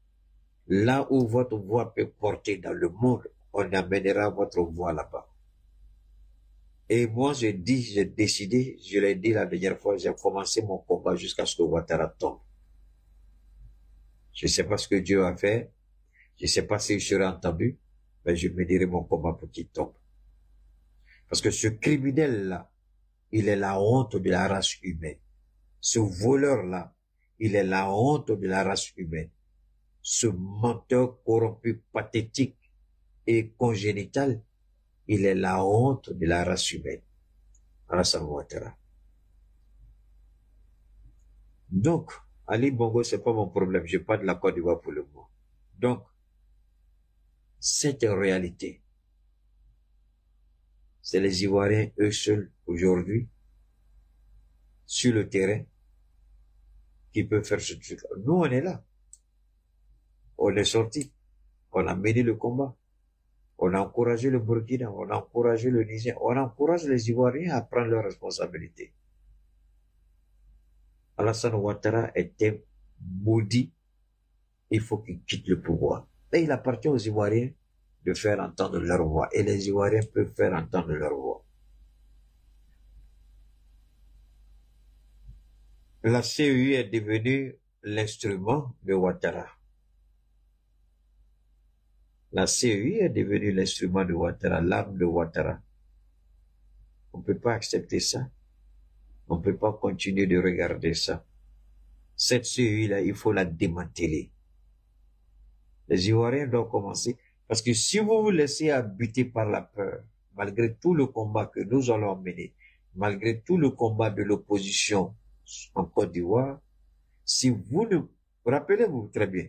Là où votre voix peut porter dans le monde, on amènera votre voix là-bas. Et moi, j'ai décidé, je l'ai dit la dernière fois, j'ai commencé mon combat jusqu'à ce que Ouattara tombe. Je ne sais pas ce que Dieu a fait, je ne sais pas si je serai entendu, mais je me dirai mon combat pour qu'il tombe. Parce que ce criminel-là, il est la honte de la race humaine. Ce voleur-là, il est la honte de la race humaine. Ce menteur corrompu, pathétique et congénital, il est la honte de la race humaine. Alassane Ouattara. Donc, Ali Bongo, c'est pas mon problème. Je parle de la Côte d'Ivoire pour le moment. Donc, c'est une réalité. C'est les Ivoiriens, eux seuls, aujourd'hui, sur le terrain, qui peuvent faire ce truc. Nous, on est là. On est sortis. On a mené le combat. On a encouragé le Burkina, on a encouragé le Niger, on encourage les Ivoiriens à prendre leurs responsabilités. Alassane Ouattara était maudit. Il faut qu'il quitte le pouvoir. Et il appartient aux Ivoiriens de faire entendre leur voix. Et les Ivoiriens peuvent faire entendre leur voix. La CEI est devenue l'instrument de Ouattara. La CEI est devenue l'instrument de Ouattara, l'arme de Ouattara. On ne peut pas accepter ça. On ne peut pas continuer de regarder ça. Cette CEI-là, il faut la démanteler. Les Ivoiriens doivent commencer. Parce que si vous vous laissez habiter par la peur, malgré tout le combat que nous allons mener, malgré tout le combat de l'opposition en Côte d'Ivoire, si vous ne... Rappelez-vous très bien,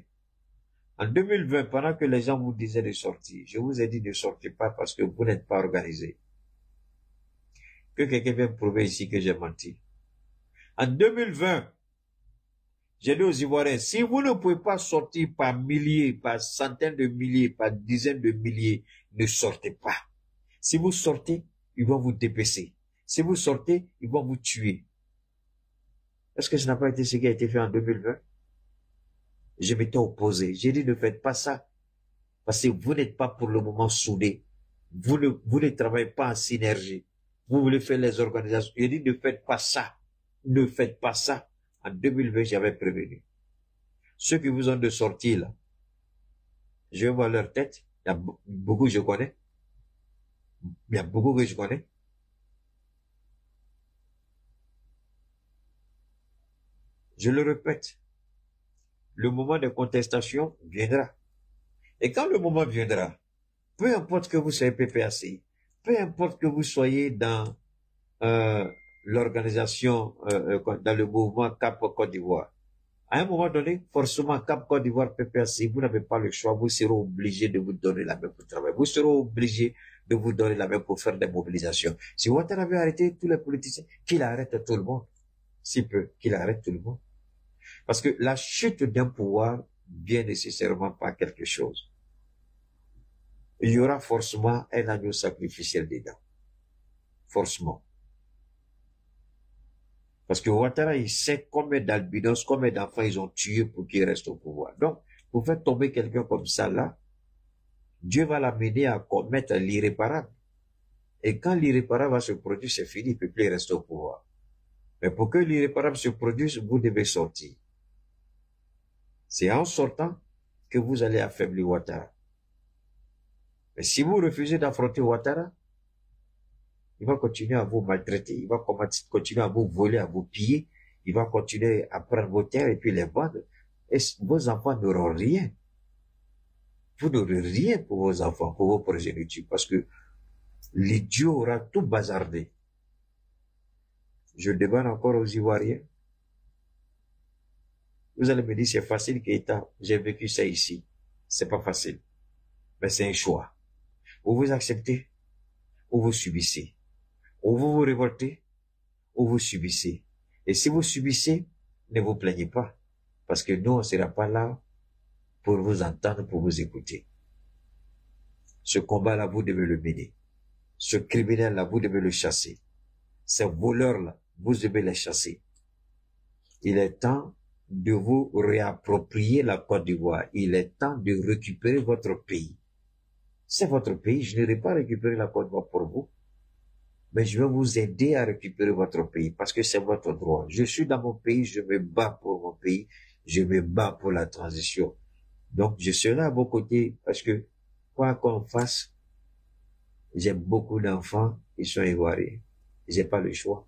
en 2020, pendant que les gens vous disaient de sortir, je vous ai dit ne sortez pas parce que vous n'êtes pas organisé. Que quelqu'un vienne prouver ici que j'ai menti. En 2020, j'ai dit aux Ivoiriens, si vous ne pouvez pas sortir par milliers, par centaines de milliers, par dizaines de milliers, ne sortez pas. Si vous sortez, ils vont vous dépêcher. Si vous sortez, ils vont vous tuer. Est-ce que ce n'a pas été ce qui a été fait en 2020? Je m'étais opposé. J'ai dit ne faites pas ça. Parce que vous n'êtes pas pour le moment soudés. Vous ne travaillez pas en synergie. Vous voulez faire les organisations. J'ai dit ne faites pas ça. Ne faites pas ça. En 2020, j'avais prévenu. Ceux qui vous ont de sortir là, je vais voir leur tête. Il y a beaucoup que je connais. Il y a beaucoup que je connais. Je le répète. Le moment de contestation viendra. Et quand le moment viendra, peu importe que vous soyez PPAC, peu importe que vous soyez dans l'organisation, dans le mouvement Cap Côte d'Ivoire, à un moment donné, forcément, Cap Côte d'Ivoire, PPAC, vous n'avez pas le choix, vous serez obligé de vous donner la main pour travailler. Vous serez obligé de vous donner la main pour faire des mobilisations. Si Ouattara avait arrêté tous les politiciens, qu'il arrête tout le monde. Si peu, qu'il arrête tout le monde. Parce que la chute d'un pouvoir vient nécessairement par quelque chose. Il y aura forcément un agneau sacrificiel dedans. Forcément. Parce que Ouattara, il sait combien d'albinos, combien d'enfants ils ont tués pour qu'ils restent au pouvoir. Donc, pour faire tomber quelqu'un comme ça là, Dieu va l'amener à commettre l'irréparable. Et quand l'irréparable va se produire, c'est fini, il ne peut plus rester au pouvoir. Mais pour que l'irréparable se produise, vous devez sortir. C'est en sortant que vous allez affaiblir Ouattara. Mais si vous refusez d'affronter Ouattara, Il va continuer à vous maltraiter. Il va continuer à vous voler, à vous piller. Il va continuer à prendre vos terres et puis les vendre. Et vos enfants n'auront rien. Vous n'aurez rien pour vos enfants, pour vos progénitures, parce que l'idiot aura tout bazardé. Je demande encore aux Ivoiriens. Vous allez me dire, c'est facile, Keïta. J'ai vécu ça ici. C'est pas facile. Mais c'est un choix. Ou vous acceptez, ou vous subissez. Ou vous vous révoltez, ou vous subissez. Et si vous subissez, ne vous plaignez pas. Parce que nous, on ne sera pas là pour vous entendre, pour vous écouter. Ce combat-là, vous devez le mener. Ce criminel-là, vous devez le chasser. Ces voleurs-là, vous devez les chasser. Il est temps de vous réapproprier la Côte d'Ivoire. Il est temps de récupérer votre pays. C'est votre pays. Je n'irai pas récupérer la Côte d'Ivoire pour vous. Mais je vais vous aider à récupérer votre pays parce que c'est votre droit. Je suis dans mon pays, je me bats pour mon pays. Je me bats pour la transition. Donc, je serai à vos côtés parce que, quoi qu'on fasse, j'ai beaucoup d'enfants qui sont ivoiriens. J'ai pas le choix.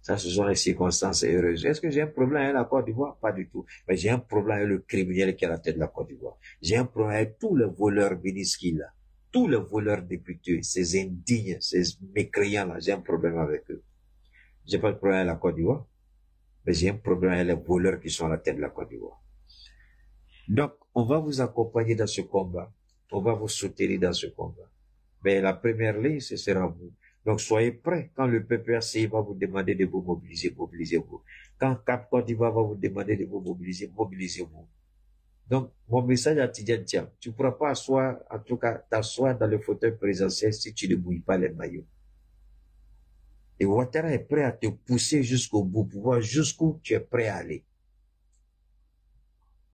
Ça, ce sont les circonstances heureuses. Est-ce que j'ai un problème avec la Côte d'Ivoire? Pas du tout. Mais j'ai un problème avec le criminel qui est à la tête de la Côte d'Ivoire. J'ai un problème avec tous les voleurs ministres là. Tous les voleurs députés, ces indignes, ces mécréants là, j'ai un problème avec eux. J'ai pas de problème avec la Côte d'Ivoire. Mais j'ai un problème avec les voleurs qui sont à la tête de la Côte d'Ivoire. Donc, on va vous accompagner dans ce combat. On va vous soutenir dans ce combat. Mais la première ligne, ce sera vous. Donc, soyez prêts. Quand le PPAC va vous demander de vous mobiliser, mobilisez-vous. Quand Cap Côte d'Ivoire va vous demander de vous mobiliser, mobilisez-vous. Donc, mon message à Tidjane Thiam, tu ne pourras pas asseoir, en tout cas, t'asseoir dans le fauteuil présidentiel si tu ne mouilles pas les maillots. Et Ouattara est prêt à te pousser jusqu'au bout, pour voir jusqu'où tu es prêt à aller.